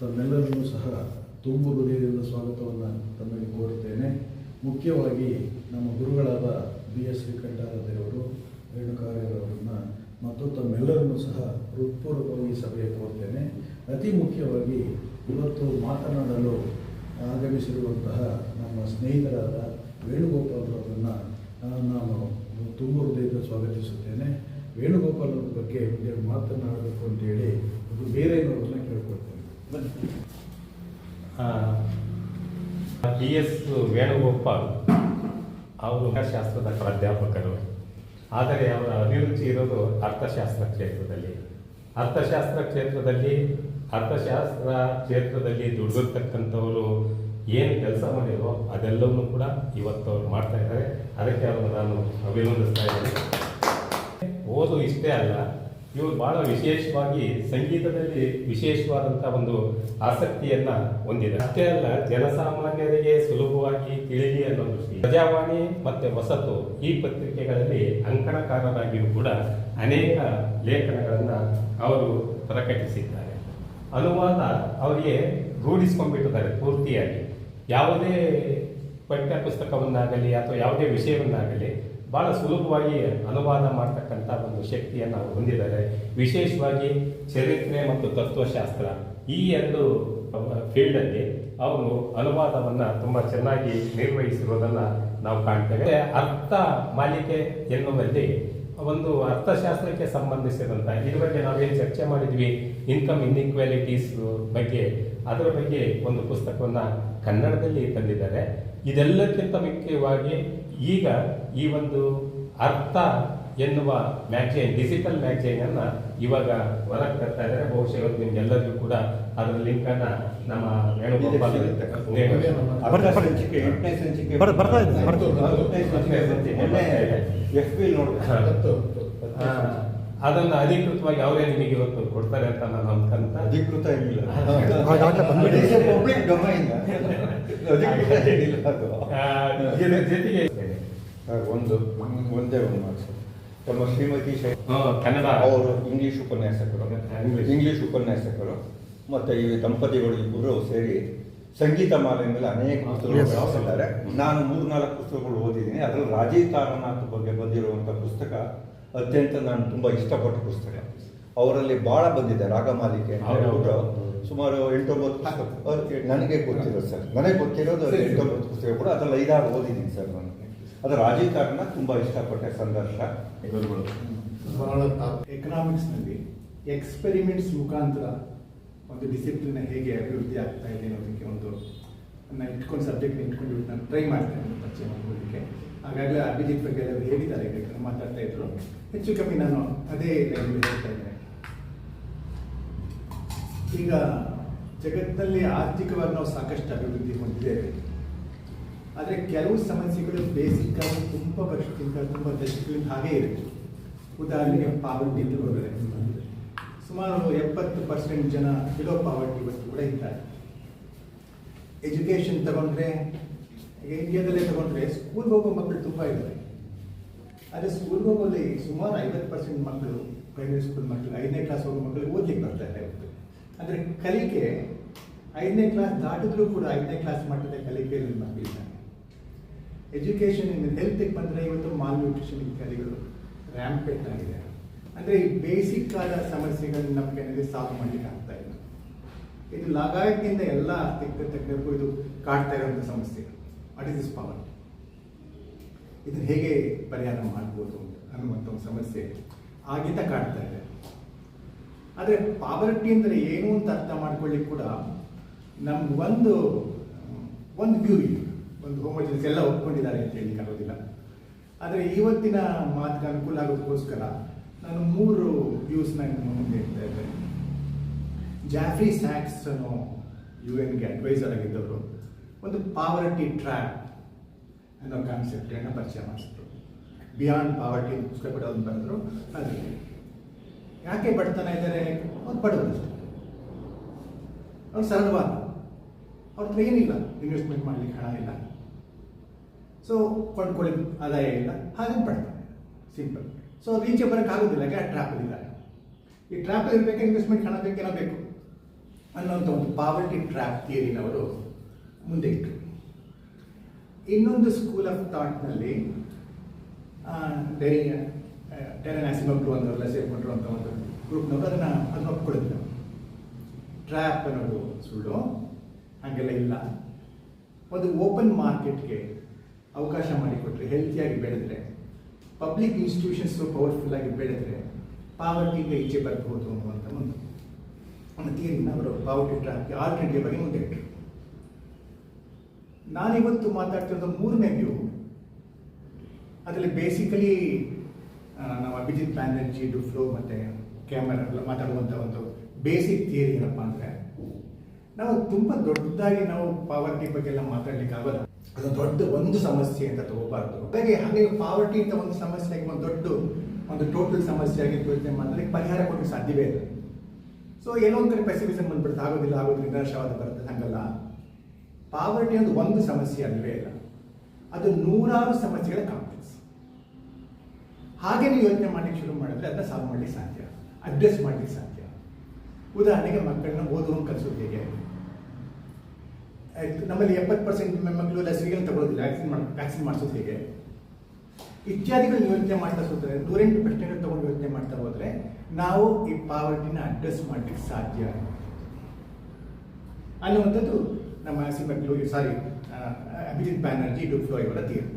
ತಮ್ಮೆಲ್ಲರನ್ನೂ ಸಹ ತುಂಬು ಹೃದಯದಿಂದ ಸ್ವಾಗತವನ್ನು ತಮಗೆ ಕೋರುತ್ತೇನೆ. ಮುಖ್ಯವಾಗಿ ನಮ್ಮ ಗುರುಗಳಾದ BS ಶ್ರೀಕಂಠಾಚಾರ್ಯರವರು, ರೇಣುಕಾರ್ಯರವರನ್ನು ಮತ್ತು ತಮ್ಮೆಲ್ಲರನ್ನೂ ಸಹ ಹೃತ್ಪೂರ್ವಕವಾಗಿ ಸಭೆಗೆ ಕೋರ್ತೇನೆ. ಅತಿ ಮುಖ್ಯವಾಗಿ ಇವತ್ತು ಮಾತನಾಡಲು ಆಗಮಿಸಿರುವಂತಹ ನಮ್ಮ ಸ್ನೇಹಿತರಾದ ವೇಣುಗೋಪಾಲ್ರವರನ್ನು ನಾನು ತುಂಬ ಹೃದಯದಿಂದ ಸ್ವಾಗತಿಸುತ್ತೇನೆ. ವೇಣುಗೋಪಾಲ್ ಅವ್ರ ಬಗ್ಗೆ ಮಾತನಾಡಬೇಕು ಅಂತೇಳಿ ಅದು ಬೇರೆ ಅವ್ರನ್ನ ಕೇಳ್ಕೊಳ್ತೇನೆ. BS ವೇಣುಗೋಪಾಲ್ ಅವರು ಶಾಸ್ತ್ರದ ಪ್ರಾಧ್ಯಾಪಕರು. ಆದರೆ ಅವರ ಅಭಿರುಚಿ ಇರೋದು ಅರ್ಥಶಾಸ್ತ್ರ ಕ್ಷೇತ್ರದಲ್ಲಿ ದುಡಿದಿರ್ತಕ್ಕಂಥವರು ಏನು ಕೆಲಸ ಮಾಡಿರೋ ಅದೆಲ್ಲವನ್ನೂ ಕೂಡ ಇವತ್ತು ಅವ್ರು ಮಾಡ್ತಾ ಇದ್ದಾರೆ. ಅದಕ್ಕೆ ಅವರು ನಾನು ಅಭಿನಂದಿಸ್ತಾ ಇದ್ದೇನೆ. ಓದು ಇಷ್ಟೇ ಅಲ್ಲ, ಇವರು ಬಹಳ ವಿಶೇಷವಾಗಿ ಸಂಗೀತದಲ್ಲಿ ವಿಶೇಷವಾದಂಥ ಒಂದು ಆಸಕ್ತಿಯನ್ನು ಹೊಂದಿದೆ. ಅಷ್ಟೇ ಅಲ್ಲ, ಜನಸಾಮಾನ್ಯರಿಗೆ ಸುಲಭವಾಗಿ ತಿಳಿಲಿ ಅನ್ನೋ ದೃಷ್ಟಿ ಪ್ರಜಾವಾಣಿ ಮತ್ತು ಹೊಸತು ಈ ಪತ್ರಿಕೆಗಳಲ್ಲಿ ಅಂಕಣಕಾರರಾಗಿಯೂ ಕೂಡ ಅನೇಕ ಲೇಖನಗಳನ್ನು ಅವರು ಪ್ರಕಟಿಸಿದ್ದಾರೆ. ಅನುವಾದ ಅವರಿಗೆ ರೂಢಿಸ್ಕೊಂಡ್ಬಿಟ್ಟಿದ್ದಾರೆ ಪೂರ್ತಿಯಾಗಿ. ಯಾವುದೇ ಪಠ್ಯ ಪುಸ್ತಕವನ್ನಾಗಲಿ ಅಥವಾ ಯಾವುದೇ ವಿಷಯವನ್ನಾಗಲಿ ಭಾಳ ಸುಲಭವಾಗಿ ಅನುವಾದ ಮಾಡ್ತಕ್ಕಂಥ ಒಂದು ಶಕ್ತಿಯನ್ನು ಅವರು ಹೊಂದಿದ್ದಾರೆ. ವಿಶೇಷವಾಗಿ ಚರಿತ್ರೆ ಮತ್ತು ತತ್ವಶಾಸ್ತ್ರ ಈ ಎರಡು ಫೀಲ್ಡಲ್ಲಿ ಅವರು ಅನುವಾದವನ್ನು ತುಂಬ ಚೆನ್ನಾಗಿ ನಿರ್ವಹಿಸಿರುವುದನ್ನು ನಾವು ಕಾಣ್ತೇವೆ. ಅರ್ಥ ಮಾಲಿಕೆ ಎನ್ನುವಲ್ಲಿ ಒಂದು ಅರ್ಥಶಾಸ್ತ್ರಕ್ಕೆ ಸಂಬಂಧಿಸಿದಂಥ ಇದ್ರ ಬಗ್ಗೆ ನಾವೇನು ಚರ್ಚೆ ಮಾಡಿದ್ವಿ, ಇನ್ಕಮ್ ಇನ್ಇಕ್ವಾಲಿಟೀಸ್ ಬಗ್ಗೆ, ಅದರ ಬಗ್ಗೆ ಒಂದು ಪುಸ್ತಕವನ್ನು ಕನ್ನಡದಲ್ಲಿ ತಂದಿದ್ದಾರೆ. ಇದೆಲ್ಲಕ್ಕಿಂತ ಮುಖ್ಯವಾಗಿ ಈಗ ಈ ಒಂದು ಅರ್ಥ ಎನ್ನುವ ಮ್ಯಾಗಝೈನ್, ಡಿಜಿಟಲ್ ಮ್ಯಾಗಝೈನನ್ನು ಇವಾಗ ಹೊರಗೆ ತರ್ತಾ ಇದ್ದಾರೆ. ಬಹುಶಃ ಇವತ್ತು ನಿಮ್ಗೆಲ್ಲರಿಗೂ ಕೂಡ ಅದರ ಲಿಂಕನ್ನು ನಮ್ಮ ವೇಣುಗೋಪಾಲ್ ಅದನ್ನು ಅಧಿಕೃತವಾಗಿ ಅವರೇ ನಿಮಗೆ ಇವತ್ತು ಕೊಡ್ತಾರೆ ಅಂತ ನಾನು ಅನ್ಕೊಂತ. ಅಧಿಕೃತ ಇಲ್ಲ, ಜೊತೆಗೆ ಒಂದೇ ಒಂದು ಮಾತು, ನಮ್ಮ ಶ್ರೀಮತಿ ಕನ್ನಡ ಅವರು ಇಂಗ್ಲಿಷ್ ಉಪನ್ಯಾಸಕರು ಮತ್ತು ಈ ದಂಪತಿಗಳು ಇಬ್ಬರು ಸೇರಿ ಸಂಗೀತ ಮಾಲೆ ಮೇಲೆ ಅನೇಕ ಪುಸ್ತಕಗಳು ಬರೆದಿದ್ದಾರೆ. ನಾನು 3-4 ಪುಸ್ತಕಗಳು ಓದಿದ್ದೀನಿ. ಅದರಲ್ಲಿ ರಾಜೀವ್ ತಾರಾನಾಥ್ ಬಗ್ಗೆ ಬಂದಿರುವಂಥ ಪುಸ್ತಕ ಅತ್ಯಂತ ನಾನು ತುಂಬ ಇಷ್ಟಪಟ್ಟ ಪುಸ್ತಕ. ಅವರಲ್ಲಿ ಭಾಳ ಬಂದಿದೆ. ರಾಗಮಾಲಿಕೆ ಅಂತ ಹೇಳ್ಬಿಟ್ಟು ಸುಮಾರು 8-9 ಪುಸ್ತಕ ನನಗೆ ಗೊತ್ತಿರೋದು ಸರ್. ನನಗೆ ಗೊತ್ತಿರೋದು 8-9 ಪುಸ್ತಕ ಕೂಡ ಅದರಲ್ಲಿ 5-6 ಓದಿದ್ದೀನಿ ಸರ್. ನನಗೆ ಅದು ರಾಜೀವ್ ತಾರಾನಾಥ್ ತುಂಬ ಇಷ್ಟಪಟ್ಟ ಸಂದರ್ಶ. ಬಹಳ ಎಕನಾಮಿಕ್ಸ್ನಲ್ಲಿ ಎಕ್ಸ್ಪೆರಿಮೆಂಟ್ಸ್ ಮುಖಾಂತರ ಒಂದು ಡಿಸಿಪ್ಲಿನ್ ಹೇಗೆ ಅಭಿವೃದ್ಧಿ ಆಗ್ತಾ ಇದೆ ಅನ್ನೋದಕ್ಕೆ ಒಂದು ನಾನು ಸಬ್ಜೆಕ್ಟ್ ಇಟ್ಕೊಂಡು ನಾನು ಟ್ರೈ ಮಾಡ್ತೇನೆ ಪರಿಚಯ ಮಾಡೋದಕ್ಕೆ. ಹಾಗಾಗಲೇ ಅಭಿಜಿತ್ ಬಗ್ಗೆ ಎಲ್ಲ ಹೇಳಿದ್ದಾರೆ, ಮಾತಾಡ್ತಾ ಇದ್ರು. ಹೆಚ್ಚು ಕಮ್ಮಿ ನಾನು ಅದೇ ಲೈನಲ್ಲಿ ಹೇಳ್ತಾ ಇದ್ದೇನೆ. ಈಗ ಜಗತ್ತಿನಲ್ಲಿ ಆರ್ಥಿಕವಾಗಿ ನಾವು ಸಾಕಷ್ಟು ಅಭಿವೃದ್ಧಿ ಹೊಂದಿದ್ದೇವೆ. ಆದರೆ ಕೆಲವು ಸಮಸ್ಯೆಗಳು ಬೇಸಿಕ್ ಆಗಿ ತುಂಬ ವರ್ಷಕ್ಕಿಂತ ತುಂಬ ದಶಕಗಳಿಂದ ಹಾಗೇ ಇರುತ್ತೆ. ಉದಾಹರಣೆಗೆ ಪಾವರ್ಟಿ ತಗೊಂಡ್ರೆ ಸುಮಾರು 70% ಜನ ಬಿಲೋ ಪಾವರ್ಟಿ ಇವತ್ತು ಕೂಡ ಇದ್ದಾರೆ. ಎಜುಕೇಷನ್ ತಗೊಂಡ್ರೆ, ಈಗ ಇಂಡಿಯಾದಲ್ಲೇ ತಗೊಂಡ್ರೆ ಸ್ಕೂಲ್ಗೆ ಹೋಗೋ ಮಕ್ಕಳು ತುಂಬ ಇದ್ದಾರೆ. ಆದರೆ ಸ್ಕೂಲ್ಗೆ ಹೋಗೋಲ್ಲಿ ಸುಮಾರು 50% ಮಕ್ಕಳು, ಪ್ರೈಮರಿ ಸ್ಕೂಲ್ ಮಕ್ಕಳು, 5ನೇ ಕ್ಲಾಸ್ ಹೋಗೋ ಮಕ್ಕಳು ಓದ್ಲಿಕ್ಕೆ ಬರ್ತಾ ಇದೆ ಇವತ್ತು. ಅಂದರೆ ಕಲಿಕೆ 5ನೇ ಕ್ಲಾಸ್ ದಾಟಿದ್ರೂ ಕೂಡ 5ನೇ ಕ್ಲಾಸ್ ಮಟ್ಟದ ಕಲಿಕೆಯಲ್ಲಿ ಮಕ್ಕಳಿದ್ದಾರೆ. ಎಜುಕೇಷನ್ ಹೆಲ್ತಿಗೆ ಬಂದರೆ ಇವತ್ತು ಮಾಲ್ ನ್ಯೂಟ್ರಿಷನ್ ಇತ್ಯಾದಿಗಳು ರ್ಯಾಂಪೆಂಟ್ ಆಗಿದೆ. ಅಂದರೆ ಈ ಬೇಸಿಕ್ ಆದ ಸಮಸ್ಯೆಗಳನ್ನ ನಮಗೆ ಸಾಲ್ವ್ ಮಾಡಲಿಕ್ಕೆ ಆಗ್ತಾ ಇಲ್ಲ. ಇದು ಲಾಗಾಯತಿನಿಂದ ಎಲ್ಲ ತೆಗೆದಕ್ಕೂ ಇದು ಕಾಡ್ತಾ ಇರುವಂಥ ಸಮಸ್ಯೆಗಳು. What is this poverty? ಇದನ್ನು ಹೇಗೆ ಪರಿಹಾರ ಮಾಡ್ಬೋದು ಅನ್ನುವಂಥ ಒಂದು ಸಮಸ್ಯೆ ಆಗಿಂದ ಕಾಡ್ತಾ ಇದೆ. ಆದರೆ ಪಾವರ್ಟಿ ಅಂದರೆ ಏನು ಅಂತ ಅರ್ಥ ಮಾಡ್ಕೊಳ್ಳಿಕ್ಕೆ ಕೂಡ ನಮ್ಗೆ ಒಂದು ವ್ಯೂ ಇದೆ, ಒಂದು ಹೋಮೋಜಿನಿಯಸ್ ಎಲ್ಲ ಒಪ್ಕೊಂಡಿದ್ದಾರೆ ಅಂತ ಹೇಳಲಿಕ್ಕೆ ಆಗೋದಿಲ್ಲ. ಆದರೆ ಇವತ್ತಿನ ಮಾತಿಗೆ ಅನುಕೂಲ ಆಗೋದಕ್ಕೋಸ್ಕರ ನಾನು 3 ವ್ಯೂಸ್ನ ನಿಮ್ಮ ಮುಂದೆ ಇಡ್ತಾ ಇದ್ದೇನೆ. ಜಾಫ್ರಿ ಸ್ಯಾಕ್ಸ್ ಅನ್ನೋ UN-ಗೆ ಅಡ್ವೈಸರ್ ಆಗಿದ್ದವರು ಒಂದು ಪಾವರ್ಟಿ ಟ್ರ್ಯಾಪ್ ಅನ್ನೋ ಕಾನ್ಸೆಪ್ಟನ್ನು ಪರಿಚಯ ಮಾಡಿಸಿದ್ರು. ಬಿಯಾಂಡ್ ಪಾವರ್ಟಿ ಅಂತ ಪುಸ್ತಕ ಕೂಡ ಒಂದು ಬರೆದ್ರು. ಅದರಲ್ಲಿ ಯಾಕೆ ಬಡತನ ಇದ್ದಾರೆ? ಅವ್ರು ಬಡವರಷ್ಟೇ, ಅವ್ರು ಸರಳವಾದ, ಅವ್ರ ಹತ್ರ ಏನಿಲ್ಲ, ಇನ್ವೆಸ್ಟ್ಮೆಂಟ್ ಮಾಡಲಿಕ್ಕೆ ಹಣ ಇಲ್ಲ, ಸೊ ಕೊಂಡ್ಕೊಳ್ಳಿ ಆದಾಯ ಇಲ್ಲ, ಹಾಗೆ ಬಡ್ತಾನೆ, ಸಿಂಪಲ್. ಸೊ ರೀಚೆ ಬರೋಕ್ಕೆ ಆಗೋದಿಲ್ಲ, ಟ್ರ್ಯಾಪಲ್ಲಿದ್ದಾರೆ. ಈ ಟ್ರ್ಯಾಪಲ್ಲಿ ಇರಬೇಕು, ಇನ್ವೆಸ್ಟ್ಮೆಂಟ್ ಹಣ ಬೇಕೇನೋ ಬೇಕು. ಅನ್ನೋಂಥ ಒಂದು ಪಾವರ್ಟಿ ಟ್ರ್ಯಾಪ್ ಥಿಯರಿನವರು ಮುಂದೆ ಇಟ್ಟರು. ಇನ್ನೊಂದು ಸ್ಕೂಲ್ ಆಫ್ ಥಾಟ್ನಲ್ಲಿ ಟೆರನ್ ಅಸಿಮೋಗ್ಲು ಅನ್ನೋರೆಲ್ಲ ಸೇರ್ಕೊಂಡ್ರು ಅಂತ ಒಂದು ಗ್ರೂಪ್ನವರು ಅದನ್ನು ಒಪ್ಕೊಳ್ಳಿದ್ರು. ಟ್ರ್ಯಾಪ್ ಅನ್ನೋದು ಸುಳ್ಳು, ಹಾಗೆಲ್ಲ ಇಲ್ಲ. ಒಂದು ಓಪನ್ ಮಾರ್ಕೆಟ್ಗೆ ಅವಕಾಶ ಮಾಡಿಕೊಟ್ರೆ, ಹೆಲ್ತಿಯಾಗಿ ಬೆಳೆದ್ರೆ, ಪಬ್ಲಿಕ್ ಇನ್ಸ್ಟಿಟ್ಯೂಷನ್ಸು ಪವರ್ಫುಲ್ ಆಗಿ ಬೆಳೆದ್ರೆ ಪಾವರ್ಟಿಯಿಂದ ಈಚೆ ಬರ್ಬೋದು ಅನ್ನುವಂಥ ಒಂದು ಥಿಯರಿನ ಅವರು ಪಾವರ್ಟಿ ಟ್ರ್ಯಾಪ್ಗೆ ಆಲ್ಟರ್ನೇಟಿವ್ ಆಗಿ ಮುಂದೆ ಇಟ್ಟರು. ನಾನಿವತ್ತು ಮಾತಾಡ್ತಿರೋದು ಮೂರನೇ ವ್ಯೂ. ಅದರಲ್ಲಿ ಬೇಸಿಕಲಿ ನಾವು ಅಭಿಜಿತ್ ಬ್ಯಾನರ್ಜಿ, ಡುಫ್ಲೋ ಮತ್ತು ಕ್ಯಾಮರಾ ಎಲ್ಲ ಮಾತಾಡುವಂಥ ಒಂದು ಬೇಸಿಕ್ ಥಿಯರಿ ಏನಪ್ಪ ಅಂದರೆ, ನಾವು ತುಂಬ ದೊಡ್ಡದಾಗಿ ನಾವು ಪಾವರ್ಟಿ ಬಗ್ಗೆ ಎಲ್ಲ ಮಾತಾಡ್ಲಿಕ್ಕೆ ಆಗೋಲ್ಲ. ಅದು ದೊಡ್ಡ ಒಂದು ಸಮಸ್ಯೆ ಅಂತ ತಗೋಬಾರ್ದು. ಹಾಗೆ ಪಾವರ್ಟಿ ಅಂತ ಒಂದು ಸಮಸ್ಯೆಗೆ ಒಂದು ಟೋಟಲ್ ಸಮಸ್ಯೆಯಾಗಿ ಯೋಚನೆ ಮಾಡಲಿಕ್ಕೆ ಪರಿಹಾರ ಕೊಡಲಿಕ್ಕೆ ಸಾಧ್ಯವೇ ಇಲ್ಲ. ಸೊ ಏನೋ ಒಂದು ಕಡೆ ಪೆಸಿಮಿಸಮ್ ಬಂದ್ಬಿಡುತ್ತೆ, ಆಗೋದಿಲ್ಲ ನಿರಾಶವಾದ ಬರುತ್ತೆ. ಹಂಗಲ್ಲ, ಪಾವರ್ಟಿ ಅನ್ನೋದು ಒಂದು ಸಮಸ್ಯೆ ಅಲ್ಲವೇ ಇಲ್ಲ, ಅದು ನೂರಾರು ಸಮಸ್ಯೆಗಳ ಕಾಂಪ್ಲೆಕ್ಸ್. ಹಾಗೆ ನೀವು ಯೋಚನೆ ಮಾಡಲಿಕ್ಕೆ ಶುರು ಮಾಡಿದ್ರೆ ಅದನ್ನ ಸಾಲ್ವ್ ಮಾಡಲಿಕ್ಕೆ ಸಾಧ್ಯ, ಅಡ್ರೆಸ್ ಮಾಡಲಿಕ್ಕೆ ಸಾಧ್ಯ. ಉದಾಹರಣೆಗೆ ಮಕ್ಕಳನ್ನ ಓದುವಂಗೆ ಕಲಿಸೋದು ಹೇಗೆ? ನಮ್ಮಲ್ಲಿ 70% ಮಕ್ಕಳು ಲಸಿಕೆಗಳನ್ನು ತಗೊಳ್ಳೋದಿಲ್ಲ, ವ್ಯಾಕ್ಸಿನ್ ಮಾಡಿಸೋದು ಹೇಗೆ? ಇತ್ಯಾದಿಗಳನ್ನ ಯೋಚನೆ ಮಾಡ್ತಾ ಹೋದರೆ, 108 ಪ್ರಶ್ನೆಗಳು ತಗೊಂಡು ಯೋಚನೆ ಮಾಡ್ತಾ ಹೋದರೆ ನಾವು ಈ ಪಾವರ್ಟಿನ ಅಡ್ರೆಸ್ ಮಾಡಲಿಕ್ಕೆ ಸಾಧ್ಯ ಅನ್ನುವಂಥದ್ದು ನಮ್ಮ ಅಭಿಜಿತ್ ಬ್ಯಾನರ್ಜಿ, ಡುಫ್ಲೋ ಇವರ ಥಿಯರಿ.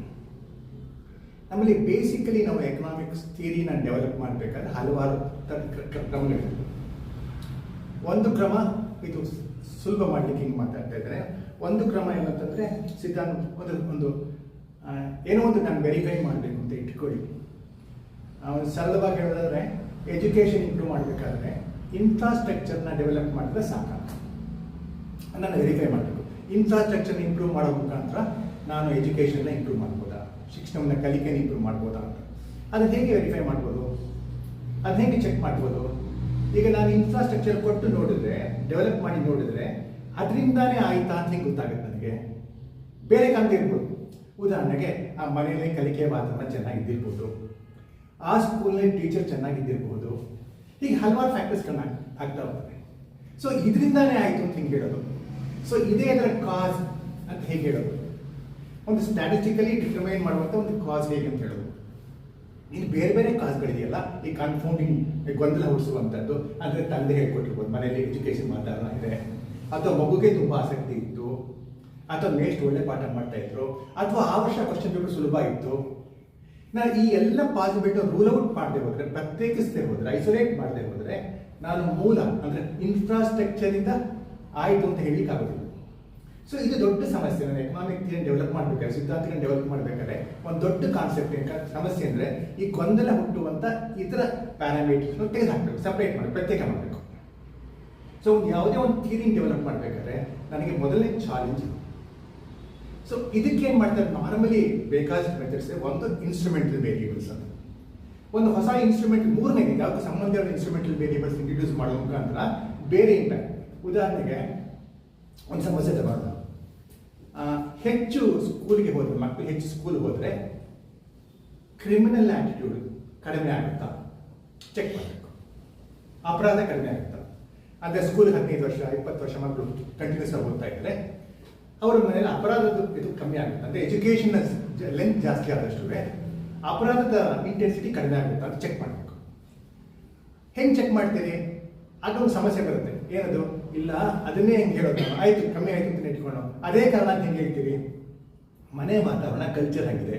ನಮ್ಮಲ್ಲಿ ಬೇಸಿಕಲಿ ನಾವು ಎಕನಾಮಿಕ್ಸ್ ಥಿಯರಿನ ಡೆವಲಪ್ ಮಾಡಬೇಕಾದ್ರೆ ಹಲವಾರು ಕ್ರಮಗಳಿವೆ. ಒಂದು ಕ್ರಮ, ಇದು ಸುಲಭ ಮಾಡಲಿಕ್ಕೆ ಹಿಂಗೆ ಮಾತಾಡ್ತಾ ಇದ್ದಾರೆ. ಒಂದು ಕ್ರಮ ಏನಂತಂದರೆ, ಸಿದ್ಧಾಂತ ಒಂದು ಏನೋ ಒಂದು ನಾನು ವೆರಿಫೈ ಮಾಡಬೇಕು ಅಂತ ಇಟ್ಕೊಳ್ಳಿ. ಸರಳವಾಗಿ ಹೇಳೋದಾದ್ರೆ, ಎಜುಕೇಷನ್ ಇಂಪ್ರೂವ್ ಮಾಡಬೇಕಾದ್ರೆ ಇನ್ಫ್ರಾಸ್ಟ್ರಕ್ಚರ್ನ ಡೆವಲಪ್ ಮಾಡಿದ್ರೆ ಸಾಕ. ನಾನು ವೆರಿಫೈ ಮಾಡಬೇಕು, ಇನ್ಫ್ರಾಸ್ಟ್ರಕ್ಚರ್ನ ಇಂಪ್ರೂವ್ ಮಾಡೋ ಮುಖಾಂತರ ನಾನು ಎಜುಕೇಷನ್ನ ಇಂಪ್ರೂವ್ ಮಾಡ್ಬೋದಾ, ಶಿಕ್ಷಣವನ್ನು ಕಲಿಕೆನ ಇಂಪ್ರೂವ್ ಮಾಡ್ಬೋದಾ ಅಂತ. ಅದನ್ನು ಹೇಗೆ ವೆರಿಫೈ ಮಾಡ್ಬೋದು, ಅದನ್ನ ಹೇಗೆ ಚೆಕ್ ಮಾಡ್ಬೋದು? ಈಗ ನಾನು ಇನ್ಫ್ರಾಸ್ಟ್ರಕ್ಚರ್ ಕೊಟ್ಟು ನೋಡಿದ್ರೆ, ಡೆವಲಪ್ ಮಾಡಿ ನೋಡಿದ್ರೆ ಅದರಿಂದಾನೇ ಆಯ್ತಾ ಅಂತ ಹಿಂಗೆ ಗೊತ್ತಾಗುತ್ತೆ ನನಗೆ. ಬೇರೆ ಕಾರಣ ಇರ್ಬೋದು. ಉದಾಹರಣೆಗೆ ಆ ಮನೆಯಲ್ಲಿ ಕಲಿಕೆಯ ವಾತಾವರಣ ಚೆನ್ನಾಗಿದ್ದಿರ್ಬೋದು, ಆ ಸ್ಕೂಲ್ನಲ್ಲಿ ಟೀಚರ್ ಚೆನ್ನಾಗಿದ್ದಿರ್ಬೋದು, ಹೀಗೆ ಹಲವಾರು ಫ್ಯಾಕ್ಟರ್ಸ್ ಆಗ್ತಾ ಹೋಗ್ತದೆ. ಸೊ ಇದರಿಂದಾನೇ ಆಯಿತು ಅಂತ ಹಿಂಗೆ ಹೇಳೋದು. ಸೊ ಇದೇ ಅದರ ಕಾಸ್ ಅಂತ ಹೇಗೆ ಹೇಳೋದು? ಒಂದು ಸ್ಟ್ಯಾಟಿಸ್ಟಿಕಲಿ ಡಿಟರ್ಮೈನ್ ಮಾಡುವಂಥ ಒಂದು ಕಾಸ್ ಹೇಗೆ ಅಂತ ಹೇಳೋದು. ಇನ್ನು ಬೇರೆ ಬೇರೆ ಕಾಸ್ಗಳಿದೆಯಲ್ಲ, ಈ ಕನ್ಫೌಂಡಿಂಗ್, ಗೊಂದಲ ಹುಡಿಸುವಂಥದ್ದು. ಅಂದರೆ ತಂದೆ ಹೇಳ್ಕೊಟ್ಟಿರ್ಬೋದು, ಮನೆಯಲ್ಲಿ ಎಜುಕೇಷನ್ ವಾತಾವರಣ ಇದೆ, ಅಥವಾ ಮಗುಗೆ ತುಂಬ ಆಸಕ್ತಿ ಇತ್ತು, ಅಥವಾ ನೆಕ್ಸ್ಟ್ ಒಳ್ಳೆ ಪಾಠ ಮಾಡ್ತಾ ಇದ್ರು, ಅಥವಾ ಆ ವರ್ಷ ಕ್ವಶನ್ ಪೇಪರ್ ಸುಲಭ ಇತ್ತು. ನಾನು ಈ ಎಲ್ಲ ಪಾಸಿಬಿಲಿಟಿ ರೂಲ್ ಔಟ್ ಮಾಡದೆ ಹೋದರೆ, ಪ್ರತ್ಯೇಕಿಸದೆ ಹೋದರೆ, ಐಸೋಲೇಟ್ ಮಾಡದೆ ಹೋದರೆ, ನಾನು ಮೂಲ ಅಂದರೆ ಇನ್ಫ್ರಾಸ್ಟ್ರಕ್ಚರಿಂದ ಆಯಿತು ಅಂತ ಹೇಳಲಿಕ್ಕೆ ಆಗೋದಿಲ್ಲ. ಸೊ ಇದು ದೊಡ್ಡ ಸಮಸ್ಯೆ. ನಾನು ಎಕನಾಮಿಕ್ ಥಿಯರಿ ಡೆವಲಪ್ ಮಾಡಬೇಕಾದ್ರೆ, ಸಿದ್ಧಾಂತಗಳನ್ನ ಡೆವಲಪ್ ಮಾಡಬೇಕಾದ್ರೆ ಒಂದು ದೊಡ್ಡ ಕಾನ್ಸೆಪ್ಟ್ ಸಮಸ್ಯೆ ಅಂದರೆ, ಈ ಗೊಂದಲ ಹುಟ್ಟುವಂಥ ಇತರ ಪ್ಯಾರಾಮೀಟರ್ಸ್ನ ತೆಗೆದುಹಾಕಬೇಕು, ಸಪ್ರೇಟ್ ಮಾಡಬೇಕು, ಪ್ರತ್ಯೇಕ ಮಾಡಬೇಕು. ಸೊ ಯಾವುದೇ ಒಂದು ಥಿಯರಿ ಡೆವಲಪ್ ಮಾಡಬೇಕಾದ್ರೆ ನನಗೆ ಮೊದಲನೇ ಚಾಲೆಂಜ್. ಸೊ ಇದಕ್ಕೆ ಏನು ಮಾಡ್ತಾರೆ, ನಾರ್ಮಲಿ ಬೇಕಾದಷ್ಟು ಮೆಥಡ್ಸ್. ಒಂದು ಇನ್ಸ್ಟ್ರೂಮೆಂಟಲ್ ವೇರಿಯೇಬಲ್ಸ್ ಅಂತ, ಒಂದು ಹೊಸ ಇನ್ಸ್ಟ್ರೂಮೆಂಟ್, ಮೂರನೇ ಯಾವುದಕ್ಕೆ ಸಂಬಂಧಿಸಿದ ಇನ್ಸ್ಟ್ರೂಮೆಂಟಲ್ ವೇರಿಯೇಬಲ್ಸ್ ಇಂಟ್ರೊಡ್ಯೂಸ್ ಮಾಡೋ ಮುಖಾಂತರ ಬೇರೆ ಇಂಪ್ಯಾಕ್ಟ್. ಉದಾಹರಣೆಗೆ ಒಂದು ಸಮಸ್ಯೆ ತಗೊಳ್ಳೋಣ. ಹೆಚ್ಚು ಸ್ಕೂಲ್ಗೆ ಹೋದರೆ, ಮಕ್ಕಳು ಹೆಚ್ಚು ಸ್ಕೂಲ್ಗೆ ಹೋದರೆ ಕ್ರಿಮಿನಲ್ ಆಟಿಟ್ಯೂಡ್ ಕಡಿಮೆ ಆಗುತ್ತಾ ಚೆಕ್ ಮಾಡಬೇಕು. ಅಪರಾಧ ಕಡಿಮೆ ಆಗುತ್ತಾ? ಅಂದರೆ ಸ್ಕೂಲ್ 15 ವರ್ಷ 20 ವರ್ಷ ಮಕ್ಕಳು ಕಂಟಿನ್ಯೂಸ್ ಆಗಿ ಓದ್ತಾ ಇದ್ದರೆ ಅವರ ಮನೇಲಿ ಅಪರಾಧದ ಇದು ಕಮ್ಮಿ ಆಗುತ್ತೆ. ಅಂದರೆ ಎಜುಕೇಷನ್ ಲೆಂತ್ ಜಾಸ್ತಿ ಆದಷ್ಟು ಅಪರಾಧದ ಇಂಟೆನ್ಸಿಟಿ ಕಡಿಮೆ ಆಗುತ್ತಾ ಅಂತ ಚೆಕ್ ಮಾಡಬೇಕು. ಹೆಂಗೆ ಚೆಕ್ ಮಾಡ್ತೀರಿ? ಅದೊಂದು ಸಮಸ್ಯೆ ಬರುತ್ತೆ. ಏನದು? ಇಲ್ಲ ಅದನ್ನೇ ಹೆಂಗೆ ಹೇಳೋದು, ಆಯಿತು ಕಮ್ಮಿ ಆಯಿತು ಅಂತ ಇಟ್ಕೊಂಡು ಅದೇ ಕಾರಣ ಅಂತ ಹೆಂಗೆ ಹೇಳ್ತೀವಿ? ಮನೆ ವಾತಾವರಣ ಕಲ್ಚರ್ ಆಗಿದೆ.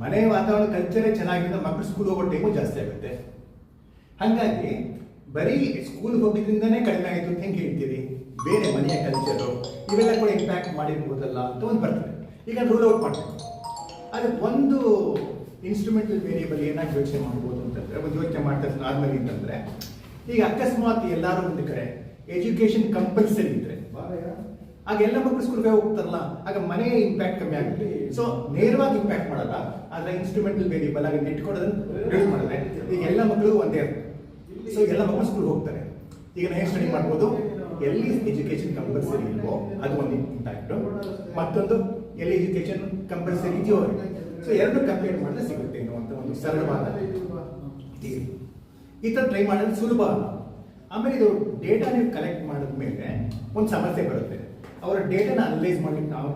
ಮನೆ ವಾತಾವರಣ ಕಲ್ಚರೇ ಚೆನ್ನಾಗಿದ್ರೆ ಮಕ್ಕಳು ಸ್ಕೂಲ್ ಹೋಗೋ ಟೈಮು ಜಾಸ್ತಿ ಆಗುತ್ತೆ. ಹಾಗಾಗಿ ಬರೀ ಸ್ಕೂಲ್ಗೆ ಹೋಗಿದ್ರಿಂದನೇ ಕಡಿಮೆ ಆಯಿತು ಅಂತ ಹೆಂಗೆ ಹೇಳ್ತೀರಿ? ಬೇರೆ ಮನೆಯ ಕಲ್ಚರು ಇವೆಲ್ಲ ಕೂಡ ಇಂಪ್ಯಾಕ್ಟ್ ಮಾಡಿರ್ಬೋದಲ್ಲ ಅಂತ ಒಂದು ಬರ್ತದೆ. ಈಗ ರೂಲ್ ಔಟ್ ಮಾಡಬೇಕು. ಅದಕ್ಕೆ ಒಂದು ಇನ್ಸ್ಟ್ರೂಮೆಂಟಲ್ ವೇರಿಯೇಬಲ್ ಏನಾಗಿ ಯೋಚನೆ ಮಾಡ್ಬೋದು ಅಂತಂದರೆ, ಒಂದು ಯೋಚನೆ ಮಾಡ್ತಾ ನಾರ್ಮಲಿ ಅಂತಂದರೆ, ಈಗ ಅಕಸ್ಮಾತ್ ಎಲ್ಲರೂ ಒಂದು ಕಡೆ ಎಜುಕೇಷನ್ ಕಂಪಲ್ಸರಿ ಇದ್ರೆ, ಆಗ ಎಲ್ಲ ಮಕ್ಕಳು ಸ್ಕೂಲ್ಗೆ ಹೋಗ್ತಾರಲ್ಲ, ಆಗ ಮನೆಯ ಇಂಪ್ಯಾಕ್ಟ್ ಕಮ್ಮಿ ಆಗುತ್ತೆ. ಸೊ ನೇರವಾಗಿ ಇಂಪ್ಯಾಕ್ಟ್ ಮಾಡಲ್ಲ, ಆದರೆ ಇನ್ಸ್ಟ್ರೂಮೆಂಟಲ್ ವೇರಿಯೇಬಲ್ ಆಗಿ ನೆಟ್ಕೊಡೋದನ್ನು ರಿಡ್ಯೂಸ್ ಮಾಡಿದ್ರೆ ಈಗ ಎಲ್ಲ ಮಕ್ಕಳು ಒಂದೇ ಇರ್ತದೆ. ಸೊ ಎಲ್ಲ ಮಕ್ಕಳು ಸ್ಕೂಲ್ ಹೋಗ್ತಾರೆ. ಈಗ ನಾವು ಸ್ಟಡಿ ಮಾಡ್ಬೋದು, ಎಲ್ಲಿ ಎಜುಕೇಷನ್ ಕಂಪಲ್ಸರಿ ಇಲ್ವೋ ಅದು ಒಂದು ಇಂಪ್ಯಾಕ್ಟು, ಮತ್ತೊಂದು ಎಲ್ಲಿ ಎಜುಕೇಷನ್ ಕಂಪಲ್ಸರಿ ಇದೆಯೋ. ಸೊ ಎರಡು ಕಂಪೇರ್ ಮಾಡಿದ್ರೆ ಸಿಗುತ್ತೆ ಅನ್ನುವಂಥ ಒಂದು ಸರಳವಾದ ಥಿಯರಿ. ಈ ಥರ ಟ್ರೈ ಮಾಡೋದು ಸುಲಭ. ಆಮೇಲೆ ಇದು ಡೇಟಾ ನೀವು ಕಲೆಕ್ಟ್ ಮಾಡಿದ್ಮೇಲೆ ಒಂದು ಸಮಸ್ಯೆ ಬರುತ್ತೆ. ಅವರ ಡೇಟಾನ ಅನಲೈಸ್ ಮಾಡಲಿಕ್ಕೆ ನಾವು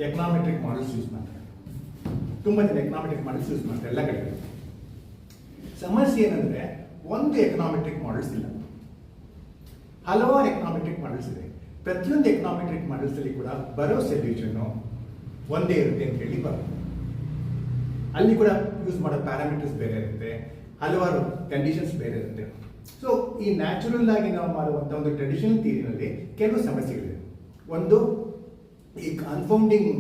ಎಕನಾಮೆಟ್ರಿಕ್ ಮಾಡೆಲ್ಸ್ ಯೂಸ್ ಮಾಡ್ತಾರೆ. ತುಂಬ ಜನ ಎಕನಾಮೆಟ್ರಿಕ್ ಮಾಡೆಲ್ಸ್ ಯೂಸ್ ಮಾಡ್ತಾರೆ ಎಲ್ಲ ಕಡೆ. ಸಮಸ್ಯೆ ಏನಂದ್ರೆ ಒಂದು ಎಕನಾಮೆಟ್ರಿಕ್ ಮಾಡೆಲ್ಸ್ ಇಲ್ಲ, ಹಲವಾರು ಎಕನಾಮೆಟ್ರಿಕ್ ಮಾಡೆಲ್ಸ್ ಇದೆ. ಪ್ರತಿಯೊಂದು ಎಕನಾಮೆಟ್ರಿಕ್ ಮಾಡೆಲ್ಸ್ ಅಲ್ಲಿ ಕೂಡ ಬರೋ ಸೊಲ್ಯೂಷನ್ ಒಂದೇ ಇರುತ್ತೆ ಅಂತ ಹೇಳಿ ಬರುತ್ತೆ. ಅಲ್ಲಿ ಕೂಡ ಯೂಸ್ ಮಾಡೋ ಪ್ಯಾರಾಮೀಟರ್ಸ್ ಬೇರೆ ಇರುತ್ತೆ, ಹಲವಾರು ಕಂಡೀಷನ್ಸ್ ಬೇರೆ ಇರುತ್ತೆ. ಸೊ ಈ ನ್ಯಾಚುರಲ್ ಆಗಿ ನಾವು ಮಾಡುವಂಥ ಒಂದು ಟ್ರೆಡಿಷನಲ್ ಥಿಯರಿನಲ್ಲಿ ಕೆಲವು ಸಮಸ್ಯೆಗಳಿವೆ. ಒಂದು, ಈ ಕನ್ಫೌಂಡಿಂಗ್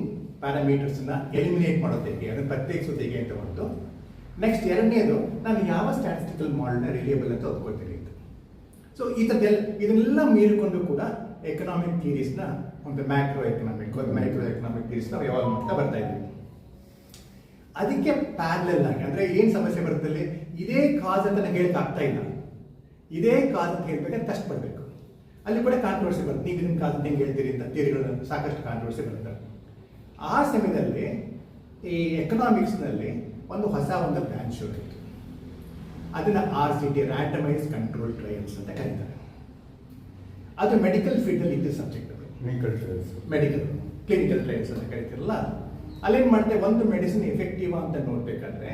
ಪ್ಯಾರಾಮೀಟರ್ಸ್ನ ಎಲಿಮಿನೇಟ್ ಮಾಡೋದು ಹೇಗೆ, ಅದನ್ನು ಪ್ರತ್ಯೇಕಿಸೋದು ಹೇಗೆ ಅಂತ ಒಂದು. ನೆಕ್ಸ್ಟ್ ಎರಡನೇದು, ನಾನು ಯಾವ ಸ್ಟ್ಯಾಟಿಸ್ಟಿಕಲ್ ಮಾಡೆಲ್ನ ರಿಲಿಯಬಲ್ ಅಂತ ಒಪ್ಕೊಳ್ತೀನಿ ಅಂತ. ಸೊ ಇದನ್ನೆಲ್ಲ ಮೀರಿಕೊಂಡು ಕೂಡ ಎಕನಾಮಿಕ್ ಥಿಯರೀಸ್ನ ಒಂದು ಮ್ಯಾಕ್ರೋ ಎಕನಾಮಿಕ್ ಒಂದು ಮೈಕ್ರೋ ಎಕನಾಮಿಕ್ ಥಿಯರೀಸ್ ನಾವು ಯಾವಾಗ ಮಾಡ್ತಾ ಬರ್ತಾ ಇದ್ದೀವಿ. ಅದಕ್ಕೆ ಪ್ಯಾರಲಲ್ ಆಗಿ ಅಂದ್ರೆ ಏನು ಸಮಸ್ಯೆ ಬರುತ್ತೆ, ಇದೇ ಕಾಸ್ ಅಂತ ನನಗೆ ಹೇಳಕ್ ಆಗ್ತಾ ಇಲ್ಲ, ಇದೇ ಕಾಸ್ ಅಂತ ಹೇಳ್ಬೇಕಂತ ಕಷ್ಟಪಡಬೇಕು. ಅಲ್ಲಿ ಕೂಡ ಕಾಂಟ್ರವರ್ಸಿ ಬರುತ್ತೆ, ನೀವು ಇದನ್ನ ಕಾಸ್ ಅಂತ ಹೆಂಗೆ ಹೇಳ್ತೀರಿ ಅಂತ ಥಿಯರಿಗಳು ಸಾಕಷ್ಟು ಕಾಂಟ್ರವರ್ಸಿ ಬರುತ್ತೆ. ಆ ಸಮಯದಲ್ಲಿ ಈ ಎಕನಾಮಿಕ್ಸ್ನಲ್ಲಿ ಒಂದು ಹೊಸ ಬ್ರಾಂಚ್ ಶುರು ಆಯಿತು. ಅದನ್ನ RCT ರ್ಯಾಂಡಮೈಸ್ ಕಂಟ್ರೋಲ್ ಟ್ರಯಲ್ಸ್ ಅಂತ ಕರೀತಾರೆ. ಅದು ಮೆಡಿಕಲ್ ಫೀಲ್ಡಲ್ಲಿ ಇದ್ದ ಸಬ್ಜೆಕ್ಟ್. ಮೆಡಿಕಲ್ ಕ್ಲಿನಿಕಲ್ ಟ್ರಯಲ್ಸ್ ಅಂತ ಕರೀತಿರಲ್ಲ, ಅಲ್ಲೇನು ಮಾಡುತ್ತೆ, ಒಂದು ಮೆಡಿಸಿನ್ ಎಫೆಕ್ಟಿವ್ ಅಂತ ನೋಡ್ಬೇಕಾದ್ರೆ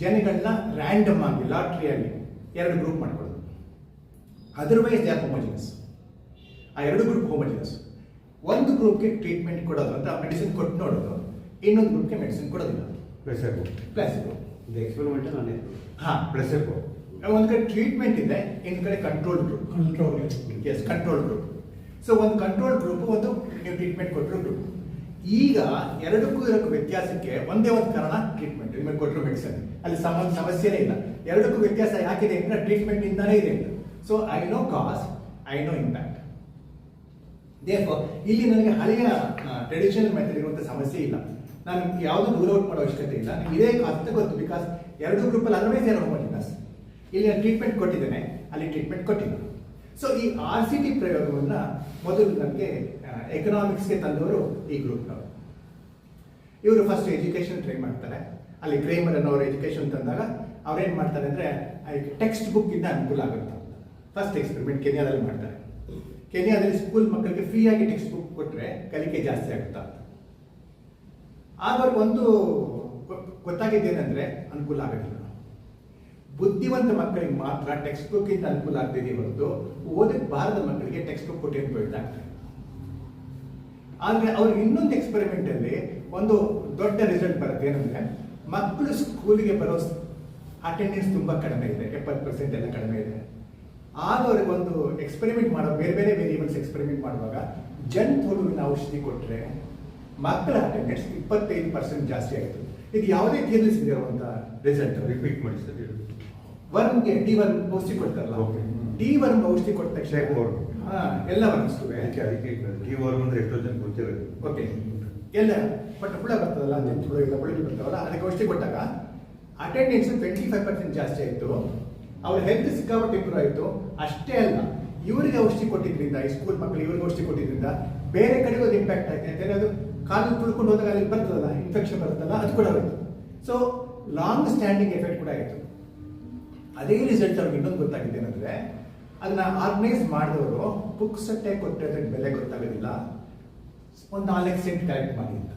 ಜನಗಳನ್ನ ರ್ಯಾಂಡಮ್ ಆಗಿ ಲಾಟ್ರಿಯಾಗಿ ಎರಡು ಗ್ರೂಪ್ ಮಾಡ್ಕೊಳ್ಳೋದು. Otherwise they are homogeneous. ಆ ಎರಡು ಗ್ರೂಪ್ ಹೋಮೋಜಿನಸ್. ಒಂದು ಗ್ರೂಪ್ಗೆ ಟ್ರೀಟ್ಮೆಂಟ್ ಕೊಡೋದು ಅಂತ ಮೆಡಿಸಿನ್ ಕೊಟ್ಟು ನೋಡೋದು, ಇನ್ನೊಂದು ಗ್ರೂಪ್ಗೆ ಮೆಡಿಸಿನ್ ಕೊಡೋದಿಲ್ಲ. ಪ್ಲಾಸಿಬೋ ಒಂದು ಕಡೆ ಟ್ರೀಟ್ಮೆಂಟ್ ಇದೆ, ಇನ್ನು ಕಡೆ control group. Control group. So ಒಂದು ಕಂಟ್ರೋಲ್ ಗ್ರೂಪ್, ಒಂದು ನೀವು ಟ್ರೀಟ್ಮೆಂಟ್ ಕೊಟ್ಟರು ಗ್ರೂಪ್. ಈಗ ಎರಡಕ್ಕೂ ಇರೋಕ್ಕೂ ವ್ಯತ್ಯಾಸಕ್ಕೆ ಒಂದೇ ಒಂದು ಕಾರಣ, ಟ್ರೀಟ್ಮೆಂಟ್. ನಿಮಗೆ ಕೊಟ್ಟರು ಮೆಡಿಸಿನ್ ಅಲ್ಲಿ ಸಮಸ್ಯೆನೇ ಇಲ್ಲ. ಎರಡಕ್ಕೂ ವ್ಯತ್ಯಾಸ ಯಾಕಿದೆ ಅಂದ್ರೆ ಟ್ರೀಟ್ಮೆಂಟ್ ಇಂದಾನೇ ಇದೆ ಅಂತ. So I know cause, I know impact. ಇಲ್ಲಿ ನನಗೆ ಹಳೆಯ ಟ್ರೆಡಿಷನಲ್ ಮೆಥಡ್ ಇರುವಂಥ ಸಮಸ್ಯೆ ಇಲ್ಲ, ನಾನು ಯಾವುದೂ ರೂಲ್ ಔಟ್ ಮಾಡೋ ಅವಶ್ಯಕತೆ ಇಲ್ಲ, ನನಗೆ ಇದೇ ಕಾಸ್ ಅಂತ ಗೊತ್ತು. ಬಿಕಾಸ್ ಎರಡು ಗ್ರೂಪಲ್ಲಿ ಅದರ್ವೈಸ್ ಯಾರು ಹೋಮೋಜಿನಸ್. ಇಲ್ಲಿ ನಾನು ಟ್ರೀಟ್ಮೆಂಟ್ ಕೊಟ್ಟಿದ್ದೇನೆ, ಅಲ್ಲಿ ಟ್ರೀಟ್ಮೆಂಟ್ ಕೊಟ್ಟಿಲ್ಲ. ಸೊ ಈ RCT ಪ್ರಯೋಗವನ್ನು ಮೊದಲು ನನಗೆ ಎಕನಾಮಿಕ್ಸ್ಗೆ ತಂದವರು ಈ ಗ್ರೂಪ್ನವರು. ಇವರು ಫಸ್ಟ್ ಎಜುಕೇಶನ್ ಟ್ರೈ ಮಾಡ್ತಾರೆ. ಅಲ್ಲಿ ಕ್ರೇಮರ್ ಅನ್ನೋರು ಎಜುಕೇಶನ್ ತಂದಾಗ ಅವ್ರೇನು ಮಾಡ್ತಾರೆ ಅಂದರೆ ಟೆಕ್ಸ್ಟ್ ಬುಕ್ ಇಂದ ಅನುಕೂಲ ಆಗುತ್ತೆ. ಫಸ್ಟ್ ಎಕ್ಸ್ಪೆರಿಮೆಂಟ್ ಕೆನ್ಯಾದಲ್ಲಿ ಮಾಡ್ತಾರೆ. ಕೆನ್ಯಾದಲ್ಲಿ ಸ್ಕೂಲ್ ಮಕ್ಕಳಿಗೆ ಫ್ರೀಯಾಗಿ ಟೆಕ್ಸ್ಟ್ ಬುಕ್ ಕೊಟ್ಟರೆ ಕಲಿಕೆ ಜಾಸ್ತಿ ಆಗುತ್ತಾ. ಆಗ ಒಂದು ಗೊತ್ತಾಗಿದ್ದೇನೆಂದ್ರೆ ಅನುಕೂಲ ಆಗೋದಿಲ್ಲ. ಬುದ್ಧಿವಂತ ಮಕ್ಕಳಿಗೆ ಮಾತ್ರ ಟೆಕ್ಸ್ಟ್ ಬುಕ್ ಇಂದ ಅನುಕೂಲ ಆಗ್ತಿದೆ ಹೊರತು ಓದಕ್ಕೆ ಬಾರದ ಮಕ್ಕಳಿಗೆ ಟೆಕ್ಸ್ಟ್ ಬುಕ್ ಕೊಟ್ಟು ಉಪಯೋಗ ಆಗ್ತದೆ. ಆದರೆ ಅವ್ರಿಗೆ ಇನ್ನೊಂದು ಎಕ್ಸ್ಪೆರಿಮೆಂಟ್ ಅಲ್ಲಿ ಒಂದು ದೊಡ್ಡ ರಿಸಲ್ಟ್ ಬರುತ್ತೆ. ಏನಂದ್ರೆ ಮಕ್ಕಳು ಸ್ಕೂಲಿಗೆ ಬರೋ ಅಟೆಂಡೆನ್ಸ್ ತುಂಬಾ ಕಡಿಮೆ ಇದೆ, 70% ಎಲ್ಲ ಕಡಿಮೆ ಇದೆ. ಆಗ ಅವ್ರಿಗೆ ಒಂದು ಎಕ್ಸ್ಪೆರಿಮೆಂಟ್ ಮಾಡೋ ಬೇರೆ ಬೇರೆ ವೇರಿಯಬಲ್ಸ್ ಎಕ್ಸ್ಪೆರಿಮೆಂಟ್ ಮಾಡುವಾಗ ಜಂತ್ ಹುಳುವಿನ ಔಷಧಿ ಕೊಟ್ಟರೆ ಮಕ್ಕಳ ಅಟೆಂಡೆನ್ಸ್ 25% ಜಾಸ್ತಿ ಆಯಿತು. ಇದು ಯಾವುದೇ ಥಿಯರಿ ಸಿಗಿರುವಂತ ರಿಸಲ್ಟ್. ರಿಪೀಟ್ ಮಾಡಿ ಸರ್. ವರ್ಮ್ಗೆ D1 ಔಷಧಿ ಕೊಡ್ತಾರಲ್ಲ, D1 ಔಷಧಿ ಕೊಟ್ಟ ತಕ್ಷಣ ಎಲ್ಲ ವರ್ಮ್ಸ್ D1 ಅಂದ್ರೆ ಎಷ್ಟೋ ಜನ ಗೊತ್ತಿರೋದು. ಓಕೆ, ಎಲ್ಲ ಬಟ್ ಹುಳ ಬರ್ತದಲ್ಲ, ಜಂತು ಹುಳ ಇಲ್ಲ, ಹುಳುಗಳು ಬರ್ತಾವಲ್ಲ, ಅದಕ್ಕೆ ಔಷಧಿ ಕೊಟ್ಟಾಗ ಅಟೆಂಡೆನ್ಸ್ 25% ಜಾಸ್ತಿ ಆಯಿತು. ಅವ್ರ ಹೆಲ್ತ್ ಸಿಕ್ಕಾಪಟ್ಟೆ ಇಂಪ್ರೂವ್ ಆಯಿತು. ಅಷ್ಟೇ ಅಲ್ಲ, ಇವರಿಗೆ ಔಷಧಿ ಕೊಟ್ಟಿದ್ರಿಂದ, ಈ ಸ್ಕೂಲ್ ಮಕ್ಕಳು ಇವ್ರಿಗೆ ಔಷಧಿ ಕೊಟ್ಟಿದ್ರಿಂದ ಬೇರೆ ಕಡೆಗೂ ಅದು ಇಂಪ್ಯಾಕ್ಟ್ ಆಯ್ತು. ಯಾಕಂದ್ರೆ ಅದು ಕಾಲಲ್ಲಿ ತುಳ್ಕೊಂಡು ಹೋದಾಗ ಅಲ್ಲಿ ಬರ್ತದಲ್ಲ, ಇನ್ಫೆಕ್ಷನ್ ಬರ್ತದಲ್ಲ, ಅದು ಕೂಡ ಆಯಿತು. ಸೊ ಲಾಂಗ್ ಸ್ಟ್ಯಾಂಡಿಂಗ್ ಎಫೆಕ್ಟ್ ಕೂಡ ಆಯಿತು. ಅದೇ ರಿಸಲ್ಟ್ ಅವ್ರಿಗೆ ಇನ್ನೊಂದು ಗೊತ್ತಾಗಿದೆ ಏನಂದ್ರೆ, ಅದನ್ನ ಆರ್ಗನೈಸ್ ಮಾಡಿದವರು ಬುಕ್ಸ್ ಅಟ್ಟೆ ಕೊಟ್ಟರೆ ಅದಕ್ಕೆ ಬೆಲೆ ಗೊತ್ತಾಗೋದಿಲ್ಲ, ಒಂದು 4 ಸೆಂಟ್ ಕಲೆಕ್ಟ್ ಮಾಡಿ ಅಂತ.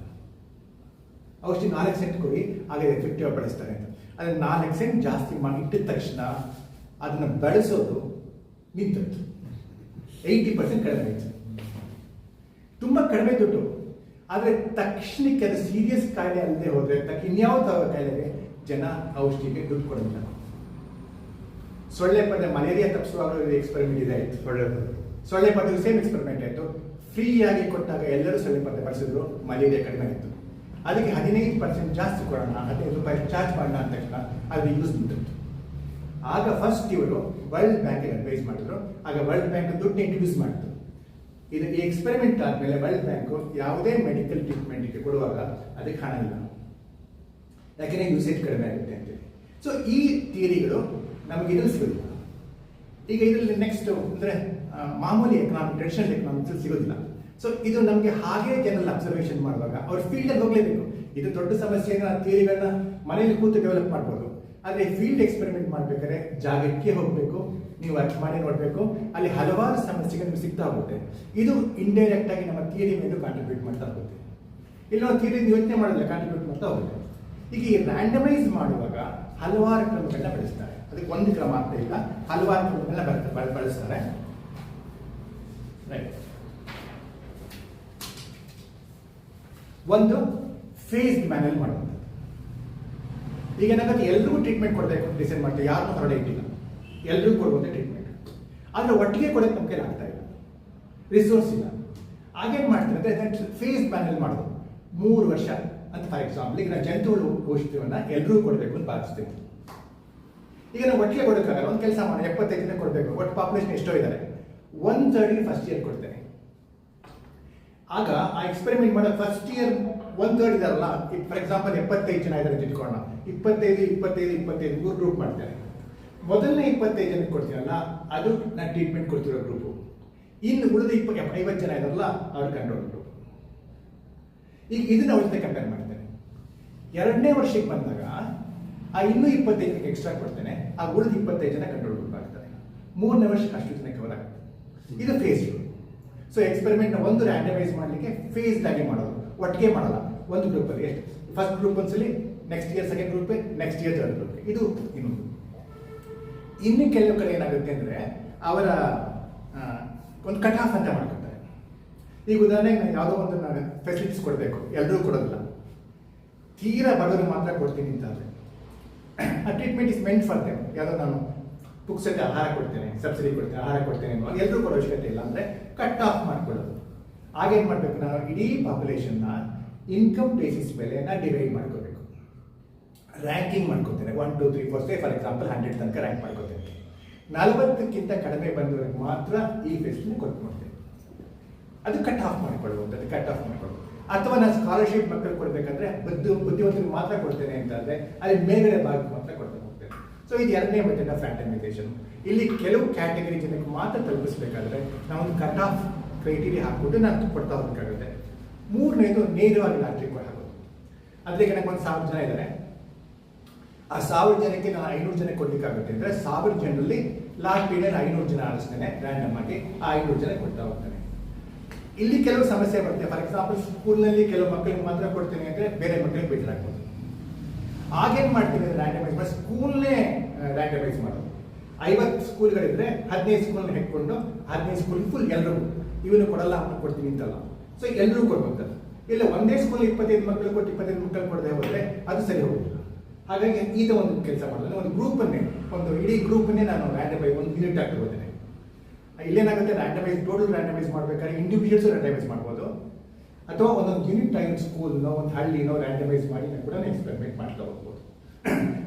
ಔಷಧಿ 4 ಸೆಂಟ್ ಕೊಡಿ, ಹಾಗೆ ಎಫೆಕ್ಟಿವ್ ಬಳಸ್ತಾರೆ ಅಂತ. ಅದನ್ನ 4 ಸೆಂಟ್ ಜಾಸ್ತಿ ಮಾಡಿ ಇಟ್ಟಿದ ತಕ್ಷಣ ಅದನ್ನ ಬಳಸೋದು ನಿಂತದ್ದು. 80% ಕಡಿಮೆ ಆಯಿತು. ತುಂಬಾ ಕಡಿಮೆ ದುಡ್ಡು. ಆದರೆ ತಕ್ಷಣಕ್ಕೆ ಅದು ಸೀರಿಯಸ್ ಕಾಯಿಲೆ ಅಲ್ಲದೆ ಹೋದ್ರೆ ಇನ್ಯಾವ ಕಾಯಿಲೆಗೆ ಜನ ಔಷಧಿಗೆ ದುಡ್ಡು ಕೊಡೋದಿಲ್ಲ. ಸೊಳ್ಳೆ ಪದ ಮಲೇರಿಯಾ ತಪ್ಪಿಸುವಾಗ ಎಕ್ಸ್ಪೆರಿಮೆಂಟ್ ಇದೆ ಆಯ್ತು. ಸೊಳ್ಳೆ ಪದ ಸೇಮ್ ಎಕ್ಸ್ಪೆರಿಮೆಂಟ್ ಆಯಿತು. ಫ್ರೀಯಾಗಿ ಕೊಟ್ಟಾಗ ಎಲ್ಲರೂ ಸೊಳ್ಳೆ ಪದ ಬಳಸಿದ್ರು, ಮಲೇರಿಯಾ ಕಡಿಮೆ ಆಯಿತು. ಅದಕ್ಕೆ 15% ಜಾಸ್ತಿ ಕೊಡೋಣ, 15 ರೂಪಾಯಿ ಚಾರ್ಜ್ ಮಾಡೋಣ ಅಂತ ತಕ್ಷಣ ಅದು ಯೂಸ್ ನಿಂತಿತ್ತು. ಆಗ ಫಸ್ಟ್ ಇವರು ವರ್ಲ್ಡ್ ಬ್ಯಾಂಕಿಗೆ ಅಡ್ವೈಸ್ ಮಾಡಿದ್ರು. ಆಗ ವರ್ಲ್ಡ್ ಬ್ಯಾಂಕ್ ದುಡ್ಡು ಇಂಟ್ರೊಡ್ಯೂಸ್ ಮಾಡಿದ್ರು. ಇದು ಈ ಎಕ್ಸ್ಪೆರಿಮೆಂಟ್ ಆದಮೇಲೆ ವರ್ಲ್ಡ್ ಬ್ಯಾಂಕು ಯಾವುದೇ ಮೆಡಿಕಲ್ ಟ್ರೀಟ್ಮೆಂಟ್ಗೆ ಕೊಡುವಾಗ ಅದಕ್ಕೆ ಹಣ ಇಲ್ಲ, ಯಾಕೆಂದರೆ ಯೂಸೇಜ್ ಕಡಿಮೆ ಆಗುತ್ತೆ ಅಂತೇಳಿ. ಸೊ ಈ ಥಿಯರಿಗಳು ನಮಗೆ ಇದ್ರಲ್ಲಿ ಸಿಗೋದಿಲ್ಲ. ಈಗ ಇದರಲ್ಲಿ ನೆಕ್ಸ್ಟ್ ಅಂದರೆ ಮಾಮೂಲಿ ಎಕನಾಮಿಕ್, ಟ್ರೆಡಿಷನಲ್ ಎಕನಾಮಿಕ್ಸ್ ಸಿಗೋದಿಲ್ಲ. ಸೊ ಇದು ನಮಗೆ ಹಾಗೆ ಜನರಲ್ ಅಬ್ಸರ್ವೇಷನ್ ಮಾಡುವಾಗ ಅವ್ರ ಫೀಲ್ಡಲ್ಲಿ ಹೋಗಲೇಬೇಕು. ಇದು ದೊಡ್ಡ ಸಮಸ್ಯೆನ ಥಿಯರಿಗಳನ್ನ ಮನೇಲಿ ಕೂತು ಡೆವಲಪ್ ಮಾಡ್ಬೋದು. ಆದರೆ ಫೀಲ್ಡ್ ಎಕ್ಸ್ಪೆರಿಮೆಂಟ್ ಮಾಡಬೇಕಾದ್ರೆ ಜಾಗಕ್ಕೆ ಹೋಗಬೇಕು, ನೀವು ವರ್ಕ್ ಮಾಡಿ ನೋಡಬೇಕು. ಅಲ್ಲಿ ಹಲವಾರು ಸಮಸ್ಯೆಗಳು ನಿಮ್ಗೆ ಸಿಗ್ತಾ ಹೋಗುತ್ತೆ. ಇದು ಇಂಡೈರೆಕ್ಟ್ ಆಗಿ ನಮ್ಮ ಥಿಯರಿ ಮೇಲೆ ಕಾಂಟ್ರಿಬ್ಯೂಟ್ ಮಾಡ್ತಾ ಹೋಗುತ್ತೆ. ಇಲ್ಲಿ ನಾವು ಥಿಯರಿ ಯೋಚನೆ ಮಾಡೋದಿಲ್ಲ, ಕಾಂಟ್ರಿಬ್ಯೂಟ್ ಮಾಡ್ತಾ ಹೋಗುತ್ತೆ. ಈಗ ಈ ರ್ಯಾಂಡಮೈಸ್ ಮಾಡುವಾಗ ಹಲವಾರು ಕ್ರಮಗಳನ್ನ ಬಳಸ್ತಾರೆ. ಅದಕ್ಕೆ ಒಂದು ಕ್ರಮ ಅಂತ ಇಲ್ಲ, ಹಲವಾರು ಕ್ರಮಗಳನ್ನ ಬಳಸ್ತಾರೆ. ರೈಟ್. ಒಂದು ಫೇಸ್ ಮ್ಯಾನೇಜ್ ಮಾಡುವಂಥದ್ದು. ಈಗ ಏನಾಗುತ್ತೆ, ಎಲ್ರಿಗೂ ಟ್ರೀಟ್ಮೆಂಟ್ ಕೊಡಬೇಕು ಅಂತ ಡಿಸೈಡ್ ಮಾಡ್ತೀವಿ, ಯಾರನ್ನೂ ಹೊರಡೆ ಇಟ್ಟಿಲ್ಲ, ಎಲ್ರಿಗೂ ಕೊಡುವಂಥ ಟ್ರೀಟ್ಮೆಂಟ್. ಆದರೆ ಒಟ್ಟಿಗೆ ಕೊಡೋಕ್ಕೆ ನಮ್ಮ ಕೈಲಿ ಆಗ್ತಾ ಇಲ್ಲ, ರಿಸೋರ್ಸ್ ಇಲ್ಲ. ಆಗೇನು ಮಾಡ್ತಾರೆ ಅಂದರೆ ಫೇಸ್ ಮ್ಯಾನೇಜ್ ಮಾಡೋದು 3 ವರ್ಷ ಅಂತ. ಫಾರ್ ಎಕ್ಸಾಂಪಲ್, ಈಗ ನಾವು ಜಂತುಹುಳು ಔಷಧಿಯನ್ನು ಎಲ್ರಿಗೂ ಕೊಡಬೇಕು ಅಂತ ಭಾವಿಸ್ತೀವಿ. ಈಗ ನಾವು ಒಟ್ಟಿಗೆ ಕೊಡೋಕ್ಕಾಗಲ್ಲ, ಒಂದು ಕೆಲಸ ಮಾಡಿ 75 ಜನ ಕೊಡಬೇಕು, ಒಟ್ಟು ಪಾಪ್ಯುಲೇಷನ್ ಎಷ್ಟೋ ಇದ್ದಾರೆ, 1/3 ಫಸ್ಟ್ ಇಯರ್ ಕೊಡ್ತೇನೆ. ಆಗ ಆ ಎಕ್ಸ್ಪೆರಿಮೆಂಟ್ ಮಾಡೋ ಫಸ್ಟ್ ಇಯರ್ 1/3 ಇದಾರಲ್ಲ, ಫಾರ್ ಎಕ್ಸಾಂಪಲ್ 75 ಜನ ಇದ್ದಾರೆ ಅಂತ ಇಟ್ಕೊಳ್ಳೋಣ, 25, 25, 25 3 ಗ್ರೂಪ್ ಮಾಡ್ತಾರೆ. ಮೊದಲನೇ 25 ಜನಕ್ಕೆ ಕೊಡ್ತೀನಲ್ಲ, ಅದು ನಾನು ಟ್ರೀಟ್ಮೆಂಟ್ ಕೊಡ್ತಿರೋ ಗ್ರೂಪು. ಇನ್ನು ಉಳಿದ 50 ಜನ ಇದಾರಲ್ಲ, ಅವ್ರ ಕಂಟ್ರೋಲ್ ಗ್ರೂಪ್. ಈಗ ಇದನ್ನ ಅವ್ರ ಜೊತೆ ಕಂಪೇರ್ ಮಾಡ್ತೇನೆ. 2ನೇ ವರ್ಷಕ್ಕೆ ಬಂದಾಗ ಆ ಇನ್ನೂ 25 ಎಕ್ಸ್ಟ್ರಾ ಕೊಡ್ತೇನೆ, ಆ ಉಳಿದ 25 ಜನ ಕಂಟ್ರೋಲ್ ಗ್ರೂಪ್ ಆಗ್ತಾರೆ. 3ನೇ ವರ್ಷಕ್ಕೆ ಅಷ್ಟು ಜನ ಕವರ್ ಆಗುತ್ತೆ. ಇದು ಫೇಸ್. ಸೊ ಎಕ್ಸ್ಪೆರಿಮೆಂಟ್ ಒಂದು ರ್ಯಾಂಡಮೈಸ್ ಮಾಡಲಿಕ್ಕೆ ಫೇಸ್ಡ್ ಆಗಿ ಮಾಡೋದು, ಒಟ್ಟಿಗೆ ಮಾಡಲ್ಲ. ಒಂದು ಗ್ರೂಪಲ್ಲಿ ಎಷ್ಟು, ಫಸ್ಟ್ ಗ್ರೂಪ್ ಒಂದ್ಸಲಿ, next year second group, next year third group. ಇದು ಇನ್ನೊಂದು. ಇನ್ನು ಕೆಲವು ಕಡೆ ಏನಾಗುತ್ತೆ ಅಂದರೆ ಅವರ ಒಂದು ಕಟ್ ಆಫ್ ಅಂತ ಮಾಡ್ಕೊತಾರೆ. ಈಗ ಉದಾಹರಣೆಗೆ ನಾನು ಯಾವುದೋ ಒಂದು ಫೆಸಿಲಿಟೀಸ್ ಕೊಡಬೇಕು, ಎಲ್ಲರೂ ಕೊಡೋದಿಲ್ಲ, ತೀರಾ ಬಡವರು ಮಾತ್ರ ಕೊಡ್ತೀನಿ ಅಂತಾದರೆ ಆ treatment is meant for them. ಯಾವುದೋ ನಾನು ಪುಕ್ಸಕ್ಕೆ ಆಹಾರ ಕೊಡ್ತೇನೆ, ಸಬ್ಸಿಡಿ ಕೊಡ್ತೇನೆ, ಆಹಾರ ಕೊಡ್ತೇನೆ ಅನ್ನೋ ಎಲ್ಲರೂ ಕೊಡೋ ಅವಶ್ಯಕತೆ ಇಲ್ಲ ಅಂದರೆ ಕಟ್ ಆಫ್ ಮಾಡ್ಕೊಳ್ಳೋದು. ಆಗೇನು ಮಾಡಬೇಕು, ನಾವು ಇಡೀ ಪಾಪ್ಯುಲೇಷನ್ನ ಇನ್ಕಮ್ ಬೇಸಿಸ್ ಮೇಲೆ ನಾನು ಡಿವೈಡ್ ಮಾಡ್ಕೋಬೇಕು, ರ್ಯಾಂಕಿಂಗ್ ಮಾಡ್ಕೋತೇನೆ. 1, 2, 3, 4 ಫಾರ್ ಎಕ್ಸಾಂಪಲ್ 100 ತನಕ ರ್ಯಾಂಕ್ ಮಾಡ್ಕೋತೇನೆ. 40ಕ್ಕಿಂತ ಕಡಿಮೆ ಬಂದವರಿಗೆ ಮಾತ್ರ ಈ ಫೆಸಿಲಿಟಿ ಕೊಡ್ತೇನೆ. ಅದು ಕಟ್ ಆಫ್ ಮಾಡ್ಕೊಳ್ಳುವಂಥದ್ದು, ಕಟ್ ಆಫ್ ಮಾಡ್ಕೊಳ್ಳೋದು. ಅಥವಾ ನಾನು ಸ್ಕಾಲರ್ಶಿಪ್ ಮಕ್ಕಳು ಕೊಡಬೇಕಂದ್ರೆ ಬುದ್ಧಿವಂತರಿಗೆ ಮಾತ್ರ ಕೊಡ್ತೇನೆ ಅಂತಂದರೆ ಅಲ್ಲಿ ಮೇಲ್ಗಡೆ ಭಾಗಕ್ಕೆ ಮಾತ್ರ ಕೊಡ್ತಾ ಹೋಗ್ತೇನೆ. ಸೊ ಇದು 2ನೇ ಮೆಥಡ್ ಆಫ್ ರ್ಯಾಂಡಮೈಸೇಷನ್. ಇಲ್ಲಿ ಕೆಲವು ಕ್ಯಾಟಗರಿ ಜನಕ್ಕೆ ಮಾತ್ರ ತಲುಪಿಸಬೇಕಾದ್ರೆ ನಾವೊಂದು ಕಟ್ ಆಫ್ ಕ್ರೈಟೀರಿಯಾ ಹಾಕ್ಬಿಟ್ಟು ನಾನು ಕೊಡ್ತಾ ಹೋಗಬೇಕಾಗುತ್ತೆ. 3ನೇದು ನೇರವಾಗಿ ಲಾಟ್ರಿ ಹಾಕೋದು. ಅದಕ್ಕೆ ನನಗೆ ಒಂದು 1000 ಜನ ಇದ್ದಾರೆ, ಆ 1000 ಜನಕ್ಕೆ ನಾನು 500 ಜನ ಕೊಡ್ಲಿಕ್ಕಾಗುತ್ತೆ ಅಂದರೆ 1000 ಜನರಲ್ಲಿ ಲಾಸ್ಟ್ ಪೀರಿಯಡ್ 500 ಜನ ಆರಿಸ್ತೇನೆ ರ್ಯಾಂಡಮ್ ಆಗಿ, ಆ 500 ಜನ ಕೊಡ್ತಾ ಹೋಗ್ತೇನೆ. ಇಲ್ಲಿ ಕೆಲವು ಸಮಸ್ಯೆ ಬರುತ್ತೆ. ಫಾರ್ ಎಕ್ಸಾಂಪಲ್ ಸ್ಕೂಲ್ನಲ್ಲಿ ಕೆಲವು ಮಕ್ಕಳಿಗೆ ಮಾತ್ರ ಕೊಡ್ತೀನಿ ಅಂದರೆ ಬೇರೆ ಮಕ್ಕಳಿಗೆ ಬೇಜಾರಾಗ್ಬೋದು. ಆಗೇನು ಮಾಡ್ತೀನಿ ಅಂದರೆ ರ್ಯಾಂಡಮೈಸ್ ಮಾಡಿ ಸ್ಕೂಲ್ನೇ ರ್ಯಾಂಡಮೈಸ್ ಮಾಡೋದು. 50 ಸ್ಕೂಲ್ಗಳಿದ್ರೆ 15 ಸ್ಕೂಲ್ನ ಹೆಕ್ಕೊಂಡು 15 ಸ್ಕೂಲ್ ಫುಲ್ ಎಲ್ಲರಿಗೂ ಇವನು ಕೊಡಲ್ಲ ಅವನು ಕೊಡ್ತೀನಿ ಅಂತಲ್ಲ. ಸೊ ಎಲ್ಲರೂ ಕೊಡ್ಬೇಕು. ಇಲ್ಲ ಒಂದೇ ಸ್ಕೂಲ್ 25 ಮಕ್ಕಳು ಕೊಟ್ಟು 25 ಮಕ್ಕಳು ಕೊಡದೆ ಹೋದರೆ ಅದು ಸರಿ ಹೋಗಿಲ್ಲ. ಹಾಗಾಗಿ ಈಗ ಒಂದು ಕೆಲಸ ಮಾಡಿದ್ರೆ ಒಂದು ಗ್ರೂಪನ್ನೇ, ಒಂದು ಇಡೀ ಗ್ರೂಪನ್ನೇ ನಾನು ರ್ಯಾಂಡಮೈಸ್ ಒಂದು ಯೂನಿಟ್ ಆಗಿ ತಗೋತೇನೆ. ಇಲ್ಲೇನಾಗುತ್ತೆ, ರ್ಯಾಂಡಮೈಸ್ ಟೋಟಲ್ ರ್ಯಾಂಡಮೈಸ್ ಮಾಡಬೇಕಾದ್ರೆ ಇಂಡಿವಿಜುವಲ್ಸ್ ರ್ಯಾಂಡಮೈಸ್ ಮಾಡ್ಬೋದು, ಅಥವಾ ಒಂದೊಂದು ಯೂನಿಟ್ ಆಗಿ ಸ್ಕೂಲ್ನೋ ಒಂದು ಹಳ್ಳಿನೋ ರ್ಯಾಂಡಮೈಸ್ ಮಾಡಿ ಕೂಡ ಎಕ್ಸ್ಪೆರಿಮೆಂಟ್ ಮಾಡ್ತಾ ಹೋಗ್ಬೋದು.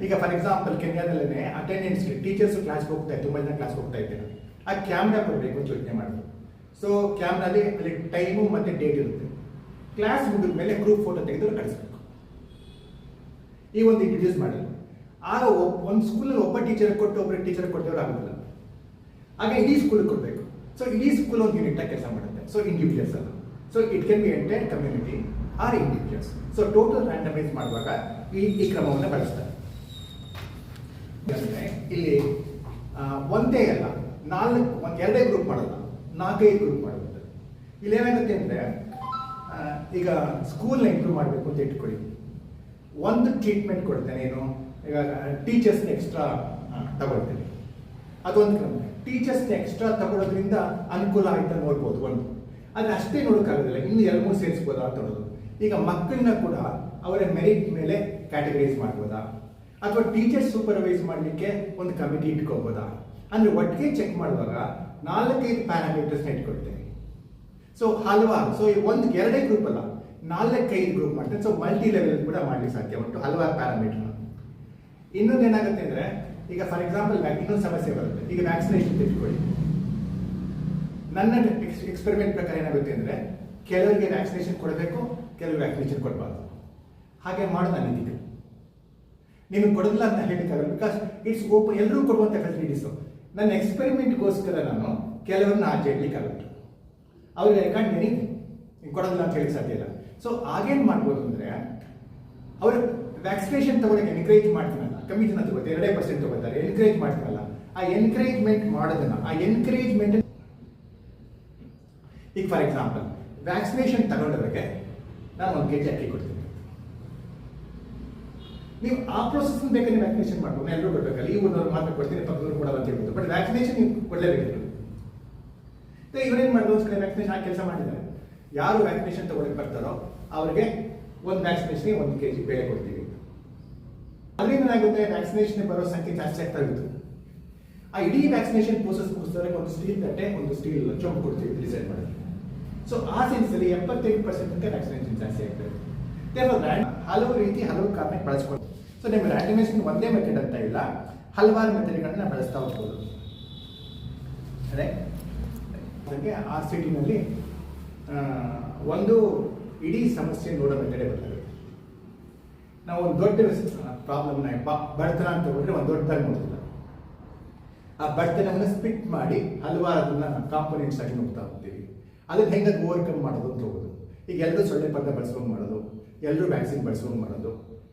ಈಗ ಫಾರ್ ಎಕ್ಸಾಂಪಲ್ ಕೆನ್ಯಾದಲ್ಲೇ ಅಟೆಂಡೆನ್ಸ್ಗೆ ಟೀಚರ್ಸ್ ಕ್ಲಾಸ್ಗೆ ಹೋಗ್ತಾ ತುಂಬ ಜನ ಕ್ಲಾಸ್ಗೆ ಹೋಗ್ತಾ ಇದ್ದೇನೆ, ಆ ಕ್ಯಾಮ್ರಾ ಕೊಡಬೇಕು ಅಂತ ಯೋಚನೆ ಮಾಡಿದ್ರು. ಸೊ ಕ್ಯಾಮ್ರಾದಲ್ಲಿ ಅಲ್ಲಿ ಟೈಮು ಮತ್ತು ಡೇಟ್ ಇರುತ್ತೆ. ಕ್ಲಾಸ್ ಮುಗಿದ ಮೇಲೆ ಗ್ರೂಪ್ ಫೋಟೋ ತೆಗೆದು ಕಳಿಸ್ಬೇಕು. ಈ ಒಂದು ಇಂಟ್ರಡ್ಯೂಸ್ ಮಾಡಿದ್ರು. ಆಗ ಒಂದು ಸ್ಕೂಲಲ್ಲಿ ಒಬ್ಬ ಟೀಚರ್ ಕೊಟ್ಟು ಒಬ್ಬರು ಟೀಚರ್ ಕೊಟ್ಟವ್ರು ಆಗೋದಿಲ್ಲ, ಹಾಗೆ ಇಡೀ ಸ್ಕೂಲಿಗೆ ಕೊಡಬೇಕು. ಸೊ ಇಡೀ ಸ್ಕೂಲ್ ಒಂದು ಯೂನಿಟಾಗಿ ಕೆಲಸ ಮಾಡುತ್ತೆ. ಸೊ ಇಂಡಿವಿಜುವಲ್ಸ್ ಅಲ್ಲ, so it can be entire community or individuals. So total randomize ಮಾಡುವಾಗ ಈ ಕ್ರಮವನ್ನು ಬಳಸ್ತಾರೆ. ಇಲ್ಲಿ ಒಂದೇ ಅಲ್ಲ, 2 ಗ್ರೂಪ್ ಮಾಡಲ್ಲ, 4-5 ಗ್ರೂಪ್ ಮಾಡುತ್ತೆ. ಇಲ್ಲಿ ಏನಾಗುತ್ತೆ ಅಂದರೆ, ಈಗ ಸ್ಕೂಲ್ನ ಇಂಪ್ರೂವ್ ಮಾಡಬೇಕು ಅಂತ ಇಟ್ಕೊಳ್ಳಿ, ಒಂದು ಟ್ರೀಟ್ಮೆಂಟ್ ಕೊಡ್ತೇನೆ. ಏನು, ಈಗ ಟೀಚರ್ಸ್ನ ಎಕ್ಸ್ಟ್ರಾ ತಗೊಳ್ತೇನೆ, ಅದೊಂದು ಕ್ರಮ. ಟೀಚರ್ಸ್ನ ಎಕ್ಸ್ಟ್ರಾ ತಗೊಳ್ಳೋದ್ರಿಂದ ಅನುಕೂಲ ಆಯ್ತಾ ನೋಡ್ಬೋದು ಒಂದು, ಆದರೆ ಅಷ್ಟೇ ನೋಡೋಕ್ಕಾಗೋದಿಲ್ಲ, ಇನ್ನು 2-3 ಸೇರಿಸ್ಬೋದಾ ಅಂತ ನೋಡೋದು. ಈಗ ಮಕ್ಕಳನ್ನ ಕೂಡ ಅವರ ಮೆರಿಟ್ ಮೇಲೆ ಕ್ಯಾಟಗರೈಸ್ ಮಾಡ್ಬೋದಾ, ಅಥವಾ ಟೀಚರ್ಸ್ ಸೂಪರ್ವೈಸ್ ಮಾಡಲಿಕ್ಕೆ ಒಂದು ಕಮಿಟಿ ಇಟ್ಕೋಬೋದಾ ಅಂದರೆ ಒಟ್ಟಿಗೆ ಚೆಕ್ ಮಾಡುವಾಗ 4-5 ಪ್ಯಾರಾಮೀಟರ್ಸ್ನ ಇಟ್ಕೊಳ್ತೇನೆ. ಸೊ ಹಲವಾರು, ಸೊ ಒಂದು 2 ಗ್ರೂಪ್ ಅಲ್ಲ, 4-5 ಗ್ರೂಪ್ ಮಾಡ್ತೇನೆ. ಸೊ ಮಲ್ಟಿ ಲೆವೆಲ್ ಕೂಡ ಮಾಡಲಿಕ್ಕೆ ಸಾಧ್ಯ ಉಂಟು, ಹಲವಾರು ಪ್ಯಾರಾಮೀಟರ್ನ. ಇನ್ನೊಂದು ಏನಾಗುತ್ತೆ ಅಂದರೆ, ಈಗ ಫಾರ್ ಎಕ್ಸಾಂಪಲ್ ಇನ್ನೊಂದು ಸಮಸ್ಯೆ ಬರುತ್ತೆ. ಈಗ ವ್ಯಾಕ್ಸಿನೇಷನ್ ತೆಗೆದುಕೊಳ್ಳಿ. ನನ್ನ ಎಕ್ಸ್ಪೆರಿಮೆಂಟ್ ಪ್ರಕಾರ ಏನಾಗುತ್ತೆ ಅಂದರೆ, ಕೆಲವರಿಗೆ ವ್ಯಾಕ್ಸಿನೇಷನ್ ಕೊಡಬೇಕು, ಕೆಲವರು ವ್ಯಾಕ್ಸಿನೇಷನ್ ಕೊಡಬಾರ್ದು. ಹಾಗೆ ಮಾಡೋದು ಅನೈತಿಕ. ನಿಮಗೆ ಕೊಡೋದಿಲ್ಲ ಅಂತ ಹೇಳಿಕ್ಕಾಗಲ್ಲ, ಬಿಕಾಸ್ ಇಟ್ಸ್ ಓಪನ್, ಎಲ್ಲರೂ ಕೊಡುವಂಥ ಫೆಸಿಲಿಟೀಸು. ನನ್ನ ಎಕ್ಸ್ಪೆರಿಮೆಂಟ್ಗೋಸ್ಕರ ನಾನು ಕೆಲವರನ್ನ ಆಚೆ ಇಡ್ಲಿಕ್ಕಾಗುತ್ತೆ. ಅವ್ರಿಗೆ ಯಾಕಂಡು ನೀವು ಕೊಡೋದಿಲ್ಲ ಅಂತ ಹೇಳಿ ಸಾಧ್ಯ ಇಲ್ಲ. ಸೊ ಆಗೇನು ಮಾಡ್ಬೋದು ಅಂದರೆ, ಅವರು ವ್ಯಾಕ್ಸಿನೇಷನ್ ತಗೊಳ್ಳೋಕೆ ಎನ್ಕರೇಜ್ ಮಾಡ್ತೀನಲ್ಲ, ಕಮ್ಮಿ ಜನ ತಗೋತಾರೆ, 2% ತಗೋತಾರೆ, ಎನ್ಕರೇಜ್ ಮಾಡ್ತೀನಲ್ಲ, ಆ ಎನ್ಕರೇಜ್ಮೆಂಟ್ ಮಾಡೋದನ್ನ, ಆ ಎನ್ಕರೇಜ್ಮೆಂಟ್, ಈಗ ಫಾರ್ ಎಕ್ಸಾಂಪಲ್ ವ್ಯಾಕ್ಸಿನೇಷನ್ ತಗೊಂಡವರಿಗೆ ನಾನು 1 kg ಅಕ್ಕಿ ಕೊಡ್ತೀನಿ. ನೀವು ಆ ಪ್ರೋಸೆಸ್ ಬೇಕಾದ್ರೆ ವ್ಯಾಕ್ಸಿನೇಷನ್ ಮಾಡ್ಬೋದು, ಎಲ್ಲರೂ ಕೊಡ್ಬೇಕಲ್ಲ. ಈ ಊರಿನವ್ರು ಮಾತ್ರ ಕೊಡ್ತೀನಿ, ಪಕ್ಕದವ್ರು ಕೊಡಲ್ಲ ಅಂತ ಹೇಳ್ಬೋದು. ಬಟ್ ವ್ಯಾಕ್ಸಿನೇಷನ್ ನೀವು ಕೊಡಲೇಬೇಕು. ಇವರೇನು ಮಾಡೋದು, ಒಂದು ಕಡೆ ವ್ಯಾಕ್ಸಿನೇಷನ್ ಆ ಕೆಲಸ ಮಾಡಿದ್ದಾರೆ. ಯಾರು ವ್ಯಾಕ್ಸಿನೇಷನ್ ತಗೊಳ್ಳಕ್ಕೆ ಬರ್ತಾರೋ ಅವ್ರಿಗೆ ಒಂದು ವ್ಯಾಕ್ಸಿನೇಷನ್ಗೆ 1 kg ಬೇಳೆ ಕೊಡ್ತೀವಿ. ಅದರಿಂದ ಏನಾಗುತ್ತೆ, ವ್ಯಾಕ್ಸಿನೇಷನ್ ಬರೋ ಸಂಖ್ಯೆ ಜಾಸ್ತಿ ಆಗ್ತಾ ಇತ್ತು. ಆ ಇಡೀ ವ್ಯಾಕ್ಸಿನೇಷನ್ ಪ್ರೋಸೆಸ್ ಮುಗಿಸಿದ್ರೆ ಒಂದು ಸ್ಟೀಲ್ ತಟ್ಟೆ, ಒಂದು ಸ್ಟೀಲ್ ಚೊಂಬು ಕೊಡ್ತೀವಿ ಡಿಸೈಡ್ ಮಾಡಿ. ಸೊ ಆ ಸೆನ್ಸಲ್ಲಿ 75% ಅಂತ ವ್ಯಾಕ್ಸಿನೇಷನ್ ಜಾಸ್ತಿ ಆಗ್ತದೆ. ಹಲವು ರೀತಿ ಹಲವು ಕಾರಣಕ್ಕೆ ಬಳಸ್ಕೊಂಡು, ಸೊ ನಿಮ್ಮ ರ್ಯಾಂಡಮೈಸೇಷನ್ ಒಂದೇ ಮೆಥಡ್ ಅಂತ ಇಲ್ಲ, ಹಲವಾರು ಮೆಥಡ್ಗಳನ್ನ ಬಳಸ್ತಾ ಹೋಗ್ಬೋದು. ಅದೇ ಅದಕ್ಕೆ RCT-ನಲ್ಲಿ ಒಂದು ಇಡೀ ಸಮಸ್ಯೆ ನೋಡೋ ಮೆಥಡೇ ಬರ್ತದೆ. ನಾವು ಒಂದು ದೊಡ್ಡ ಪ್ರಾಬ್ಲಮ್ನ ಬಡತನ ಅಂತ ತಗೊಂಡ್ರೆ ಒಂದು ದೊಡ್ಡದಾಗಿ ನೋಡ್ತಿಲ್ಲ. ಆ ಬಡತನವನ್ನು ಸ್ಪಿಟ್ ಮಾಡಿ ಹಲವಾರು ಅದನ್ನ ಕಾಂಪೊನೆಂಟ್ಸ್ ಆಗಿ ನೋಡ್ತಾ ಹೋಗ್ತೀವಿ. ಅದನ್ನ ಹೆಂಗೆ ಓವರ್ಕಮ್ ಮಾಡೋದು ಅಂತ ಹೋಗೋದು. ಈಗ ಎಲ್ಲರೂ ಸೊಳ್ಳೆ ಪರ್ದ ಬಳಸ್ಕೊಂಡು ಮಾಡೋದು, ಎಲ್ಲರೂ ವ್ಯಾಕ್ಸಿನ್ ಬಳಸ್ಕೊಂಡು ಮಾಡೋದು,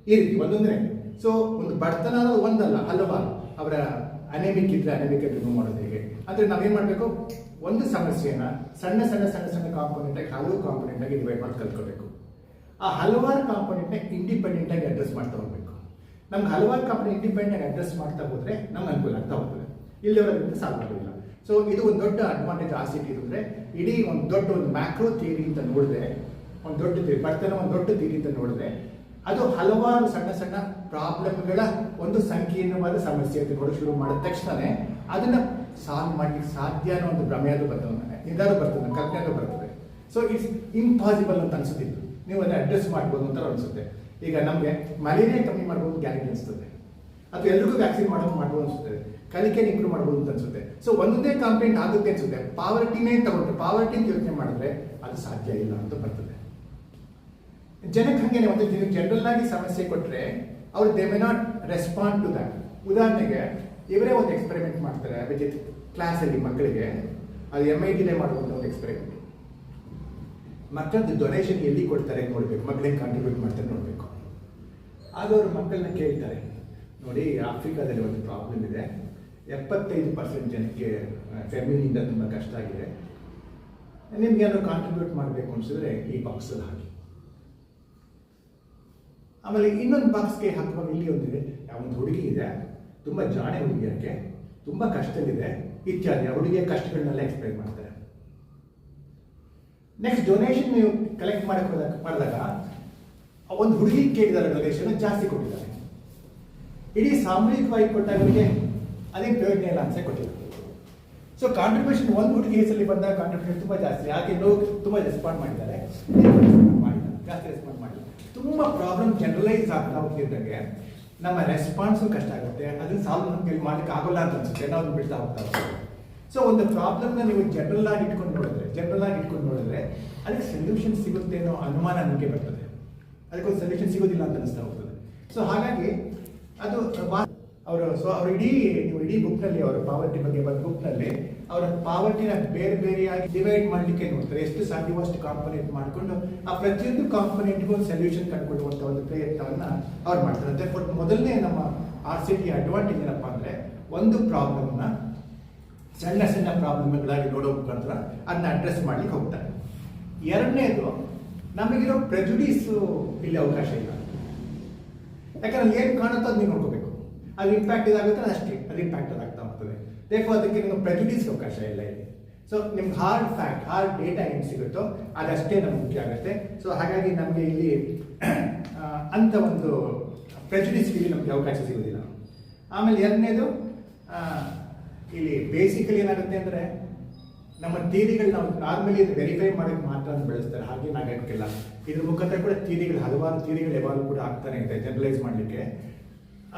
ಈ ರೀತಿ ಒಂದೊಂದೇ. ಸೊ ಒಂದು ಬಡತನ ಅನ್ನೋದು ಒಂದಲ್ಲ, ಹಲವಾರು. ಅವರ ಅನೆಮಿಕ್ ಇದ್ರೆ ಅನೆಮಿಕ್ ರಿಮೂವ್ ಮಾಡೋದು ಹೇಗೆ ಅಂದರೆ ನಾವೇನು ಮಾಡಬೇಕು, ಒಂದು ಸಮಸ್ಯೆನ ಸಣ್ಣ ಸಣ್ಣ ಸಣ್ಣ ಸಣ್ಣ ಕಾಂಪೊನೆಂಟ್ ಆಗಿ, ಹಲವು ಕಾಂಪೊನೆಂಟ್ ಆಗಿ ಡಿವೈಡ್ ಮಾಡಿ ಕಲ್ತ್ಕೋಬೇಕು. ಆ ಹಲವಾರು ಕಾಂಪೊನೆಂಟ್ನ ಇಂಡಿಪೆಂಡೆಂಟ್ ಆಗಿ ಅಡ್ರೆಸ್ ಮಾಡ್ತಾ ಹೋಗ್ಬೇಕು. ನಮ್ಗೆ ಹಲವಾರು ಕಾಂಪೊನೆಂಟ್ ಇಂಡಿಪೆಂಡೆಂಟ್ ಆಗಿ ಅಡ್ರೆಸ್ ಮಾಡ್ತಾ ಹೋದ್ರೆ ನಮ್ಗೆ ಅನುಕೂಲ ಆಗ್ತಾ ಹೋಗ್ತದೆ. ಇಲ್ಲಿವರೆಗಿಂತ ಸಾಲ್ವ್ ಆಗೋದಿಲ್ಲ. ಸೊ ಇದು ಒಂದು ದೊಡ್ಡ ಅಡ್ವಾಂಟೇಜ್ RCT ಇರುತ್ತೆ. ಇಡೀ ಒಂದು ದೊಡ್ಡ ಒಂದು ಮ್ಯಾಕ್ರೋ ಥಿಯರಿ ಅಂತ ನೋಡಿದ್ರೆ, ಒಂದು ದೊಡ್ಡ ಥಿಯರಿ ಬರ್ತನ ಒಂದು ದೊಡ್ಡ ಥಿಯರಿ ಅಂತ ನೋಡಿದ್ರೆ, ಅದು ಹಲವಾರು ಸಣ್ಣ ಸಣ್ಣ ಪ್ರಾಬ್ಲಮ್ಗಳ ಒಂದು ಸಂಕೀರ್ಣವಾದ ಸಮಸ್ಯೆ ಅಂತ ನೋಡಿ ಶುರು ಮಾಡಿದ ತಕ್ಷಣವೇ ಅದನ್ನ ಸಾಲ್ವ್ ಮಾಡ್ಲಿಕ್ಕೆ ಸಾಧ್ಯ ಅನ್ನೋ ಒಂದು ಭ್ರಮೆಯಾದ್ರು ಬರ್ತದೆ, ಇದಾದ್ರು ಬರ್ತದೆ, ಕಲ್ಪನೆಯಾದ್ರು ಬರ್ತದೆ. ಸೊ ಇಟ್ಸ್ ಇಂಪಾಸಿಬಲ್ ಅಂತ ಅನ್ಸುತ್ತಿತ್ತು, ನೀವು ಅದನ್ನ ಅಡ್ರೆಸ್ ಮಾಡ್ಬೋದು ಅಂತ ಅನಿಸುತ್ತೆ. ಈಗ ನಮಗೆ ಮಲೇರಿಯಾ ಕಮ್ಮಿ ಮಾಡ್ಬೋದು ಗ್ಯಾರಂಟಿ ಅನಿಸ್ತದೆ, ಅದು ಎಲ್ರಿಗೂ ವ್ಯಾಕ್ಸಿನ್ ಮಾಡ್ಬೋದು ಅನಿಸುತ್ತೆ, ಕಲಿಕೆ ಇಂಪ್ರೂವ್ ಮಾಡ್ಬೋದು ಅಂತ ಅನ್ಸುತ್ತೆ. ಸೊ ಒಂದೇ ಕಾಂಪ್ಲೇಂಟ್ ಆಗುತ್ತೆ ಅನ್ಸುತ್ತೆ. ಪಾವರ್ಟಿನೇ ತಗೊಂಡ್ರೆ, ಪಾವರ್ಟಿ ಅಂತ ಯೋಚನೆ ಮಾಡಿದ್ರೆ ಅದು ಸಾಧ್ಯ ಇಲ್ಲ ಅಂತ ಬರ್ತದೆ. ಜನಕ್ಕೆ ಹಂಗೇನೆ ಒಂದು ಜನರಲ್ ಆಗಿ ಸಮಸ್ಯೆ ಕೊಟ್ಟರೆ ಅವ್ರು they may not respond to that. ಉದಾಹರಣೆಗೆ ಇವರೇ ಒಂದು ಎಕ್ಸ್ಪೆರಿಮೆಂಟ್ ಮಾಡ್ತಾರೆ ವಿತ್ ಕ್ಲಾಸಲ್ಲಿ ಮಕ್ಕಳಿಗೆ, ಅದು MIT-ಲೇ ಮಾಡುವಂಥ ಒಂದು ಎಕ್ಸ್ಪೆರಿಮೆಂಟ್. ಮಕ್ಕಳದ್ದು ಡೊನೇಷನ್ ಎಲ್ಲಿ ಕೊಡ್ತಾರೆ ನೋಡಬೇಕು, ಮಕ್ಕಳಿಗೆ ಕಾಂಟ್ರಿಬ್ಯೂಟ್ ಮಾಡ್ತಾರೆ ನೋಡಬೇಕು. ಆಗ ಅವರು ಮಕ್ಕಳನ್ನ ಕೇಳ್ತಾರೆ, ನೋಡಿ ಆಫ್ರಿಕಾದಲ್ಲಿ ಒಂದು ಪ್ರಾಬ್ಲಮ್ ಇದೆ, 75% ಜನಕ್ಕೆ ಫೆಮಿನಿಂದ ತುಂಬ ಕಷ್ಟ ಆಗಿದೆ, ನಿಮ್ಗೆ ಏನಾದ್ರು ಕಾಂಟ್ರಿಬ್ಯೂಟ್ ಮಾಡಬೇಕು ಅನಿಸಿದ್ರೆ ಈ ಬಾಕ್ಸಲ್ಲಿ ಹಾಕಿ. ಆಮೇಲೆ ಇನ್ನೊಂದು ಬಾಕ್ಸ್ಗೆ ಹಾಕುವಾಗ ಇಲ್ಲಿ ಒಂದು ಹುಡುಗಿ ಇದೆ, ತುಂಬ ಜಾಣೆ ಹುಡುಗಿಯಕ್ಕೆ, ತುಂಬ ಕಷ್ಟವಿದೆ ಇತ್ಯಾದಿ. ಆ ಹುಡುಗಿಯ ಕಷ್ಟಗಳನ್ನೆಲ್ಲ ಎಕ್ಸ್ಪ್ಲೈನ್ ಮಾಡ್ತಾರೆ. ನೆಕ್ಸ್ಟ್ ಡೊನೇಷನ್ ನೀವು ಕಲೆಕ್ಟ್ ಮಾಡಿದಾಗ ಒಂದು ಹುಡುಗಿ ಕೇಳಿದಾರೆ ಡೊನೇಷನ್ ಜಾಸ್ತಿ ಕೊಟ್ಟಿದ್ದಾರೆ. ಇಡೀ ಸಾಮೂಹಿಕವಾಗಿ ಕೊಟ್ಟಾಗಲಿಗೆ ಅದೇನು ಪ್ರಯೋಜನ ಇಲ್ಲ ಅನ್ಸೆ ಕೊಟ್ಟಿದ್ದಾರೆ. ಸೊ ಕಾಂಟ್ರಿಬ್ಯೂಷನ್ ಒಂದು ಹುಡುಗಿ ಹೆಸರಲ್ಲಿ ಬಂದಾಗ ಕಾಂಟ್ರಿಬ್ಯೂಷನ್ ತುಂಬ ಜಾಸ್ತಿ, ಯಾಕೆ ತುಂಬ ರೆಸ್ಪಾಂಡ್ ಮಾಡಿದ್ದಾರೆ, ಜಾಸ್ತಿ ರೆಸ್ಪಾಂಡ್ ಮಾಡಿಲ್ಲ. ತುಂಬ ಪ್ರಾಬ್ಲಮ್ ಜನರಲೈಸ್ ಆಗ್ತಾ ಹೋಗ್ತಿದ್ದಂಗೆ ನಮ್ಮ ರೆಸ್ಪಾನ್ಸು ಕಷ್ಟ ಆಗುತ್ತೆ, ಅದನ್ನು ಸಾಲ್ವ್ ನಮ್ಮ ಮಾಡ್ಲಿಕ್ಕೆ ಆಗೋಲ್ಲ ಅಂತ ಅನ್ಸುತ್ತೆ, ನಾವು ಬಿಡ್ತಾ ಹೋಗ್ತಾ ಹೋಗ್ತೀವಿ. ಸೊ ಒಂದು ಪ್ರಾಬ್ಲಮ್ನ ನೀವು ಜನರಲ್ ಆಗಿ ಇಟ್ಕೊಂಡು ನೋಡಿದ್ರೆ ಅದಕ್ಕೆ ಸೊಲ್ಯೂಷನ್ ಸಿಗುತ್ತೆ ಅನ್ನೋ ಅನುಮಾನ ನಮಗೆ ಬರ್ತದೆ, ಅದಕ್ಕೊಂದು ಸೊಲ್ಯೂಷನ್ ಸಿಗೋದಿಲ್ಲ ಅಂತ ಅನಿಸ್ತಾ ಹೋಗ್ತದೆ. ಸೊ ಹಾಗಾಗಿ ಅದು ಅವರು ಇಡೀ ಬುಕ್ನಲ್ಲಿ, ಅವರ ಪಾವರ್ಟಿ ಬಗ್ಗೆ ಬಂದ ಬುಕ್ನಲ್ಲಿ ಅವರ ಪಾವರ್ಟಿನ ಬೇರೆ ಬೇರೆಯಾಗಿ ಡಿವೈಡ್ ಮಾಡಲಿಕ್ಕೆ ನೋಡ್ತಾರೆ. ಎಷ್ಟು ಸಾಧ್ಯವೋ ಅಷ್ಟು ಕಾಂಪೊನೆಂಟ್ ಮಾಡಿಕೊಂಡು ಆ ಪ್ರತಿಯೊಂದು ಕಾಂಪೊನೆಂಟ್ಗೂ ಒಂದು ಸೊಲ್ಯೂಷನ್ ಕಂಡುಕೊಳ್ಳುವಂಥ ಒಂದು ಪ್ರಯತ್ನವನ್ನು ಅವ್ರು ಮಾಡ್ತಾರೆ. ಅಂತ ಮೊದಲನೇ ನಮ್ಮ RCT ಅಡ್ವಾಂಟೇಜ್ ಏನಪ್ಪ ಅಂದರೆ, ಒಂದು ಪ್ರಾಬ್ಲಮ್ನ ಸಣ್ಣ ಸಣ್ಣ ಪ್ರಾಬ್ಲಮ್ಗಳಾಗಿ ನೋಡೋ ಮುಖಾಂತರ ಅದನ್ನ ಅಡ್ರೆಸ್ ಮಾಡ್ಲಿಕ್ಕೆ ಹೋಗ್ತಾರೆ. ಎರಡನೇದು, ನಮಗಿರೋ ಪ್ರೆಜುಡೀಸು ಇಲ್ಲಿ ಅವಕಾಶ ಇಲ್ಲ. ಯಾಕಂದ್ರೆ ಏನು ಕಾಣುತ್ತೋ ಅದು ನೀವು ನೋಡ್ಕೋಬೇಕು, ಅದು ಇಂಪ್ಯಾಕ್ಟ್ ಇದಾಗುತ್ತೆ ಅಷ್ಟೇ, ಅದು ಇಂಪ್ಯಾಕ್ಟ್ ಅದಾಗ್ತಾ ಹೋಗ್ತದೆ. ದೇಖೋ ಅದಕ್ಕೆ ನಿಮ್ಗೆ ಪ್ರೆಜುಡೀಸ್ ಅವಕಾಶ ಇಲ್ಲ ಇಲ್ಲಿ. ಸೊ ನಿಮ್ಗೆ ಹಾರ್ಡ್ ಡೇಟಾ ಏನು ಸಿಗುತ್ತೋ ಅದಷ್ಟೇ ನಮ್ಗೆ ಮುಖ್ಯ ಆಗುತ್ತೆ. ಸೊ ಹಾಗಾಗಿ ನಮಗೆ ಇಲ್ಲಿ ಅಂಥ ಒಂದು ಪ್ರೆಜುಡೀಸ್ ಇಲ್ಲಿ ನಮಗೆ ಅವಕಾಶ ಸಿಗೋದಿಲ್ಲ. ಆಮೇಲೆ ಎರಡನೇದು, ಇಲ್ಲಿ ಬೇಸಿಕಲಿ ಏನಾಗುತ್ತೆ ಅಂದರೆ ನಮ್ಮ ಥಿಯರಿಗಳು ನಾವು ನಾರ್ಮಲಿ ವೆರಿಫೈ ಮಾಡೋಕ್ಕೆ ಮಾತ್ರ ಬೆಳೆಸ್ತಾರೆ, ಹಾಗೆ ನಾಗಕ್ಕಿಲ್ಲ. ಇದ್ರ ಮುಖಾಂತರ ಕೂಡ ಹಲವಾರು ಥಿಯರಿಗಳು ಯಾವಾಗಲೂ ಕೂಡ ಆಗ್ತಾನೆ ಇದೆ ಜನರಲೈಸ್ ಮಾಡಲಿಕ್ಕೆ.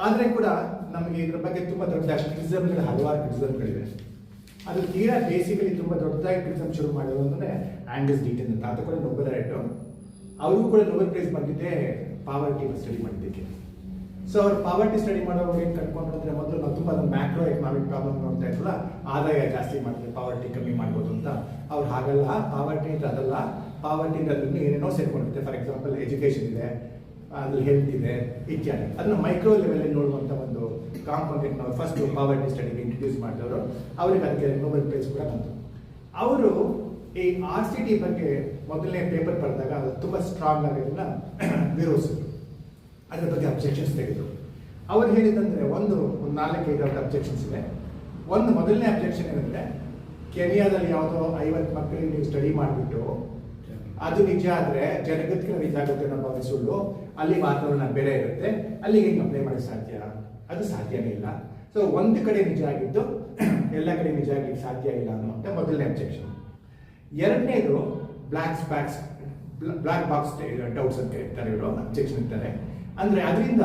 ಆದರೆ ಕೂಡ ನಮಗೆ ಇದ್ರ ಬಗ್ಗೆ ತುಂಬ ದೊಡ್ಡ ಕ್ರಿಟಿಸಮ್ಗಳು, ಹಲವಾರು ಕ್ರಿಟಿಸಮ್ಗಳಿವೆ. ಅದು ತೀರಾ ಬೇಸಿಕಲಿ ತುಂಬ ದೊಡ್ಡದಾಗಿ ಕ್ರಿಟಿಸಮ್ ಶುರು ಮಾಡೋದು ಅಂದರೆ ಆಂಗಸ್ ಡೀಟನ್ ಅಂತ, ಅದು ಕೂಡ ನೊಬೆಲ್ ರೈಟು. ಅವರು ಕೂಡ ನೊಬೆಲ್ ಪ್ರೈಸ್ ಬಂದಿದ್ದೆ ಪಾವರ್ಟಿ ಸ್ಟಡಿ ಮಾಡಿದ್ದಕ್ಕೆ. ಸೊ ಅವ್ರು ಪಾವರ್ಟಿ ಸ್ಟಡಿ ಮಾಡೋವಾಗ ಏನು ಕಂಡುಕೊಂಡ್ರೆ, ಮೊದಲು ನಾವು ತುಂಬ ಮ್ಯಾಕ್ರೋ ಎಕನಾಮಿಕ್ ಪ್ರಾಬ್ಲಮ್ ನೋಡ್ತಾ ಇದ್ರಲ್ಲ, ಆದಾಯ ಜಾಸ್ತಿ ಮಾಡಿದ್ರೆ ಪಾವರ್ಟಿ ಕಮ್ಮಿ ಮಾಡ್ಬೋದು ಅಂತ. ಅವ್ರು ಹಾಗಲ್ಲ, ಪಾವರ್ಟಿ ಅಂತ ಅದಲ್ಲ, ಪಾವರ್ಟಿ ಅಂದ್ರೆ ಅದನ್ನು ಏನೇನೋ ಸೇರ್ಕೊಂಡಿರುತ್ತೆ. ಫಾರ್ ಎಕ್ಸಾಂಪಲ್ ಎಜುಕೇಷನ್ ಇದೆ, ಅದ್ರಲ್ಲಿ ಹೆಲ್ತ್ ಇದೆ ಇತ್ಯಾದಿ. ಅದನ್ನು ಮೈಕ್ರೋ ಲೆವೆಲಲ್ಲಿ ನೋಡುವಂಥ ಒಂದು ಕಾಂಪೊನೆಂಟ್ ನಾವು ಫಸ್ಟ್ ಪಾವರ್ಟಿ ಸ್ಟಡಿಗೆ ಇಂಟ್ರೊಡ್ಯೂಸ್ ಮಾಡಿದವರು, ಅವ್ರಿಗೆ ಅದಕ್ಕೆ ನೋಬೆಲ್ ಪ್ರೈಸ್ ಕೂಡ ಬಂತು. ಅವರು ಈ RCT ಬಗ್ಗೆ ಮೊದಲನೇ ಪೇಪರ್ ಬರೆದಾಗ ಅದು ತುಂಬ ಸ್ಟ್ರಾಂಗ್ ಆಗಿ ಅದನ್ನು ವಿರೋಧಿಸಿದ್ರು, ಅದ್ರ ಬಗ್ಗೆ ಅಬ್ಜೆಕ್ಷನ್ಸ್ ತೆಗೆದರು. ಅವ್ರು ಹೇಳಿದಂದರೆ ಒಂದು 4-5 ಅಬ್ಜೆಕ್ಷನ್ಸ್ ಇದೆ. ಒಂದು ಮೊದಲನೇ ಅಬ್ಜೆಕ್ಷನ್ ಏನಂದರೆ, ಕೆನಿಯಾದಲ್ಲಿ ಯಾವುದೋ 50 ಮಕ್ಕಳಿಗೆ ನೀವು ಸ್ಟಡಿ ಮಾಡಿಬಿಟ್ಟು ಅದು ನಿಜ ಆದರೆ ಜಗತ್ತಿಗೆ ನಿಜ ಆಗುತ್ತೆ ಅನ್ನೋ ಭಾವನೆ ಸುಳ್ಳು. ಅಲ್ಲಿ ವಾತಾವರಣ ಬೇರೆ ಇರುತ್ತೆ, ಅಲ್ಲಿಗೆ ಹೆಂಗೆ ಅಪ್ಲೈ ಮಾಡೋಕ್ಕೆ ಸಾಧ್ಯ? ಅದು ಸಾಧ್ಯನೇ ಇಲ್ಲ. ಸೊ ಒಂದು ಕಡೆ ನಿಜ ಆಗಿದ್ದು ಎಲ್ಲ ಕಡೆ ನಿಜ ಆಗ್ಲಿಕ್ಕೆ ಸಾಧ್ಯ ಇಲ್ಲ ಅನ್ನೋಂಥ ಮೊದಲನೇ ಅಬ್ಜೆಕ್ಷನ್. ಎರಡನೇದು ಬ್ಲ್ಯಾಕ್ ಬಾಕ್ಸ್ ಡೌಟ್ಸ್ ಅಂತ ಹೇಳ್ತಾರೆ ಇವರು, ಅಬ್ಜೆಕ್ಷನ್ ಇರ್ತಾರೆ. ಅಂದರೆ ಅದರಿಂದ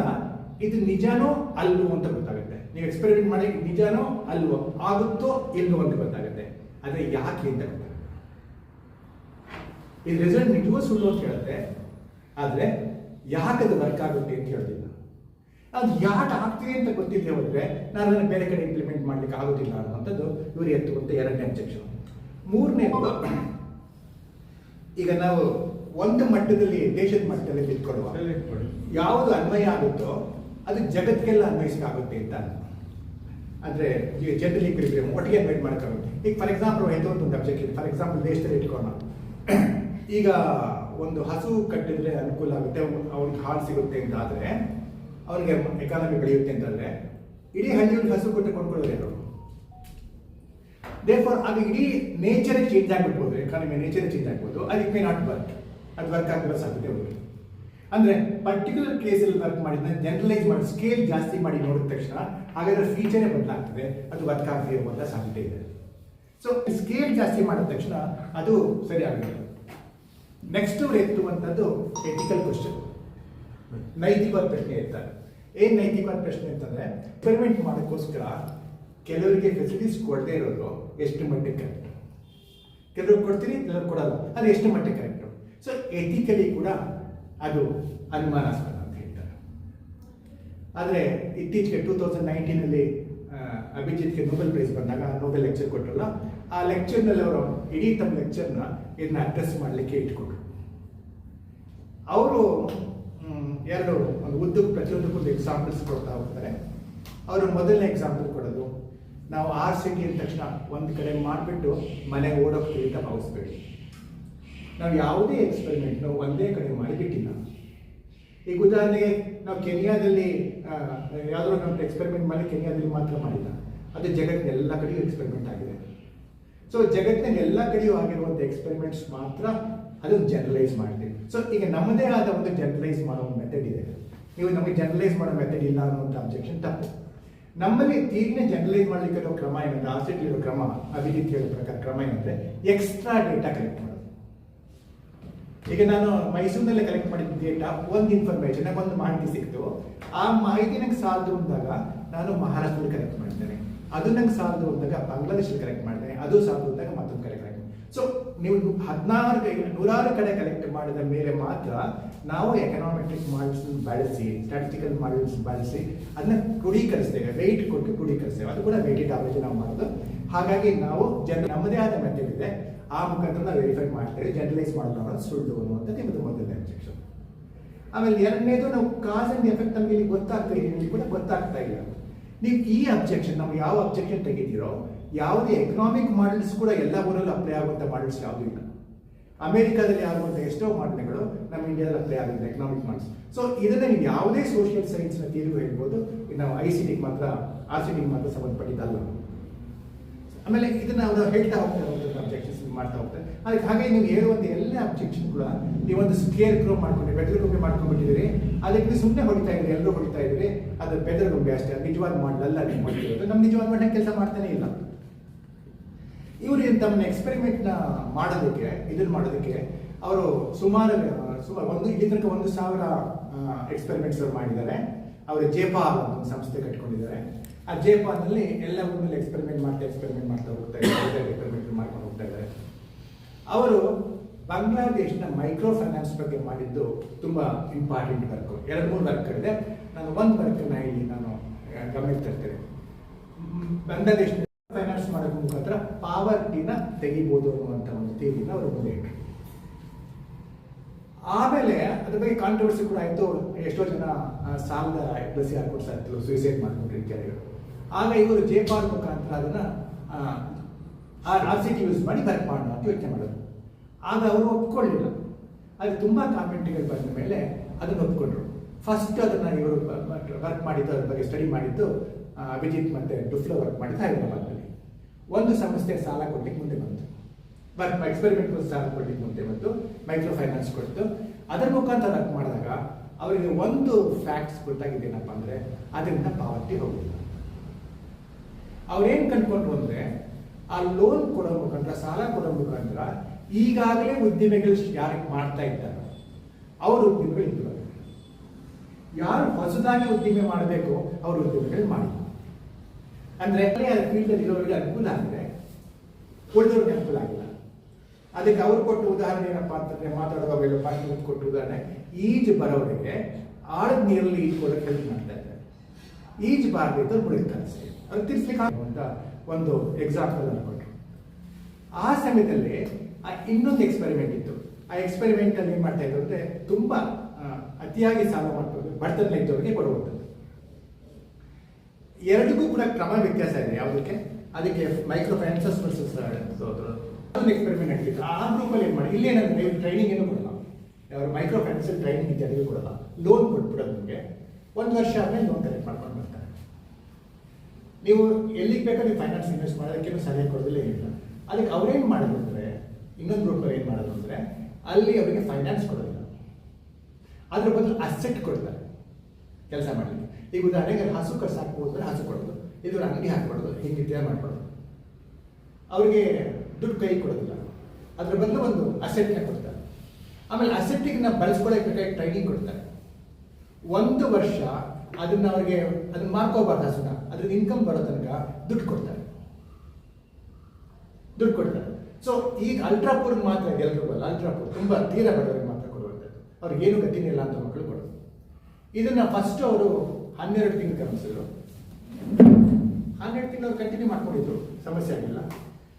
ಇದು ನಿಜನೋ ಅಲ್ವೋ ಅಂತ ಗೊತ್ತಾಗುತ್ತೆ. ನೀವು ಎಕ್ಸ್ಪೆರಿಮೆಂಟ್ ಮಾಡಿ ನಿಜನೋ ಅಲ್ವೋ ಆಗುತ್ತೋ ಇಲ್ವೋ ಅಂತ ಗೊತ್ತಾಗುತ್ತೆ. ಆದರೆ ಯಾಕೆ ಅಂತ ಗೊತ್ತಾಗುತ್ತೆ. ಇದು ರಿಸಲ್ಟ್ ನಿಜವೂ ಸುಳ್ಳು ಅಂತ ಹೇಳುತ್ತೆ, ಆದರೆ ಯಾಕೆ ಅದು ವರ್ಕ್ ಆಗುತ್ತೆ ಅಂತ ಹೇಳೋದಿಲ್ಲ. ಅದು ಯಾಕೆ ಆಗ್ತಿದೆ ಅಂತ ಗೊತ್ತಿದೆ ಹೋದರೆ ನಾನು ಅದನ್ನು ಬೇರೆ ಕಡೆ ಇಂಪ್ಲಿಮೆಂಟ್ ಮಾಡ್ಲಿಕ್ಕೆ ಆಗೋದಿಲ್ಲ ಅನ್ನುವಂಥದ್ದು ಇವರು ಎತ್ತುವಂಥ ಎರಡನೇ ಅಬ್ಜೆಕ್ಷನ್. ಮೂರನೇದು, ಈಗ ನಾವು ಒಂದು ಮಟ್ಟದಲ್ಲಿ ದೇಶದ ಮಟ್ಟದಲ್ಲಿ ತಿಳ್ಕೊಳ್ಳುವ ಯಾವುದು ಅನ್ವಯ ಆಗುತ್ತೋ ಅದು ಜಗತ್ತಿಗೆಲ್ಲ ಅನ್ವಯಿಸಕ್ಕಾಗುತ್ತೆ ಅಂತ. ಅಂದರೆ ಜನರಲ್ ಈಕ್ವಿಲಿಬ್ರಿಯಂ ಒಟ್ಟಿಗೆ ಅನ್ವಯ ಮಾಡೋಕ್ಕಾಗುತ್ತೆ. ಈಗ ಫಾರ್ ಎಕ್ಸಾಂಪಲ್ ಒಂದು ಅಬ್ಜೆಕ್ಟ್, ಫಾರ್ ಎಕ್ಸಾಂಪಲ್ ದೇಶದಲ್ಲಿ ಇಟ್ಕೊಳ್ಳೋಣ. ಈಗ ಒಂದು ಹಸು ಕಟ್ಟಿದ್ರೆ ಅನುಕೂಲ ಆಗುತ್ತೆ, ಅವ್ರಿಗೆ ಹಾಲು ಸಿಗುತ್ತೆ ಅಂತ ಆದರೆ, ಅವ್ರಿಗೆ ಎಕಾನಮಿ ಬೆಳೆಯುತ್ತೆ ಅಂತಂದರೆ ಇಡೀ ಹಳ್ಳಿಯಲ್ಲಿ ಹಸು ಕೊಟ್ಟು ಕೊಂಡ್ಕೊಳ್ಳೋರು ಯಾರು? ದೇರ್ಫಾರ್ ಅದು ಇಡೀ ನೇಚರೇ ಚೇಂಜ್ ಆಗಿಬಿಡ್ಬೋದು, ಎಕಾನಮಿ ನೇಚರೇ ಚೇಂಜ್ ಆಗ್ಬೋದು. ಅದಕ್ಕೆ ಮೇ ನಾಟ್ ವರ್ಕ್, ಅದು ವರ್ಕ್ ಆಗಿರೋ ಸಾಧ್ಯತೆ ಉಂಟು. ಅಂದರೆ ಪರ್ಟಿಕ್ಯುಲರ್ ಕೇಸಲ್ಲಿ ವರ್ಕ್ ಮಾಡಿದ ಜನರಲೈಸ್ ಮಾಡಿ ಸ್ಕೇಲ್ ಜಾಸ್ತಿ ಮಾಡಿ ನೋಡಿದ ತಕ್ಷಣ ಹಾಗಾದ್ರೆ ಫೀಚರೇ ಬದಲಾಗ್ತದೆ, ಅದು ವರ್ಕ್ ಆಗದೆ ಇರುವಂಥ ಸಾಧ್ಯತೆ ಇದೆ. ಸೊ ಸ್ಕೇಲ್ ಜಾಸ್ತಿ ಮಾಡಿದ ತಕ್ಷಣ ಅದು ಸರಿ ಆಗುತ್ತೆ. ನೆಕ್ಸ್ಟ್ ಅವ್ರು ಎತ್ತುವಂಥದ್ದು ಎಥಿಕಲ್ ಕ್ವಶನ್, ನೈತಿಕವಾದ ಪ್ರಶ್ನೆ ಇರ್ತಾರೆ. ಏನು ನೈತಿಕವಾದ ಪ್ರಶ್ನೆ ಅಂತಂದರೆ, ಎಕ್ಸ್ಪೆರಿಮೆಂಟ್ ಮಾಡೋಕ್ಕೋಸ್ಕರ ಕೆಲವರಿಗೆ ಫೆಸಿಲಿಟೀಸ್ ಕೊಡದೇ ಇರೋದು ಎಷ್ಟು ಮಟ್ಟಿಗೆ ಕರೆಕ್ಟ್? ಕೆಲವ್ರಿಗೆ ಕೊಡ್ತೀರಿ, ಕೆಲವ್ರು ಕೊಡಲ್ಲ, ಅದು ಎಷ್ಟು ಮಟ್ಟಿಗೆ ಕರೆಕ್ಟು? ಸೊ ಎಥಿಕಲಿ ಕೂಡ ಅದು ಅನುಮಾನಾಸ್ಪದ ಅಂತ ಹೇಳ್ತಾರೆ. ಆದರೆ ಇತ್ತೀಚೆಗೆ 2019 ಅಭಿಜಿತ್ಗೆ ನೋಬೆಲ್ ಪ್ರೈಸ್ ಬಂದಾಗ ನೋಬೆಲ್ ಲೆಕ್ಚರ್ ಕೊಟ್ಟರಲ್ಲ, ಆ ಲೆಕ್ಚರ್ನಲ್ಲಿ ಅವರು ಇಡೀ ತಮ್ಮ ಲೆಕ್ಚರ್ನ ಇದನ್ನ ಅಡ್ರೆಸ್ ಮಾಡಲಿಕ್ಕೆ ಇಟ್ಕೊಂಡ್ರು. ಅವರು ಒಂದು ಉದ್ದಕ್ಕೂ ಪ್ರತಿಯೊಂದಕ್ಕೊಂದು ಎಕ್ಸಾಂಪಲ್ಸ್ ಕೊಡ್ತಾ ಹೋಗ್ತಾರೆ. ಅವರು ಮೊದಲನೇ ಎಕ್ಸಾಂಪಲ್ ಕೊಡೋದು, ನಾವು RCT ಅಂದ ತಕ್ಷಣ ಒಂದು ಕಡೆ ಮಾಡಿಬಿಟ್ಟು ಮನೆಗೆ ಓಡೋಗ್ತೀವಿ ಅಂತ ಭಾವಿಸ್ಬೇಡಿ. ನಾವು ಯಾವುದೇ ಎಕ್ಸ್ಪೆರಿಮೆಂಟ್ನು ಒಂದೇ ಕಡೆ ಮಾಡಿಬಿಟ್ಟಿಲ್ಲ. ಈಗ ಉದಾಹರಣೆಗೆ ನಾವು ಕೆನಿಯಾದಲ್ಲಿ ಯಾವುದೋ ನಮ್ಮ ಎಕ್ಸ್ಪೆರಿಮೆಂಟ್ ಮಾಡಿ ಕೆನಿಯಾದಲ್ಲಿ ಮಾತ್ರ ಮಾಡಿಲ್ಲ, ಅದು ಜಗತ್ತಿನ ಎಲ್ಲ ಕಡೆಯೂ ಎಕ್ಸ್ಪೆರಿಮೆಂಟ್ ಆಗಿದೆ. ಸೊ ಜಗತ್ತಿನ ಎಲ್ಲ ಕಡೆಯೂ ಆಗಿರುವಂಥ ಎಕ್ಸ್ಪೆರಿಮೆಂಟ್ಸ್ ಮಾತ್ರ ಅದನ್ನು ಜನರಲೈಸ್ ಮಾಡ್ತೀವಿ. ಸೊ ಈಗ ನಮ್ಮದೇ ಆದ ಒಂದು ಜನರಲೈಸ್ ಮಾಡೋ ಮೆಥಡ್ ಇದೆ. ನೀವು ನಮಗೆ ಜನರಲೈಸ್ ಮಾಡೋ ಮೆಥಡ್ ಇಲ್ಲ ಅನ್ನೋಂಥ ಅಬ್ಜೆಕ್ಷನ್ ತಪ್ಪು. ನಮ್ಮಲ್ಲಿ ತೀರಿನ ಜನರಲೈಸ್ ಮಾಡಲಿಕ್ಕೆ ಇರೋ ಕ್ರಮ ಏನಂದ್ರೆ, RCT ಇರೋ ಕ್ರಮ, ಅಭಿಜಿತ್ ಹೇಳೋ ಪ್ರಕಾರ ಕ್ರಮ ಏನಂದರೆ ಎಕ್ಸ್ಟ್ರಾ ಡೇಟಾ ಕಲೆಕ್ಟ್ ಮಾಡೋದು. ಈಗ ನಾನು ಮೈಸೂರಿನಲ್ಲೇ ಕಲೆಕ್ಟ್ ಮಾಡಿದ ಡೇಟಾ ಒಂದು ಇನ್ಫಾರ್ಮೇಷನ್, ಒಂದು ಮಾಹಿತಿ ಸಿಕ್ತು, ಆ ಮಾಹಿತಿ ನಂಗೆ ಸಾಲದು ಅಂದಾಗ ನಾನು ಮಹಾರಾಷ್ಟ್ರದಲ್ಲಿ ಕಲೆಕ್ಟ್ ಮಾಡ್ತೇನೆ, ಅದು ನಂಗೆ ಸಾಲದು ಅಂದಾಗ ಬಾಂಗ್ಲಾದೇಶಲ್ಲಿ ಕಲೆಕ್ಟ್ ಮಾಡ್ತೇನೆ, ಅದು ಸಾಲದು ಅಂದಾಗ ಮತ್ತೊಂದು ಕಡೆ ಕಲೆಕ್ಟ್. ಸೊ ನೀವು 100 ಕಡೆ ಕಲೆಕ್ಟ್ ಮಾಡಿದ ಮೇಲೆ ಮಾತ್ರ ನಾವು ಎಕನಾಮೆಟ್ರಿಕ್ ಮಾಡೆಲ್ಸ್ ಬಳಸಿ, ಸ್ಟ್ಯಾಟಿಸ್ಟಿಕಲ್ ಮಾಡೆಲ್ಸ್ ಬಳಸಿ ಅದನ್ನ ಕ್ರೋಢೀಕರಿಸ್ತೇವೆ, ವೆಯ್ಟ್ ಕೊಟ್ಟು ಕ್ರೋಢೀಕರಿಸ್ತೇವೆ. ಅದು ಕೂಡ ವೆಯ್ಟೆಡ್ ಆವರೇಜ್ ನಾವು ಮಾಡೋದು. ಹಾಗಾಗಿ ನಾವು ನಮ್ಮದೇ ಆದ ಮೆಥಡ್ ಇದೆ, ಆ ಮುಖಾಂತರ ನಾವು ವೆರಿಫೈ ಮಾಡ್ತೇವೆ. ಜನರಲೈಸ್ ಮಾಡೋದು ಅನ್ನೋದು ಸುಳ್ಳು ಅನ್ನುವಂಥದ್ದು ಇವತ್ತು ಮೊದಲನೇ ಅಬ್ಜೆಕ್ಷನ್. ಆಮೇಲೆ ಎರಡನೇದು, ನಾವು ಕಾಸ್ ಅಂಡ್ ಎಫೆಕ್ಟ್ ನಮಗೆ ಇಲ್ಲಿ ಗೊತ್ತಾಗ್ತಾ ಇದೆ, ಇಲ್ಲಿ ಕೂಡ ಗೊತ್ತಾಗ್ತಾ ಇಲ್ಲ. ನೀವು ಈ ಅಬ್ಜೆಕ್ಷನ್, ನಾವು ಯಾವ ಅಬ್ಜೆಕ್ಷನ್ ತೆಗಿತೀರೋ, ಯಾವುದೇ ಎಕನಾಮಿಕ್ ಮಾಡೆಲ್ಸ್ ಕೂಡ ಎಲ್ಲ ಊರಲ್ಲೂ ಅಪ್ಲೈ ಆಗುವಂಥ ಮಾಡೆಲ್ಸ್ ಯಾವುದೂ ಇಲ್ಲ. ಅಮೆರಿಕಾದಲ್ಲಿ ಆಗುವಂಥ ಎಷ್ಟೋ ಮಾಡೆಲ್ಗಳು ನಮ್ಮ ಇಂಡಿಯಾದಲ್ಲಿ ಅಪ್ಲೈ ಆಗುತ್ತೆ, ಎಕನಾಮಿಕ್ ಮಾಡೆಲ್ಸ್. ಸೊ ಇದನ್ನು ನೀವು ಯಾವುದೇ ಸೋಷಿಯಲ್ ಸೈನ್ಸ್ನ ತೀರ್ಗು ಹೇಳ್ಬೋದು, ನಾವು RCT ಮಾತ್ರ ಸಂಬಂಧಪಟ್ಟಿದ್ದಲ್ಲ. ಆಮೇಲೆ ಇದನ್ನು ಅವರು ಹೇಳ್ತಾ ಹೋಗ್ತಾರೆ, ಅಬ್ಜೆಕ್ಷನ್ಸ್ ಮಾಡ್ತಾ ಹೋಗ್ತಾರೆ. ಅದಕ್ಕೆ ಹಾಗೆ ನೀವು ಹೇಳುವಂಥ ಎಲ್ಲ ಅಬ್ಜೆಕ್ಷನ್ ಕೂಡ ನೀವೊಂದು ಸ್ಕೇರ್ ಕ್ರೋ ಮಾಡ್ಕೊಂಡು ಬೆದರುಗೊಂಬೆ ಮಾಡ್ಕೊಂಡ್ಬಿಟ್ಟಿದ್ದೀರಿ, ಅದಕ್ಕೆ ನೀವು ಸುಮ್ಮನೆ ಹೊಡಿತಾ ಇದ್ದೀರಿ, ಎಲ್ಲರೂ ಹೊಡಿತಾ ಇದ್ದೀರಿ, ಅದು ಬೆದರುಗೊಂಬೆ ಅಷ್ಟೇ, ಅದು ನಿಜವಾದ ಮಾಡಲ್ಲ. ನೀವು ಮಾಡ್ತಿರೋದು ನಮ್ಮ ನಿಜವಾದ ಮಾಡಕ್ಕೆ ಕೆಲಸ ಮಾಡ್ತಾನೆ ಇಲ್ಲ. ಇವರು ತಮ್ಮ ಎಕ್ಸ್ಪೆರಿಮೆಂಟ್ನ ಮಾಡೋದಕ್ಕೆ, ಇದನ್ನು ಮಾಡೋದಕ್ಕೆ ಅವರು ಸುಮಾರು ಇಲ್ಲಿ ತನಕ 1000 ಎಕ್ಸ್ಪೆರಿಮೆಂಟ್ಸ್ ಮಾಡಿದ್ದಾರೆ. ಅವರು ಜೇಪಾಲ್ ಅಂತ ಒಂದು ಸಂಸ್ಥೆ ಕಟ್ಕೊಂಡಿದ್ದಾರೆ. ಆ ಜೇಪಾಲ್ನಲ್ಲಿ ಎಲ್ಲ ಊರಿನಲ್ಲಿ ಎಕ್ಸ್ಪೆರಿಮೆಂಟ್ ಮಾಡ್ತಾ ಹೋಗ್ತಾ ಇದ್ದಾರೆ, ಎಕ್ಸ್ಪೆರಿಮೆಂಟ್ ಮಾಡ್ಕೊಂಡು ಹೋಗ್ತಾ ಇದ್ದಾರೆ. ಅವರು ಬಾಂಗ್ಲಾದೇಶನ ಮೈಕ್ರೋ ಫೈನಾನ್ಸ್ ಬಗ್ಗೆ ಮಾಡಿದ್ದು ತುಂಬ ಇಂಪಾರ್ಟೆಂಟ್ ವರ್ಕ್. 2-3 ವರ್ಕ್ಗಳಿದೆ. ನಾನು ಒಂದು ವರ್ಕನ್ನು ಇಲ್ಲಿ ನಾನು ಗಮನಕ್ಕೆ ತರ್ತೇನೆ. ಬಾಂಗ್ಲಾದೇಶನ ಫೈನಾನ್ಸ್ ಮಾಡೋದ್ರ ಮುಖಾಂತರ ಪಾವರ್ಟಿನ ತೆಗಿಬೋದು ಅನ್ನುವಂಥ ಒಂದು ಥಿಯರಿನ ಅವರು ಮುಂದೆ ಇಟ್ಟರು. ಆಮೇಲೆ ಅದ್ರ ಬಗ್ಗೆ ಕಾಂಟ್ರವರ್ಸಿ ಕೂಡ ಆಯಿತು. ಎಷ್ಟೋ ಜನ ಸಾಲದ ಪ್ಲಸ್ ಹಾಕೊಂಡು ಸತ್ತು ಸೂಸೈಡ್ ಮಾಡ್ಕೊಂಡ್ರು ಇತ್ಯಾದಿಗಳು. ಆಗ ಇವರು ಜೇಪಾಲ್ ಮುಖಾಂತರ ಅದನ್ನು RCT ಯೂಸ್ ಮಾಡಿ ವರ್ಕ್ ಮಾಡೋಣ ಅಂತ ಯೋಚನೆ ಮಾಡೋದು. ಆಗ ಅವರು ಒಪ್ಕೊಳ್ಳಿಲ್ಲ. ಅದು ತುಂಬ ಕಾಮೆಂಟ್ಗಳು ಬಂದ ಮೇಲೆ ಅದನ್ನು ಒಪ್ಕೊಂಡ್ರು. ಫಸ್ಟ್ ಅದನ್ನು ಇವರು ವರ್ಕ್ ಮಾಡಿದ್ದು, ಅದ್ರ ಬಗ್ಗೆ ಸ್ಟಡಿ ಮಾಡಿದ್ದು ಅಭಿಜಿತ್ ಮತ್ತು ಡುಫ್ಲೋ ವರ್ಕ್ ಮಾಡಿದ್ದು ಹೈದರಾಬಾದ್ನಲ್ಲಿ. ಒಂದು ಸಂಸ್ಥೆ ಸಾಲ ಕೊಡ್ಲಿಕ್ಕೆ ಮುಂದೆ ಬಂತು, ಎಕ್ಸ್ಪೆರಿಮೆಂಟ್ ಸಾಲ ಕೊಡ್ಲಿಕ್ಕೆ ಮುಂದೆ ಬಂತು, ಮೈಕ್ರೋ ಫೈನಾನ್ಸ್ ಕೊಡ್ತು. ಅದರ ಮುಖಾಂತರ ವರ್ಕ್ ಮಾಡಿದಾಗ ಅವರಿಗೆ ಒಂದು ಫ್ಯಾಕ್ಟ್ಸ್ ಗೊತ್ತಾಗಿದ್ದೇನಪ್ಪ ಅಂದರೆ ಅದರಿಂದ ಪಾವತಿ ಹೋಗಿಲ್ಲ. ಅವ್ರೇನು ಕಂಡುಕೊಂಡ್ರು ಅಂದರೆ ಆ ಲೋನ್ ಕೊಡೋ ಮುಖಾಂತರ, ಸಾಲ ಕೊಡೋ ಮುಖಾಂತರ ಈಗಾಗಲೇ ಉದ್ದಿಮೆಗಳು ಯಾರಿಗೆ ಮಾಡ್ತಾ ಇದ್ದಾರೆ ಅವರು ಉದ್ದಿಮೆಗಳು ಇದ್ದು, ಯಾರು ಹೊಸದಾಗಿ ಉದ್ದಿಮೆ ಮಾಡಬೇಕು ಅವರು ಉದ್ದಿಮೆಗಳು ಮಾಡಿ. ಅಂದರೆ ಫೀಲ್ಡಲ್ಲಿ ಇರೋರಿಗೆ ಅನುಕೂಲ ಆಗಿದೆ, ಉಳಿದವ್ರಿಗೆ ಅನುಕೂಲ ಆಗಿಲ್ಲ. ಅದಕ್ಕೆ ಅವ್ರು ಕೊಟ್ಟ ಉದಾಹರಣೆ ಏನಪ್ಪ ಅಂತಂದ್ರೆ, ಮಾತಾಡುವಾಗ ಪಾಯಿಂಟ್ ಕೊಟ್ಟ ಉದಾಹರಣೆ, ಈಜು ಬರೋರಿಗೆ ಆಳದ ನೀರಲ್ಲಿ ಈಜ್ಕೊಳ್ಳೋಕೆ ಹೆಲ್ಪ್ ಮಾಡ್ತಾ ಇದ್ದಾರೆ. ಈಜು ಬಾರದಿದ್ದು ಮುಳುಗ್ತಾರೆ, ಅದು ತಿರ್ಸ್ಲಿಕ್ಕೆ ಅಂತ ಒಂದು ಎಕ್ಸಾಂಪಲ್ ಅನ್ಕೊಂಡ್ರು. ಆ ಸಮಯದಲ್ಲಿ ಇನ್ನೊಂದು ಎಕ್ಸ್ಪೆರಿಮೆಂಟ್ ಇತ್ತು. ಆ ಎಕ್ಸ್ಪೆರಿಮೆಂಟ್ ಅಲ್ಲಿ ಏನ್ ಮಾಡ್ತಾ ಇದ್ರು ಅಂದ್ರೆ, ತುಂಬಾ ಅತಿಯಾಗಿ ಸಾಲ ಮಾಡ್ಕೊಂಡು ಬಡತನ ಇದ್ದವರಿಗೆ ಕೊಡುವಂಥದ್ದು. ಎರಡಿಗೂ ಕೂಡ ಕ್ರಮ ವ್ಯತ್ಯಾಸ ಇದೆ. ಯಾವುದಕ್ಕೆ? ಅದಕ್ಕೆ ಮೈಕ್ರೋ ಫೈನಾನ್ಸಸ್ ವರ್ಸಸ್ ಒಂದು ಎಕ್ಸ್ಪೆರಿಮೆಂಟ್ ಆಗ್ತಿತ್ತು. ಆ ಗ್ರೂಪಲ್ಲಿ ಏನು ಮಾಡಿ, ಇಲ್ಲಿ ಏನಂದ್ರೆ ನೀವು ಟ್ರೈನಿಂಗ್ ಏನು ಕೊಡಲ್ಲ, ಯಾರು ಮೈಕ್ರೋ ಫೈನಾನ್ಸಲ್ ಟ್ರೈನಿಂಗ್ ಇತ್ಯಾದಿಗೂ ಕೊಡಲ್ಲ, ಲೋನ್ ಕೊಟ್ಬಿಡೋದು. ನಿಮಗೆ 1 ವರ್ಷ ಆದ್ಮೇಲೆ ಲೋನ್ ಕಲೆಕ್ಟ್ ಮಾಡ್ಕೊಂಡು ಬರ್ತಾರೆ. ನೀವು ಎಲ್ಲಿಗೆ ಬೇಕಾದ್ರೆ ನೀವು ಫೈನಾನ್ಸ್ ಇನ್ವೆಸ್ಟ್ ಮಾಡೋದಕ್ಕೇನು ಸಲಹೆ ಕೊಡೋದಿಲ್ಲ, ಏನಿಲ್ಲ. ಅದಕ್ಕೆ ಅವ್ರೇನು ಮಾಡೋದು ಅಂದರೆ, ಇನ್ನೊಂದು ಗ್ರೂಪಲ್ಲಿ ಏನು ಮಾಡೋದು ಅಂದರೆ, ಅಲ್ಲಿ ಅವರಿಗೆ ಫೈನಾನ್ಸ್ ಕೊಡೋದಿಲ್ಲ, ಅದ್ರ ಬದಲು ಅಸೆಟ್ ಕೊಡ್ತಾರೆ ಕೆಲಸ ಮಾಡಲಿಕ್ಕೆ. ಈಗ ಉದಾಹರಣೆಗೆ ಹಸು ಕಸ ಹಾಕ್ಬೋದು, ಹಸು ಕೊಡೋದು, ಇದು ಅಂಗಡಿ ಹಾಕ್ಕೊಡೋದು, ಹಿಂಗೆ ತಯಾರು ಮಾಡ್ಕೊಡೋದು. ಅವ್ರಿಗೆ ದುಡ್ಡು ಕೈ ಕೊಡೋದಿಲ್ಲ, ಅದ್ರ ಬದಲು ಒಂದು ಅಸೆಟ್ನ ಕೊಡ್ತಾರೆ. ಆಮೇಲೆ ಅಸೆಟ್ಟಿಗೆ ನಾವು ಬಳಸ್ಕೊಳ್ಳೋಕೆ ಬೇಕಾಗಿ ಟ್ರೈನಿಂಗ್ ಕೊಡ್ತಾರೆ. 1 ವರ್ಷ ಅದನ್ನ ಅವ್ರಿಗೆ ಅದನ್ನ ಮಾರ್ಕೋಬಾರ್ದು, ಹಸುನ ಅದ್ರಿಂದ ಇನ್ಕಮ್ ಬರೋ ತನಕ ದುಡ್ಡು ಕೊಡ್ತಾರೆ. ಸೊ ಈಗ ಅಲ್ಟ್ರಾಪೂರ್ ಮಾತ್ರ ಎಲ್ರಿಗೂ ಅಲ್ಲ, ಅಲ್ಟ್ರಾಪೂರ್ ತುಂಬ ತೀರಾ ಬಡವರಿಗೆ ಮಾತ್ರ ಕೊಡುವಂಥದ್ದು, ಅವ್ರಿಗೆ ಏನು ಗತಿನೇ ಇಲ್ಲ ಅಂತ ಮಕ್ಕಳು ಕೊಡೋದು. ಇದನ್ನ ಫಸ್ಟ್ ಅವರು 12 ತಿಂಗಳು ಕನಸಿದ್ರು. 12 ತಿಂಗಳು ಕಂಟಿನ್ಯೂ ಮಾಡ್ಕೊಂಡಿದ್ರು, ಸಮಸ್ಯೆ ಆಗಿಲ್ಲ.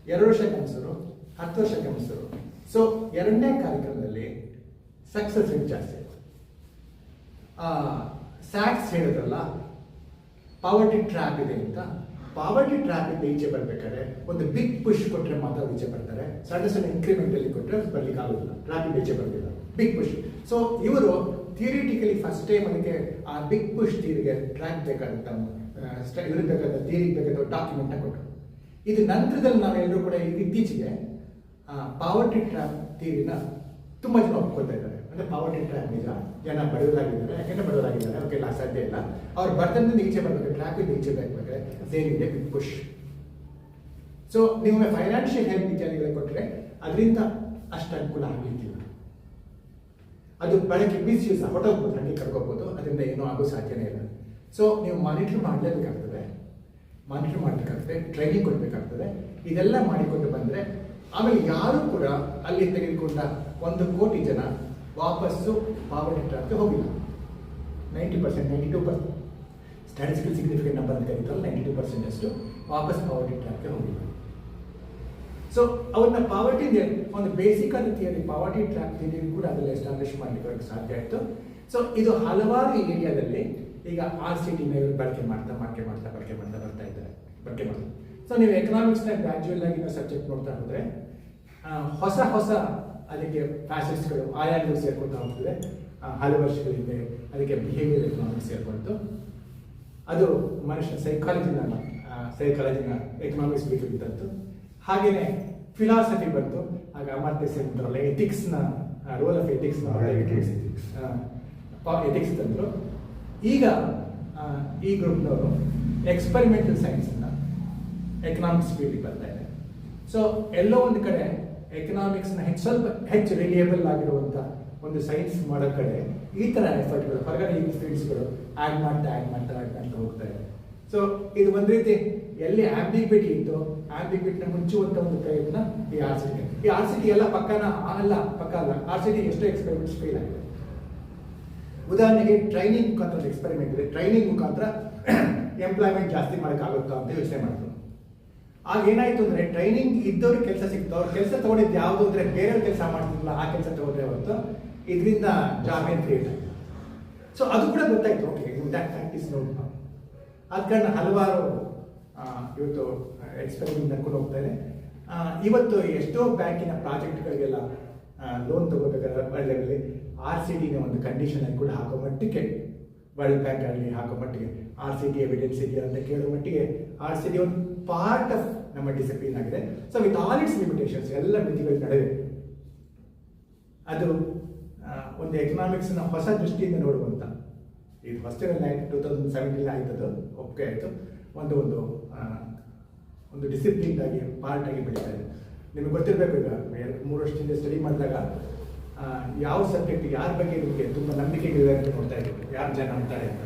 2 ವರ್ಷ ಕನಸಿದ್ರು, 10 ವರ್ಷ ಕನಸಿದ್ರು. ಸೊ 2ನೇ ಕಾರ್ಯಕ್ರಮದಲ್ಲಿ ಸಕ್ಸಸ್ ರೇಟ್ ಜಾಸ್ತಿ ಆಯಿತು. ಸ್ಯಾಕ್ಸ್ ಹೇಳಿದ್ರಲ್ಲ, ಪಾವರ್ಟಿ ಟ್ರ್ಯಾಪ್ ಇದೆ ಅಂತ. ಪಾವರ್ಟಿ ಟ್ರ್ಯಾಪ್ ಇಂದ ಈಚೆ ಬರ್ಬೇಕಾದ್ರೆ ಒಂದು ಬಿಗ್ ಪುಷ್ ಕೊಟ್ಟರೆ ಮಾತ್ರ ಈಚೆ ಬರ್ತಾರೆ. ಸಣ್ಣ ಇನ್ಕ್ರಿಮೆಂಟಲ್ಲಿ ಕೊಟ್ಟರೆ ಬರ್ಲಿಕ್ಕೆ ಆಗೋದಿಲ್ಲ, ಟ್ರ್ಯಾಪ್ ಇಂದ ಈಚೆ ಬರ್ತಿಲ್ಲ, ಬಿಗ್ ಪುಷ್. ಸೊ ಇವರು ಥಿಯರಿಟಿಕಲಿ ಫಸ್ಟ್ ಟೈಮ್ ಅದಕ್ಕೆ ಆ ಬಿಗ್ ಪುಷ್ ಥಿಯರಿಗೆ ಟ್ರ್ಯಾಕ್ ಬೇಕಾದಂಥ ಇದ್ರಿಗೆ ಬೇಕಾದ ಥಿಯರಿಗೆ ಬೇಕಾದ ಡಾಕ್ಯುಮೆಂಟ್ನ ಕೊಟ್ಟರು. ಇದು ನಂತರದಲ್ಲಿ ನಾವೆಲ್ಲರೂ ಕೂಡ ಇತ್ತೀಚೆಗೆ ಪಾವರ್ಟಿ ಟ್ರ್ಯಾಪ್ ಥಿಯರಿನ ತುಂಬ ಜನ ಒಪ್ಕೊಳ್ತಾ ಇದ್ದಾರೆ. ಅಂದರೆ ಪಾವರ್ಟಿ ಟ್ರ್ಯಾಪ್ ನಿಜ, ಜನ ಬಡವರಾಗಿದ್ದಾರೆ. ಯಾಕೆಂದ್ರೆ ಬಡವರಾಗಿದ್ದಾರೆ, ಅವ್ರಿಗೆಲ್ಲ ಸಾಧ್ಯ ಇಲ್ಲ. ಅವ್ರು ಬಡತನದಿಂದ ಈಚೆ ಬರ್ಬೇಕು, ಟ್ರ್ಯಾಪಿಂದ ಈಚೆ ಬೇಕಾದ್ರೆ ಅದೇನಿದೆ ಬಿಗ್ ಪುಷ್. ಸೊ ನೀವು ಫೈನಾನ್ಷಿಯಲ್ ಹೆಲ್ಪ್ ಇತ್ಯಾದಿಗಳು ಕೊಟ್ಟರೆ ಅದರಿಂದ ಅಷ್ಟು ಅನುಕೂಲ ಆಗಲಿಕ್ಕಿಲ್ಲ. ಅದು ಬಳಕೆ ಮಿಸ್ಯೂಸ್ ಹೊಟ್ಟೋಗ್ಬೋದು, ಹಂಗೆ ಕರ್ಕೋಬೋದು, ಅದರಿಂದ ಏನೂ ಆಗೋ ಸಾಧ್ಯನೇ ಇಲ್ಲ. ಸೊ ನೀವು ಮಾನಿಟರ್ ಮಾಡಲೇಬೇಕಾಗ್ತದೆ, ಟ್ರೈನಿಂಗ್ ಕೊಡಬೇಕಾಗ್ತದೆ. ಇದೆಲ್ಲ ಮಾಡಿಕೊಂಡು ಬಂದರೆ ಆಮೇಲೆ ಯಾರೂ ಕೂಡ ಅಲ್ಲಿ ತೆಗೆದುಕೊಂಡ 1 ಕೋಟಿ ಜನ ವಾಪಸ್ಸು ಪಾವರ್ಟಿ ಟ್ರ್ಯಾಪ್ಗೆ ಹೋಗಿಲ್ಲ. 90%, 92% ಸ್ಟ್ಯಾಟಿಸ್ಟಿಕಲ್ ಸಿಗ್ನಿಫಿಕೆಂಟ್ ನಂಬರ್ ಅಂತ ಕರೀತಾರಲ್ಲ, 92% ಅಷ್ಟು ವಾಪಸ್ ಪಾವರ್ಟಿ ಟ್ರ್ಯಾಪ್ಗೆ ಹೋಗಿಲ್ಲ. ಸೊ ಅವ್ರನ್ನ ಪಾವರ್ಟಿ ಒಂದು ಬೇಸಿಕ್ ಆದ ಥಿಯರಿ, ಪಾವರ್ಟಿ ಟ್ರ್ಯಾಪ್ ಥಿಯರಿ ಕೂಡ ಅದರಲ್ಲಿ ಎಸ್ಟಾಬ್ಲಿಷ್ ಮಾಡಲಿಕ್ಕೆ ಅವ್ರಿಗೆ ಸಾಧ್ಯ ಆಯಿತು. ಸೊ ಇದು ಹಲವಾರು ಏರಿಯಾದಲ್ಲಿ ಈಗ RCTನ ಇವರು ಬಳಕೆ ಮಾಡ್ತಾ ಬರ್ತಾ ಇದ್ದಾರೆ. ಸೊ ನೀವು ಎಕನಾಮಿಕ್ಸ್ನ ಗ್ರ್ಯಾಜುಯಲ್ ಆಗಿ ನಾವು ಸಬ್ಜೆಕ್ಟ್ ನೋಡ್ತಾ ಹೋದರೆ ಹೊಸ ಅದಕ್ಕೆ ಫ್ಯಾಸಿಸ್ಟ್ಗಳು ಆಯಾಮಗಳು ಸೇರ್ಕೊಳ್ತಾ ಹೋಗ್ತದೆ. ಹಲವು ವರ್ಷಗಳಿಂದ ಅದಕ್ಕೆ ಬಿಹೇವಿಯರ್ ಎಕನಾಮಿಕ್ಸ್ ಸೇರ್ಕೊಳ್ತು. ಅದು ಮನುಷ್ಯನ ಸೈಕಾಲಜಿನ ಎಕನಾಮಿಕ್ಸ್ ಬೇಕಿದ್ದಂತು. ಹಾಗೆಯೇ ಫಿಲಾಸಫಿ ಬಂತು. ಆಗ ಅಮರ್ತ್ಯ ಸೇನ್ ಅಂತಾರಲ್ಲ, ಎಥಿಕ್ಸ್ನ ರೋಲ್ ಆಫ್ ಎಥಿಕ್ಸ್ನ ಎಥಿಕ್ಸ್ ತಂದರು. ಈಗ ಈ ಗ್ರೂಪ್ನವರು ಎಕ್ಸ್ಪರಿಮೆಂಟಲ್ ಸೈನ್ಸನ್ನು ಎಕನಾಮಿಕ್ಸ್ ಫೀಲ್ಡಿಗೆ ಬರ್ತಾ ಇದೆ. ಸೊ ಎಲ್ಲೋ ಒಂದು ಕಡೆ ಎಕನಾಮಿಕ್ಸ್ನ ಸ್ವಲ್ಪ ಹೆಚ್ಚು ರಿಲಿಯಬಲ್ ಆಗಿರುವಂಥ ಒಂದು ಸೈನ್ಸ್ ಮಾಡೋ ಕಡೆ ಈ ಥರ ಎಫರ್ಟ್ಗಳು ಹೊರಗಡೆ ಈ ಫೀಲ್ಡ್ಸ್ಗಳು ಆ್ಯಡ್ ಮಾಡ್ತಾ ಹೋಗ್ತಾ ಇದೆ. ಸೊ ಇದು ಒಂದು ರೀತಿ ಎಲ್ಲಿ ಆಂಬಿಗ್ವಿಟಿ ಇತ್ತು, ಆಂಬಿಗ್ವಿಟಿನ ಮುಚ್ಚುವಂಥ ಒಂದು ಪ್ರಯತ್ನ ಈ RCT ಎಲ್ಲ ಪಕ್ಕ ಅಲ್ಲ. RCT ಎಷ್ಟೋ ಎಕ್ಸ್ಪೆರಿಮೆಂಟ್ಸ್ ಫೇಲ್ ಆಗಿದೆ. ಉದಾಹರಣೆಗೆ ಟ್ರೈನಿಂಗ್ ಮುಖಾಂತರ ಎಕ್ಸ್ಪೆರಿಮೆಂಟ್ ಇದೆ. ಟ್ರೈನಿಂಗ್ ಮುಖಾಂತರ ಎಂಪ್ಲಾಯ್ಮೆಂಟ್ ಜಾಸ್ತಿ ಮಾಡೋಕ್ಕಾಗುತ್ತಾ ಅಂತ ಯೋಚನೆ ಮಾಡಿದ್ರು. ಆಗ ಏನಾಯ್ತು ಅಂದರೆ, ಟ್ರೈನಿಂಗ್ ಇದ್ದವ್ರಿಗೆ ಕೆಲಸ ಸಿಕ್ತು. ಅವ್ರು ಕೆಲಸ ತೊಗೊಂಡಿದ್ದು ಯಾವುದು ಅಂದರೆ ಬೇರೆಯವ್ರ ಕೆಲಸ ಮಾಡ್ತಿದ್ರಲ್ಲ ಆ ಕೆಲಸ ತೊಗೊಂಡ್ರೆ ಹೊರತು ಇದರಿಂದ ಜಾಬ್ ಏನು ಕ್ರಿಯೇಟ್ ಆಗಿದೆ. ಸೊ ಅದು ಕೂಡ ಗೊತ್ತಾಯ್ತು. ಓಕೆ, ಇಂಟ್ಯಾಕ್ಟ್ ಪ್ರಾಕ್ಟೀಸ್ ನೋಡಿ ಆದ ಕಾರಣ ಹಲವಾರು ಇವತ್ತು ಎಕ್ಸ್ಪೆರಿಮೆಂಟ್ ನಡ್ಕೊಂಡು ಹೋಗ್ತಾರೆ. ಇವತ್ತು ಎಷ್ಟೋ ಬ್ಯಾಂಕಿನ ಪ್ರಾಜೆಕ್ಟ್ಗಳಿಗೆಲ್ಲ ಲೋನ್ ತಗೋಬೇಕಾದ್ರೆ RCDನ ಒಂದು ಕಂಡೀಷನ್ ಆಗಿ ಕೂಡ ಹಾಕೋ ಮಟ್ಟಿಗೆ, ವರ್ಲ್ಡ್ ಬ್ಯಾಂಕ್ ಆಗಲಿ ಹಾಕೋ ಮಟ್ಟಿಗೆ RCD ಎವಿಡೆನ್ಸ್ ಇದೆಯಾ ಅಂತ ಕೇಳೋ ಮಟ್ಟಿಗೆ RCD ಒಂದು ಪಾರ್ಟ್ ಆಫ್ ನಮ್ಮ ಡಿಸಿಪ್ಲಿನ್ ಆಗಿದೆ. So with all it's limitations, ಎಲ್ಲ ಮಿತಿಗಳ ನಡುವೆ ಅದು ಒಂದು ಎಕನಾಮಿಕ್ಸ್ನ ಹೊಸ ದೃಷ್ಟಿಯಿಂದ ನೋಡುವಂಥ, ಇದು ಫಸ್ಟ್ 2017 ಆಯ್ತದು, ಒಪ್ಪಿಗೆ ಆಯಿತು, ಒಂದು ಒಂದು ಒಂದು ಡಿಸಿಪ್ಲಿನ್ ಆಗಿ ಪಾರ್ಟ್ ಆಗಿ ಬೆಳೀತಾ ಇದೆ. ನಿಮಗೆ ಗೊತ್ತಿರಬೇಕು, ಈಗ 2-3 ವರ್ಷದಿಂದ ಸ್ಟಡಿ ಮಾಡಿದಾಗ ಯಾವ ಸಬ್ಜೆಕ್ಟ್ ಯಾರ ಬಗ್ಗೆ ನಿಮಗೆ ತುಂಬ ನಂಬಿಕೆ ಇದೆ ಅಂತ ನೋಡ್ತಾ ಇದ್ದೀವಿ, ಯಾರು ಜನ ಅಂತಾರೆ ಅಂತ,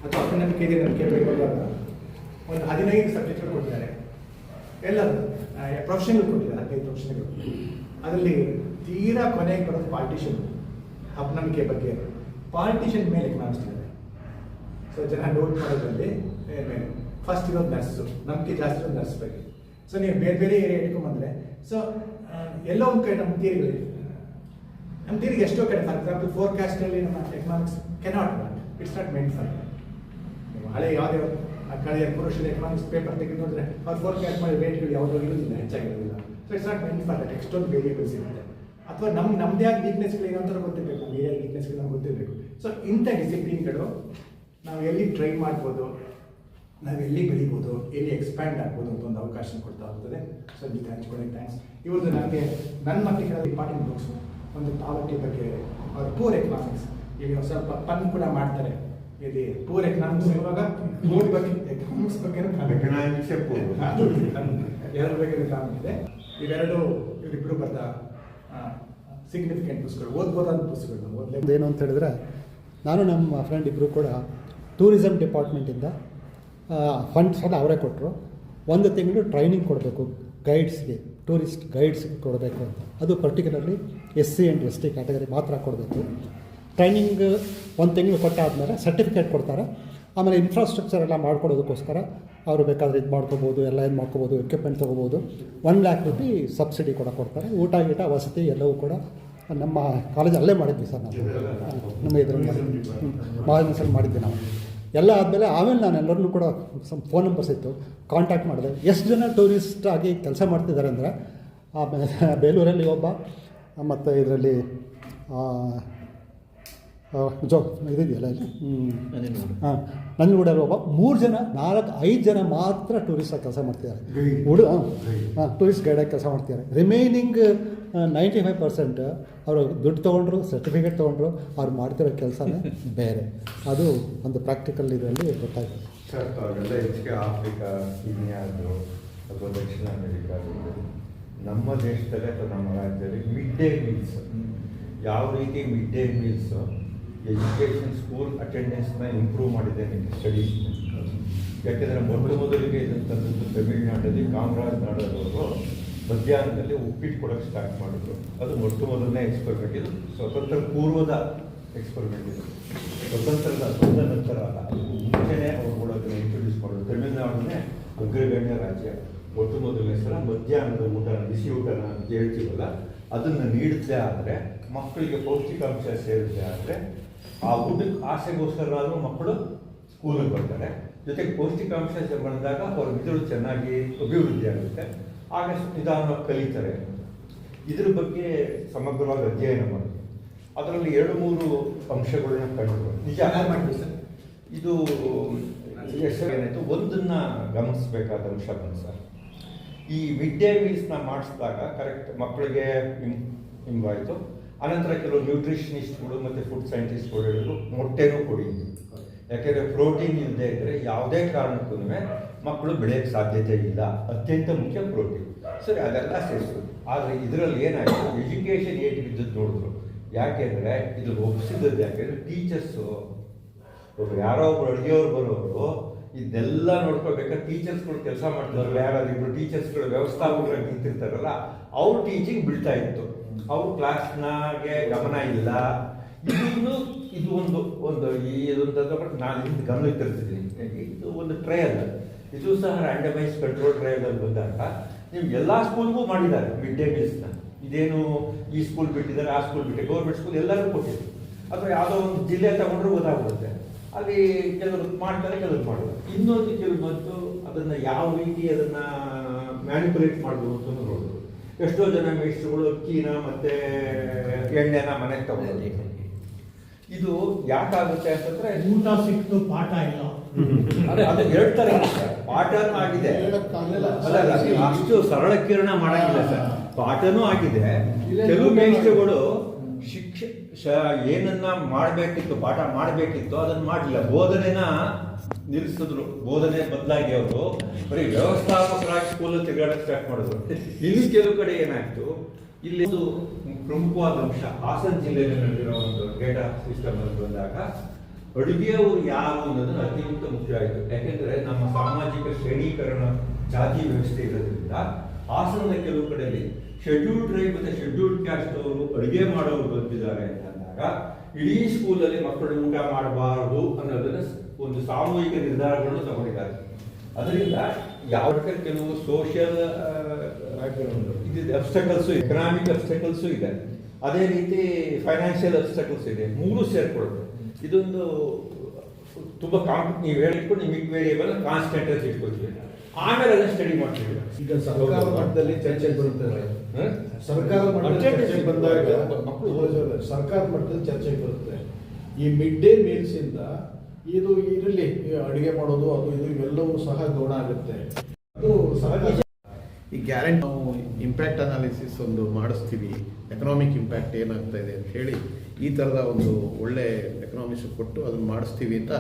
ಅಥವಾ ಅಪನಂಬಿಕೆ ಇದೆ ನಂಬಿಕೆ ಬೇಕು ಅಂದಾಗ ಒಂದು 15 ಸಬ್ಜೆಕ್ಟ್ಗಳು ಕೊಟ್ಟಿದ್ದಾರೆ. ಎಲ್ಲರೂ ಪ್ರೊಫೆಷನಲ್ ಕೊಟ್ಟಿದ್ದಾರೆ, 15 ಪ್ರೊಫೆಷನಲ್ಗಳು. ಅದರಲ್ಲಿ ತೀರಾ ಕೊನೆಗೆ ಬರೋದು ಪಾರ್ಟಿಷನ್, ಅಪನಂಬಿಕೆ ಬಗ್ಗೆ. ಪಾರ್ಟಿಷನ್ ಮೇಲೆ ಎಕನಾಮಿಕ್ಸ್ ಇದೆ. ಸೊ ಜನ ನೋಟ್ ಮಾಡೋದ್ರಲ್ಲಿ ಫಸ್ಟ್ ಇರೋದು ನರ್ಸು, ನಂಬಿಕೆ ಜಾಸ್ತಿ ಇರೋದು ನರ್ಸ್ ಬಗ್ಗೆ. ಸೊ ನೀವು ಬೇರೆ ಬೇರೆ ಏರಿಯಾ ಇಟ್ಕೊಂಡ್ಬಂದರೆ, ಸೊ ಎಲ್ಲೋ ಒಂದು ಕಡೆ ನಮ್ಮ ಥಿಯರಿಗಳಿದೆ. ನಮ್ಮ ಥಿಯರಿಗೆ ಎಷ್ಟೋ ಕಡೆ, ಫಾರ್ ಎಕ್ಸಾಂಪಲ್ ಫೋರ್ಕಾಸ್ಟಲ್ಲಿ ನಮ್ಮ economics cannot work, it's not meant for. ನೀವು ಹಳೆ ಯಾವುದೇ ಕಳೆಯ 3 ವರ್ಷದ ಎಕನಾಮಿಕ್ಸ್ ಪೇಪರ್ ತೆಗೆದು ನೋಡಿದ್ರೆ ಅವ್ರು ಫೋರ್ಕಾಸ್ಟ್ ಮಾಡಿ ರೇಟ್ಗಳು ಯಾವುದೋ ಇರೋದಿಲ್ಲ, ಹೆಚ್ಚಾಗಿರೋದಿಲ್ಲ. So it's not meant for that. ಎಷ್ಟೊಂದು ವೇರಿಯೇಬಲ್ಸ್ ಇರುತ್ತೆ. ಅಥವಾ ನಮ್ಮದೇ ಆದ ವೀಕ್ನೆಸ್ಗಳು ಏನೋ ಅಂತ ಗೊತ್ತಿರಬೇಕು, ನಮ್ಮ ಏರಿಯಾ ವೀಕ್ನೆಸ್ಗಳು ನಮ್ಗೆ ಗೊತ್ತಿರಬೇಕು. ಸೊ ಇಂಥ ಡಿಸಿಪ್ಲಿನ್ಗಳು ನಾವು ಎಲ್ಲಿ ಟ್ರೈ ಮಾಡ್ಬೋದು, ನಾವು ಎಲ್ಲಿ ಬೆಳಿಬೋದು, ಎಲ್ಲಿ ಎಕ್ಸ್ಪ್ಯಾಂಡ್ ಆಗ್ಬೋದು ಅಂತ ಒಂದು ಅವಕಾಶ ಕೊಡ್ತಾ ಹೋಗ್ತದೆ. ಸೊ ಇದಕ್ಕೆ ಹಂಚ್ಕೊಳ್ಳಿ ಥ್ಯಾಂಕ್ಸ್. ಇವತ್ತು ನನಗೆ ನನ್ನ ಮಟ್ಟಿಗೆ ಇಂಪಾರ್ಟೆಂಟ್ ಬುಕ್ಸ್, ಒಂದು ಪಾವರ್ಟಿ ಬಗ್ಗೆ, ಅವ್ರ ಪೂರ್ ಎಕನಾಮಿಕ್ಸ್, ಈಗ ಸ್ವಲ್ಪ ಪನ್ ಕೂಡ ಮಾಡ್ತಾರೆ. ಇಲ್ಲಿ ಪೂರ್ ಎಕನಾಮಿಕ್ಸ್ ಇರುವಾಗ ಮೂರು ಬಗ್ಗೆ ಎಕನಾಮಿಕ್ಸ್ ಬಗ್ಗೆ ಎರಡು ಬಗ್ಗೆ ಕಾರಣ ಇದೆ. ಇವೆರಡು ಇವರಿಬ್ಬರು ಬರೆದ ಸಿಗ್ನಿಫಿಕೆಂಟ್ ಪುಸ್ತಕಗಳು, ಓದ್ಬೋದಾದ ಪುಸ್ತಕಗಳು. ಏನು ಅಂತ ಹೇಳಿದ್ರೆ, ನಾನು ನಮ್ಮ ಫ್ರೆಂಡ್ ಇಬ್ಬರು ಕೂಡ ಟೂರಿಸಮ್ ಡಿಪಾರ್ಟ್ಮೆಂಟಿಂದ ಫಂಡ್ಸ್ ಎಲ್ಲ ಅವರೇ ಕೊಟ್ಟರು. 1 ತಿಂಗಳು ಟ್ರೈನಿಂಗ್ ಕೊಡಬೇಕು ಗೈಡ್ಸ್ಗೆ, ಟೂರಿಸ್ಟ್ ಗೈಡ್ಸ್ಗೆ ಕೊಡಬೇಕು ಅಂತ. ಅದು particularly SC and ST category ಮಾತ್ರ ಕೊಡಬೇಕು. ಟ್ರೈನಿಂಗ್ 1 ತಿಂಗಳು ಕೊಟ್ಟಾದಮೇಲೆ ಸರ್ಟಿಫಿಕೇಟ್ ಕೊಡ್ತಾರೆ. ಆಮೇಲೆ ಇನ್ಫ್ರಾಸ್ಟ್ರಕ್ಚರ್ ಎಲ್ಲ ಮಾಡ್ಕೊಡೋದಕ್ಕೋಸ್ಕರ ಅವರು ಬೇಕಾದರೆ ಇದು ಮಾಡ್ಕೋಬೋದು, ಎಲ್ಲ ಇದು ಮಾಡ್ಕೋಬೋದು, ಎಕ್ವಿಪ್ಮೆಂಟ್ ತೊಗೋಬೋದು. 1 ಲ್ಯಾಕ್ ರೂಪಿ ಸಬ್ಸಿಡಿ ಕೂಡ ಕೊಡ್ತಾರೆ. ಊಟ ಗೀಟ ವಸತಿ ಎಲ್ಲವೂ ಕೂಡ ನಮ್ಮ ಕಾಲೇಜ್ ಅಲ್ಲೇ ಮಾಡಿದ್ವಿ ಸರ್. ನಾವು ನಮ್ಮ ಇದರಲ್ಲಿ ಮಹಾಜನ್ಸಲ್ಲಿ ಮಾಡಿದ್ವಿ ನಾವು. ಎಲ್ಲ ಆಮೇಲೆ ನಾನು ಎಲ್ಲರನ್ನೂ ಕೂಡ ಫೋನ್ ನಂಬರ್ಸ್ ಇತ್ತು, ಕಾಂಟ್ಯಾಕ್ಟ್ ಮಾಡಿದೆ. ಎಷ್ಟು ಜನ ಟೂರಿಸ್ಟ್ ಆಗಿ ಕೆಲಸ ಮಾಡ್ತಿದ್ದಾರೆ ಅಂದರೆ, ಬೇಲೂರಲ್ಲಿ ಒಬ್ಬ, ಮತ್ತು ಇದರಲ್ಲಿ ಇದೆಯಲ್ಲ ಇಲ್ಲಿ ನಂಜನಗೂಡಲ್ಲಿ ಒಬ್ಬ, 3 ಜನ 4-5 ಜನ ಮಾತ್ರ ಟೂರಿಸ್ಟಾಗಿ ಕೆಲಸ ಮಾಡ್ತಿದ್ದಾರೆ. ಟೂರಿಸ್ಟ್ ಗೈಡಾಗಿ ಕೆಲಸ ಮಾಡ್ತಿದ್ದಾರೆ. ರಿಮೈನಿಂಗ್ 95% ಅವರು ದುಡ್ಡು ತೊಗೊಂಡ್ರು, ಸರ್ಟಿಫಿಕೇಟ್ ತೊಗೊಂಡ್ರು, ಅವ್ರು ಮಾಡ್ತಿರೋ ಕೆಲಸನೇ ಬೇರೆ. ಅದು ಒಂದು ಪ್ರಾಕ್ಟಿಕಲ್ ಇದರಲ್ಲಿ ಗೊತ್ತಾಯ್ತು ಸರ್. ಅವೆಲ್ಲ ಹೆಚ್ಚಿಗೆ ಆಫ್ರಿಕಾ, ಕೀನ್ಯಾದು ಅಥವಾ ದಕ್ಷಿಣ ಅಮೆರಿಕಾದು, ನಮ್ಮ ದೇಶದಲ್ಲಿ ಅಥವಾ ನಮ್ಮ ರಾಜ್ಯದಲ್ಲಿ ಮಿಡ್ ಡೇ ಮೀಲ್ಸ್, ಯಾವ ರೀತಿ mid day meals education school ಅಟೆಂಡೆನ್ಸ್ನ ಇಂಪ್ರೂವ್ ಮಾಡಿದೆ ಸ್ಟಡೀಸ್. ಯಾಕೆಂದರೆ ಮೊದಲಿಗೆ ಇದನ್ನು ತಂದದ್ದು ತಮಿಳುನಾಡಲ್ಲಿ ಕಾಮರಾಜ್ ನಾಡದವರು ಮಧ್ಯಾಹ್ನದಲ್ಲಿ ಉಪ್ಪಿಟ್ಟು ಕೊಡೋಕ್ಕೆ ಸ್ಟಾರ್ಟ್ ಮಾಡಿದ್ರು. ಅದು ಮೊದಲನೇ ಎಕ್ಸ್ಪೆರಿಮೆಂಟ್. ಇದು ಸ್ವತಂತ್ರ ಪೂರ್ವದ ಎಕ್ಸ್ಪೆರಿಮೆಂಟ್. ಇದು ಸ್ವತಂತ್ರದ ನಂತರ ಅಲ್ಲ, ಅದು ಮುಂಚೆನೇ ಅವ್ರು ಕೂಡ ಅದನ್ನು ಇಂಟ್ರೊಡ್ಯೂಸ್ ಮಾಡೋದು. ತಮಿಳುನಾಡನ್ನೇ ಅಗ್ರಗಣ್ಯ ರಾಜ್ಯ. ಮೊದಲನೇ ಸಲ ಮಧ್ಯಾಹ್ನದ ಊಟ, ಬಿಸಿ ಊಟನ ಅಂತ ಹೇಳ್ತೀವಲ್ಲ, ಅದನ್ನು ನೀಡಿದ್ದೇ ಆದರೆ, ಮಕ್ಕಳಿಗೆ ಪೌಷ್ಟಿಕಾಂಶ ಸೇರಿದ್ದೇ ಆದರೆ, ಆ ಊಟಕ್ಕೆ ಆಸೆಗೋಸ್ಕರಾದರೂ ಮಕ್ಕಳು ಸ್ಕೂಲಿಗೆ ಬರ್ತಾರೆ. ಜೊತೆಗೆ ಪೌಷ್ಟಿಕಾಂಶ ಬಂದಾಗ ಅವ್ರ ಮೆದುಳು ಚೆನ್ನಾಗಿ ಅಭಿವೃದ್ಧಿ ಆಗುತ್ತೆ. ಆಗ ನಿಧಾನವಾಗಿ ಕಲಿತಾರೆ. ಇದ್ರ ಬಗ್ಗೆ ಸಮಗ್ರವಾಗಿ ಅಧ್ಯಯನ ಮಾಡಿದೆ. ಅದರಲ್ಲಿ 2-3 ಅಂಶಗಳನ್ನ ಕಂಡು ನಿಜ ಮಾಡಿ ಸರ್. ಇದು ಏನಾಯಿತು, ಒಂದನ್ನು ಗಮನಿಸಬೇಕಾದ ಅಂಶ ಬಂದು ಸರ್, ಈ ಮಿಡ್ ಡೇ ಮೀಲ್ಸ್ನ ಮಾಡಿಸಿದಾಗ ಕರೆಕ್ಟ್ ಮಕ್ಕಳಿಗೆ ಇಂಬಾಯಿತು. ಅನಂತರ ಕೆಲವು ನ್ಯೂಟ್ರಿಷನಿಸ್ಟ್ಗಳು ಮತ್ತು ಫುಡ್ ಸೈಂಟಿಸ್ಟ್ಗಳು ಹೇಳಿದ್ರು ಮೊಟ್ಟೆನೂ ಕೊಡಿ. ಯಾಕೆಂದರೆ ಪ್ರೋಟೀನ್ ಇಲ್ಲದೆ ಇದ್ದರೆ ಯಾವುದೇ ಕಾರಣಕ್ಕೂ ಮಕ್ಕಳು ಬೆಳೆಯೋಕ್ಕೆ ಸಾಧ್ಯತೆ ಇಲ್ಲ. ಅತ್ಯಂತ ಮುಖ್ಯ ಪ್ರೋಟೀನ್. ಸರಿ, ಅದೆಲ್ಲ ಸೇರಿಸೋದು. ಆದರೆ ಇದರಲ್ಲಿ ಏನಾಯಿತು, ಎಜುಕೇಷನ್ ಏಟ್ ಬಿದ್ದದ್ದು ನೋಡಿದ್ರು. ಯಾಕೆಂದರೆ ಇದು ಒಪ್ಪಿಸಿದ್ದದ್ದು ಯಾಕೆಂದರೆ ಟೀಚರ್ಸು, ಯಾರೋ ಒಬ್ರು ಅಡುಗೆಯವ್ರು ಬರೋರು ಇದೆಲ್ಲ ನೋಡ್ಕೋಬೇಕಾದ್ರೆ ಟೀಚರ್ಸ್ಗಳು ಕೆಲಸ ಮಾಡ್ತಿದ್ರು. ಯಾರಾದ್ರೂ ಟೀಚರ್ಸ್ಗಳು ವ್ಯವಸ್ಥಾಪಕರಾಗಿ ನಿಂತಿರ್ತಾರಲ್ಲ, ಅವ್ರ ಟೀಚಿಂಗ್ ಬೀಳ್ತಾ ಇತ್ತು. ಅವ್ರ ಕ್ಲಾಸ್ನಾಗೆ ಗಮನ ಇಲ್ಲ. ಇದು ಒಂದು ಇದೊಂದು ನಾನು ಇದನ್ನು ಗಮನಕ್ಕೆ ತರಿಸಿದ್ದೀನಿ. ಇದು ಒಂದು ಟ್ರಯಲ್. ಇದು ಸಹ ರ್ಯಾಂಡಮೈಸ್ ಕಂಟ್ರೋಲ್ ಟ್ರಯಲ್ ಅಲ್ಲಿ ಬಂದಾಗ ನೀವು ಎಲ್ಲ ಸ್ಕೂಲ್ಗೂ ಮಾಡಿದ್ದಾರೆ ಮಿಡ್ ಡೇ ಮೀಲ್ಸ್ನ. ಇದೇನು ಈ ಸ್ಕೂಲ್ ಬಿಟ್ಟಿದ್ದಾರೆ, ಆ ಸ್ಕೂಲ್ ಬಿಟ್ಟೆ, ಗೌರ್ಮೆಂಟ್ ಸ್ಕೂಲ್ ಎಲ್ಲರೂ ಕೊಟ್ಟಿದ್ರು. ಅಥವಾ ಯಾವುದೋ ಒಂದು ಜಿಲ್ಲೆ ತಗೊಂಡ್ರೆ ಗೊತ್ತಾಗ್ಬಿಡುತ್ತೆ. ಅಲ್ಲಿ ಕೆಲವರು ಮಾಡ್ತಾರೆ, ಕೆಲವರು ಮಾಡೋದು. ಇನ್ನೊಂದು ಕೆಲವು ಬಂತು, ಅದನ್ನ ಯಾವ ರೀತಿ ಅದನ್ನ ಮ್ಯಾನಿಪುಲೇಟ್ ಮಾಡ್ಬೋದು ಅಂತ ನೋಡೋದು. ಎಷ್ಟೋ ಜನ ಮೇಸ್ಟ್ರುಗಳು ಅಕ್ಕಿನ ಮತ್ತೆ ಎಣ್ಣೆನ ಮನೆಗೆ ತಗೊಳ್ಳೋದು. ಇದು ಯಾಕಾಗುತ್ತೆ ಅಂತಂದ್ರೆ ಊಟ ಸಿಕ್ತು, ಪಾಠ ಇಲ್ಲ. ಅದು ಎರಡು ತರ ಇದೆ ಸರ್. ಪಾಠನೂ ಆಗಿದೆ, ಅಲ್ಲ, ಅಷ್ಟು ಸರಳೀಕರಣ ಮಾಡಂಗಿಲ್ಲ ಸರ್. ಪಾಠನೂ ಆಗಿದೆ. ಕೆಲವು ಮೇಷ್ಟ್ರುಗಳು ಏನನ್ನ ಮಾಡಬೇಕಿತ್ತು, ಪಾಠ ಮಾಡಬೇಕಿತ್ತು, ಅದನ್ನ ಮಾಡಲಿಲ್ಲ. ಬೋಧನೆನ ನಿಲ್ಲಿಸಿದ್ರು. ಬೋಧನೆ ಬದಲಾಗಿ ಅವರು ಬರೀ ವ್ಯವಸ್ಥಾಪಕರಾಗಿ ಸ್ಕೂಲ್ ತಿರುಗಾಡಕ್ಕೆ ಸ್ಟಾರ್ಟ್ ಮಾಡಿದ್ರು. ಇನ್ನು ಕೆಲವು ಕಡೆ ಏನಾಯ್ತು, ಇಲ್ಲಿ ಒಂದು ಪ್ರಮುಖವಾದ ಅಂಶ ಹಾಸನ ಜಿಲ್ಲೆಯಲ್ಲಿ ನಡೆದಿರೋ ಒಂದು ಡೇಟಾ ಸಿಸ್ಟಮ್ ಅಂತ ಬಂದಾಗ ಅಡುಗೆಯವರು ಯಾರು ಅನ್ನೋದನ್ನು ಅತ್ಯಂತ ಮುಖ್ಯ ಆಯಿತು. ಯಾಕೆಂದ್ರೆ ನಮ್ಮ ಸಾಮಾಜಿಕ ಶ್ರೇಣೀಕರಣ, ಜಾತಿ ವ್ಯವಸ್ಥೆ ಇರೋದ್ರಿಂದ ಹಾಸನದ ಕೆಲವು ಕಡೆಯಲ್ಲಿ ಶೆಡ್ಯೂಲ್ಡ್ ಟ್ರೈಬ್ ಮತ್ತೆ ಶೆಡ್ಯೂಲ್ಡ್ ಕ್ಯಾಸ್ಟ್ ಅವರು ಅಡುಗೆ ಮಾಡೋರು ಬಂದಿದ್ದಾರೆ ಅಂತಂದಾಗ ಇಡೀ ಸ್ಕೂಲಲ್ಲಿ ಮಕ್ಕಳು ಊಟ ಮಾಡಬಾರದು ಅನ್ನೋದನ್ನ ಒಂದು ಸಾಮೂಹಿಕ ನಿರ್ಧಾರಗಳನ್ನು ತಗೊಂಡಿದ್ದಾರೆ. ಅದರಿಂದ ಯಾವ ಕೆಲವು ಸೋಷಿಯಲ್ ಅಬ್ಸ್ಟಕಲ್ಸು, ಎಕನಾಮಿಕ್ ಅಬ್ಸ್ಟಕಲ್ಸು ಇದೆ, ಅದೇ ರೀತಿ ಫೈನಾನ್ಷಿಯಲ್ ಅಬ್ಸ್ಟಕಲ್ಸ್ ಇದೆ. ಮೂರು ಸೇರ್ಕೊಳ್ಳುತ್ತೆ. ಇದೊಂದು ತುಂಬಾ ನೀವು ಹೇಳಿಟ್ಕೊಂಡು ನಿಮಗೆ ವೇರಿಯೇಬಲ್ ಕಾನ್ಸ್ಟೆಂಟ್ ಅಂತ ಇಟ್ಕೊಳ್ತೀವಿ. ಆಮೇಲೆ ಅದನ್ನ ಸ್ಟಡಿ ಮಾಡ್ತೀವಿ. ಈಗ ಸರ್ಕಾರ ಮಟ್ಟದಲ್ಲಿ ಚರ್ಚೆಗೆ ಬರುತ್ತದೆ. ಸರ್ಕಾರ ಮಟ್ಟದಲ್ಲಿ ಚರ್ಚೆಗೆ ಬಂದಾಗ ಸರ್ಕಾರ ಮಟ್ಟದಲ್ಲಿ ಚರ್ಚೆಗೆ ಬರುತ್ತೆ. ಈ ಮಿಡ್ ಡೇ ಮೀಲ್ಸ್ ಇಂದ ಇದು ಇದರಲ್ಲಿ ಅಡುಗೆ ಮಾಡೋದು ಅದು ಇದು ಇವೆಲ್ಲವೂ ಸಹ ಗೌಣ ಆಗುತ್ತೆ. ಅದು ಸಹಜ. ಈ ಗ್ಯಾರಂಟಿ ನಾವು ಇಂಪ್ಯಾಕ್ಟ್ ಅನಾಲಿಸಿಸ್ ಒಂದು ಮಾಡಿಸ್ತೀವಿ, ಎಕನಾಮಿಕ್ ಇಂಪ್ಯಾಕ್ಟ್ ಏನಾಗ್ತಾ ಇದೆ ಅಂತ ಹೇಳಿ ಈ ಥರದ ಒಂದು ಒಳ್ಳೆ ಎಕನಾಮಿಕ್ಸ್ ಕೊಟ್ಟು ಅದನ್ನು ಮಾಡಿಸ್ತೀವಿ ಅಂತ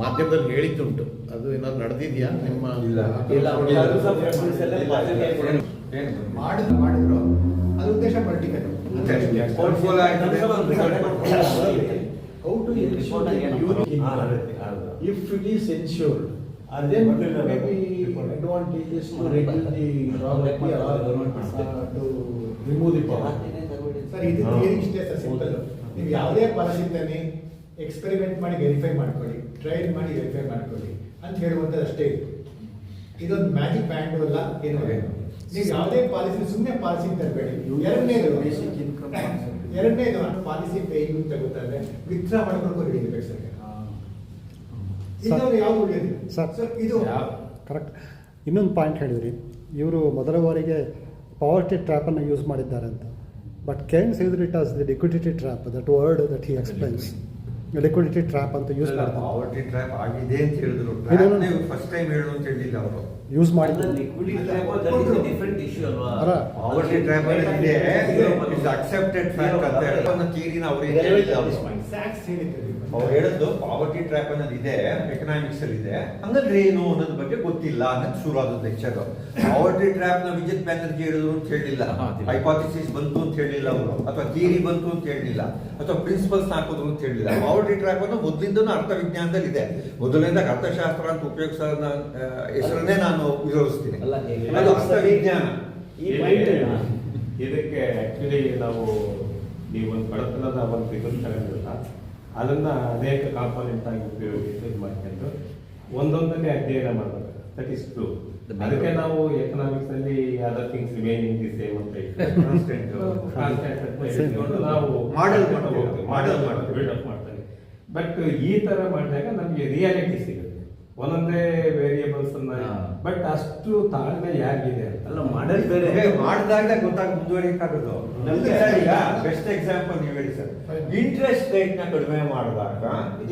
ಮಾಧ್ಯಮದಲ್ಲಿ ಹೇಳಿದ್ದುಂಟು. ಅದು ಏನಾದ್ರು ನಡೆದಿದೆಯಾ ನಿಮ್ಮ? ಮಾಡಿದ್ರು ಅದು ಉದ್ದೇಶ particle. How to ensure if it is ensured, then maybe advantageous to reduce the poverty or to remove the poverty. Sir, ಇದು ಥಿಯರಿ ಇಷ್ಟೇ ಸರ್, ಸಿಂಪಲ್. ನೀವು ಯಾವುದೇ ಪಾಲಿಸಿಂದಾನೆ ಎಕ್ಸ್ಪೆರಿಮೆಂಟ್ ಮಾಡಿ ವೆರಿಫೈ ಮಾಡ್ಕೊಳ್ಳಿ, ಟ್ರೈಲ್ ಮಾಡಿ ವೆರಿಫೈ ಮಾಡ್ಕೊಳ್ಳಿ ಅಂತ ಹೇಳುವಂಥದ್ದು ಅಷ್ಟೇ ಇದು. ಇದೊಂದು ಮ್ಯಾಜಿಕ್ ಬ್ಯಾಂಡ್ ಅಲ್ಲ, ಏನು ನೀವು ಯಾವುದೇ ಪಾಲಿಸಿ ಸುಮ್ಮನೆ ಪಾಲಿಸಿ ತರಬೇಡಿ. ಎರಡನೇದು ಪಾಲಿಸಿ ಪೇಯಿಂಗ್ ತಗೋತಾರೆ, ವಿತ್ಡ್ರಾ ಮಾಡ್ಕೊಂಡು ಹಿಡಿಬೇಕು ಸರ್. ಇದನ್ನು ಯಾವ್ದು ಉಳಿಯೋದು ಸರ್? ಇದು ಕರೆಕ್ಟ್. ಇನ್ನೊಂದು ಪಾಯಿಂಟ್ ಹೇಳಿದ್ರಿ, ಇವರು ಮೊದಲ ಬಾರಿಗೆ ಪಾವರ್ಟಿ ಟ್ರ್ಯಾಪನ್ನು ಯೂಸ್ ಮಾಡಿದ್ದಾರೆ ಅಂತ. ಬಟ್ Keynes ಹೇಳಿದ್ರು it as the liquidity trap, that word that he explains. Liquidity trap ಅಂತ ಯೂಸ್ ಮಾಡ್ತಾರೆ. ಪಾವರ್ಟಿ ಟ್ರ್ಯಾಪ್ ಆಗಿದೆ ಅಂತ ಹೇಳಿದ್ರು. ಫಸ್ಟ್ ಟೈಮ್ ಹೇಳು ಅಂತ ಹೇಳಿಲ್ಲ ಅವರು. ಯೂಸ್ ಮಾಡಿದ್ರು. ಪಾವರ್ಟಿ ಟ್ರ್ಯಾಪ್ ಇದೆ, ಇಟ್ಸ್ ಅಕ್ಸೆಪ್ಟೆಡ್ ಫ್ಯಾಕ್ಟ್ ಅಂತ ಹೇಳಿ ಥಿಯರಿನ ಅವ್ರು ಹೇಳಿದ್ದು. ಪಾವರ್ಟಿ ಟ್ರ್ಯಾಪ್ ಅನ್ನೋದು ಇದೆ, ಎಕನಾಮಿಕ್ಸ್ ಅಲ್ಲಿ ಇದೆ. ಹಂಗಂದ್ರೆ ಏನು ಅನ್ನೋದ್ರ ಬಗ್ಗೆ ಗೊತ್ತಿಲ್ಲ ಅನ್ನೋದು ಶುರು ಆದ ಲೆಕ್ಚರ್. ಪಾವರ್ಟಿ ಟ್ರ್ಯಾಪ್ ನ ವಿದ್ಯುತ್ ಬ್ಯಾನರ್ಜಿ ಹೇಳಿದ್ರು ಅಂತ ಹೇಳಿಲ್ಲ, ಹೈಪಾಥಿಸಿಸ್ ಬಂತು ಅಂತ ಹೇಳಿಲ್ಲ ಅವರು, ಅಥವಾ ಥಿಯರಿ ಬಂತು ಅಂತ ಹೇಳಿಲ್ಲ, ಅಥವಾ ಪ್ರಿನ್ಸಿಪಲ್ಸ್ ಹಾಕಿದ್ರು ಅಂತ ಹೇಳಿಲ್ಲ. ಪಾವರ್ಟಿ ಟ್ರ್ಯಾಪ್ ಅನ್ನೋ ಮೊದಲಿಂದನೂ ಅರ್ಥ ವಿಜ್ಞಾನದಲ್ಲಿ ಇದೆ. ಮೊದಲಿಂದ ಅರ್ಥಶಾಸ್ತ್ರ ಅಂತ ಉಪಯೋಗಿಸೋ ಹೆಸರನ್ನೇ ನಾನು ವಿರೋಧಿಸ್ತೀನಿ. ಅದು ಅರ್ಥ ವಿಜ್ಞಾನ. ಇದಕ್ಕೆ ಆಕ್ಚುಲಿ ನಾವು ನೀವೊಂದು ಬಡತನದ ಒಂದು ಇದನ್ನು ತಗೊಂಡಿಲ್ಲ, ಅದನ್ನ ಅನೇಕ ಕಾಂಪೋನೆಂಟ್ ಆಗಿ ಉಪಯೋಗಿಸಿ ಇದು ಮಾಡ್ಕೊಂಡು ಒಂದೊಂದನ್ನೇ ಅಧ್ಯಯನ ಮಾಡಬೇಕು. That is true. ಅದಕ್ಕೆ ನಾವು ಎಕನಾಮಿಕ್ಸ್ ಅಲ್ಲಿ other things remaining the same ಅಂತ ನಾವು ಮಾಡೆಲ್ ಬಿಲ್ಡಪ್ ಮಾಡ್ತೀವಿ. ಬಟ್ ಈ ತರ ಮಾಡಿದಾಗ ನಮಗೆ ರಿಯಾಲಿಟಿ ಸಿಗುತ್ತೆ. ಒಂದೊಂದೇ ವೇರಿಯೇಬಲ್ಸ್ ಅನ್ನ, ಬಟ್ ಅಷ್ಟು ತಾಳ್ಮೆ ಯಾರಿಗಿದೆ ಅಂತ ಅಲ್ಲ, ಮಾಡೆಲ್ ಬೇರೆ ಮಾಡಿದಾಗ ಗೊತ್ತಾಗ ಮುಂದುವರಿಯಕ್ಕಾಗೋದು. ಈಗ ಬೆಸ್ಟ್ ಎಕ್ಸಾಂಪಲ್ ನೀವು ಹೇಳಿ ಸರ್, ಇಂಟ್ರೆಸ್ಟ್ ರೇಟ್ ನ ಕಡಿಮೆ ಮಾಡಿದಾಗ,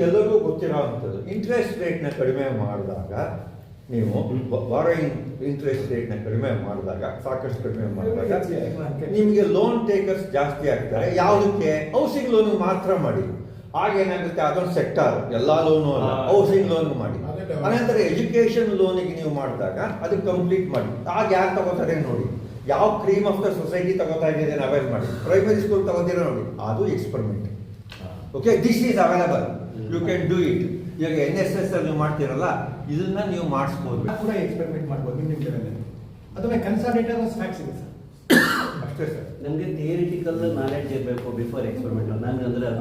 ಎಲ್ಲರಿಗೂ ಗೊತ್ತಿರೋವಂಥದ್ದು, ಇಂಟ್ರೆಸ್ಟ್ ರೇಟ್ ನ ಕಡಿಮೆ ಮಾಡಿದಾಗ, ನೀವು ಬಾರೋಯಿಂಗ್ ಇಂಟ್ರೆಸ್ಟ್ ರೇಟ್ ನ ಕಡಿಮೆ ಮಾಡಿದಾಗ, ಸಾಕಷ್ಟು ಕಡಿಮೆ ಮಾಡಿದಾಗ ನಿಮಗೆ ಲೋನ್ ಟೇಕರ್ಸ್ ಜಾಸ್ತಿ ಆಗ್ತಾರೆ. ಯಾವುದಕ್ಕೆ? ಹೌಸಿಂಗ್ ಲೋನ್ ಮಾತ್ರ ಮಾಡಿ. ಆಗೇನಾಗುತ್ತೆ, ಅದೊಂದು ಸೆಕ್ಟಾರ್, ಎಲ್ಲಾ ಲೋನು ಅಲ್ಲ, ಹೌಸಿಂಗ್ ಲೋನ್ ಮಾಡಿ. ಅನಂತರ ಎಜುಕೇಶನ್ ಲೋನಿಗೆ ನೀವು ಮಾಡಿದಾಗ ಅದಕ್ಕೆ ಕಂಪ್ಲೀಟ್ ಮಾಡಿ. ಆಗ ಯಾರು ತಗೋತಾರೆ ನೋಡಿ, ಯಾವ ಕ್ರೀಮ್ ಆಫ್ ದ ಸೊಸೈಟಿ ತಗೋತಾ ಇದೆ ಅವೇಲ್ ಮಾಡಿ. ಪ್ರೈಮರಿ ಸ್ಕೂಲ್ ತಗೋತೀರ ನೋಡಿ, ಅದು experiment. Okay, this is available, you can do it. ಇವಾಗ NSS ಅಲ್ಲಿ ನೀವು ಮಾಡ್ತೀರಲ್ಲ, ಇದನ್ನ ನೀವು ಮಾಡಿಸ್ಬೋದು, ಕೂಡ ಎಕ್ಸ್ಪೆರಿಮೆಂಟ್ ಮಾಡ್ಬೋದು ನಿಮ್ಮ ಲೆವೆಲ್. ಅಥವಾ ಕನ್ಸಾಲಿಡೇಟರ್ ಫ್ಯಾಕ್ಟ್ಸ್ ಇದೆ ಸರ್, ಅಷ್ಟೇ ಸರ್. ನಮಗೆ ಥಿಯರಿಟಿಕಲ್ ನಾಲೆಡ್ಜ್ ಇರಬೇಕು ಬಿಫೋರ್ ಎಕ್ಸ್ಪೆರಿಮೆಂಟ್. ನಾನು ಅಂದ್ರೆ ಅಲ್ಲ,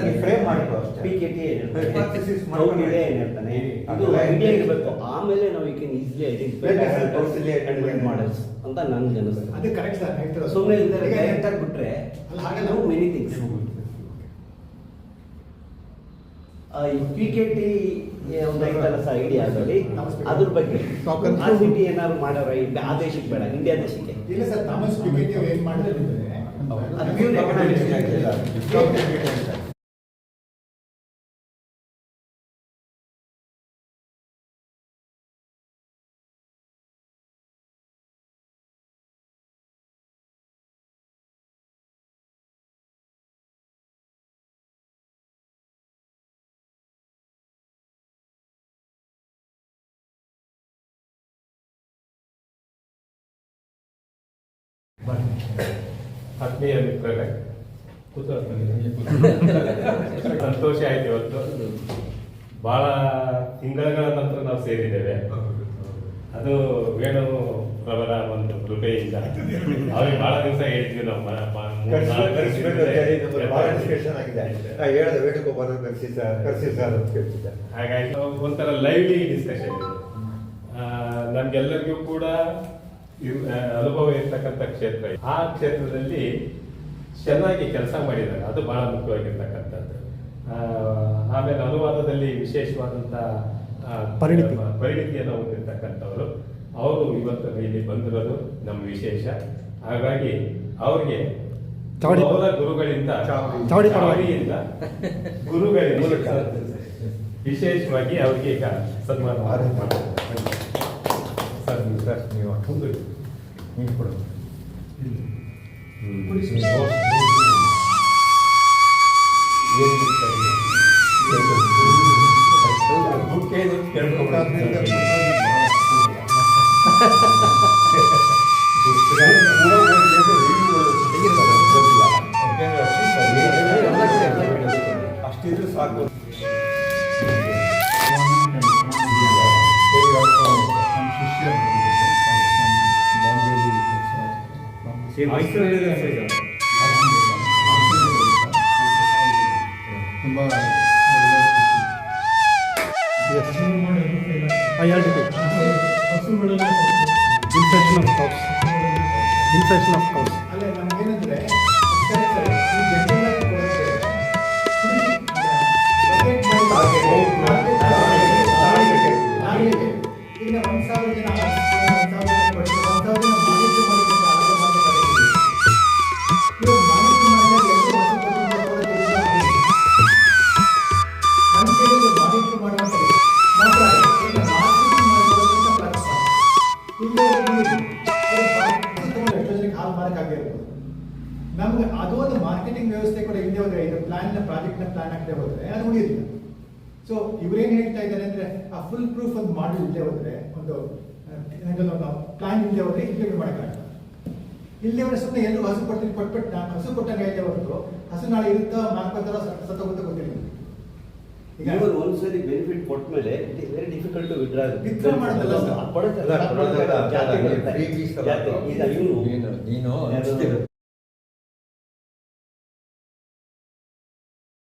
ನೀವು frame ಮಾಡ್ಕೊ ಅಷ್ಟೇ. PKT Hypothesis ಮಾಡ್ಕೊಂಡು ಏನಿರ್ತಾನೆ ಇದು ಅದೆಲ್ಲ ಐಡಿಯಾ ಇರಬೇಕು. ಆಮೇಲೆ ನಾವು ಕ್ಯಾನ್ ಈಸಿಲಿ ಐಡೆಂಟಿಫೈ ಮಾಡಲ್ಸ್ ಅಂತ ನನ್ಗೆ ಅನಿಸ್ತದೆ. ಅದು ಕರೆಕ್ಟ್ ಸರ್ ಹೇಳ್ತಿರೋದು. ಸುಮ್ಮನೆ ಇದ್ದಾರೆ ಡೈರೆಕ್ಟ್ ಆಗಿ ಬಿಟ್ರೆ ಅಲ್ಲ, ಹಾಗಲ್ಲ. Many things. ಈ PKT ಒಂದು ಐತಲ್ಲ ಸರ್ ಐಡಿಯಾ ಅದರಲ್ಲಿ ಅದ್ರ ಬಗ್ಗೆ RCT ಏನಾದ್ರು ಮಾಡೋರ ಆ ದೇಶಕ್ಕೆ ಬೇಡ, ಇಂಡಿಯಾ ದೇಶಕ್ಕೆ. ಇಲ್ಲ ಸರ್, ಥಾಮಸ್ ಪಿಕೆಟಿ ಏನ್ ಮಾಡಿದ್ರೆ ಅದು pure economics. ಆತ್ಮೀಯ ಮಿತ್ರರೇ, ಸಂತೋಷ ಆಯ್ತು. ಇವತ್ತು ಬಹಳ ತಿಂಗಳ ನಂತರ ನಾವು ಸೇರಿದ್ದೇವೆ. ಅದು ವೇಣು ರವರ ಒಂದು ಕೃಪೆಯಿಂದ ಅವ್ರಿಗೆ ಬಹಳ ದಿವಸ ಹೇಳಿದ್ವಿ ನಾವು ಹೇಳಿದ ವೇಣುಗೋಪಾಲ್ ಕರ್ಸಿ ಸರ್ ಅಂತ ಕೇಳ್ತಿದ್ದೆ. ಹಾಗಾಗಿ ಒಂಥರ ಲೈವ್ಲಿ ಡಿಸ್ಕಷನ್ ಇದು. ನಮ್ಗೆಲ್ಲರಿಗೂ ಕೂಡ ಅನುಭವ ಇರ್ತಕ್ಕಂಥ ಕ್ಷೇತ್ರ. ಆ ಕ್ಷೇತ್ರದಲ್ಲಿ ಚೆನ್ನಾಗಿ ಕೆಲಸ ಮಾಡಿದ್ದಾರೆ, ಅದು ಬಹಳ ಮುಖ್ಯವಾಗಿರ್ತಕ್ಕಂಥದ್ದು. ಆಮೇಲೆ ಅನುವಾದದಲ್ಲಿ ವಿಶೇಷವಾದಂಥ ಪರಿಣಿತಿಯನ್ನು ಹೊಂದಿರ್ತಕ್ಕಂಥವರು ಅವರು ಇವತ್ತು ಇಲ್ಲಿ ಬಂದಿರೋದು ನಮ್ಮ ವಿಶೇಷ. ಹಾಗಾಗಿ ಅವ್ರಿಗೆ ಅವರ ಗುರುಗಳಿಂದ ಗುರುಗಳಿಂದ ವಿಶೇಷವಾಗಿ ಅವ್ರಿಗೆ ಈಗ ಸನ್ಮಾನ ಮಾಡ್ತಾರೆ. ಸರ್ ನೀವು ಒಂದು ನೀವು ಕೊಡು. ಅಷ್ಟಿದ್ರು ಸಾಕು. ತುಂಬ ಇನ್ಫೆಕ್ಷನ್ ಆಫ್ ಕೌಸ್. ಅಲ್ಲ, ನಮಗೇನಂದ್ರೆ ಈಗ 1,000 ಜನ ನಮ್ಗೆ ಅದೊಂದು ಮಾರ್ಕೆಟಿಂಗ್ ವ್ಯವಸ್ಥೆ ಕೂಡ ಇಲ್ಲದೆ ಹೋದ್ರೆ, ಇದು ಪ್ರಾಜೆಕ್ಟ್ನ ಪ್ಲಾನ್ ಆಗದೆ ಹೋದ್ರೆ ಅದು ಉಳಿಯೋದಿಲ್ಲ. ಸೊ ಇವ್ರೇನ್ ಹೇಳ್ತಾ ಇದ್ದಾರೆ ಅಂದ್ರೆ ಆ ಫುಲ್ ಪ್ರೂಫ್ ಒಂದು ಮಾಡಲ್ ಇಲ್ಲದೆ ಹೋದ್ರೆ, ಒಂದು ಪ್ಲಾನ್ ಇಲ್ಲದೆ ಹೋದ್ರೆ ಇಂಪ್ಲಿಮೆಂಟ್ ಮಾಡೋಕ್ಕಾಗಲ್ಲ. ಇಲ್ಲದೆ ಹೋದ್ರೆ ಸುಮ್ಮನೆ ಎಲ್ಲರೂ ಹಸು ಕೊಡ್ತೀನಿ ಕೊಟ್ಬಿಟ್ಟು ನಾನು ಹಸು ಕೊಟ್ಟಂಗೆ ಐತೆ ಹೊರತು ಹಸು ನಾಳೆ ಇರುತ್ತೋ ಮಾರ್ಕೋತಾರೋ ಸತ್ತೋಗುತ್ತೋ ಗೊತ್ತಿಲ್ಲ. ಈಗ ಒಂದ್ಸರಿ ಬೆನಿಫಿಟ್ ಕೊಟ್ಟ ಮೇಲೆ it is very difficult to withdraw ಮಾಡೋದಲ್ಲ ಸರ್. ಕೊಡುತ್ತೆ. ನೀನು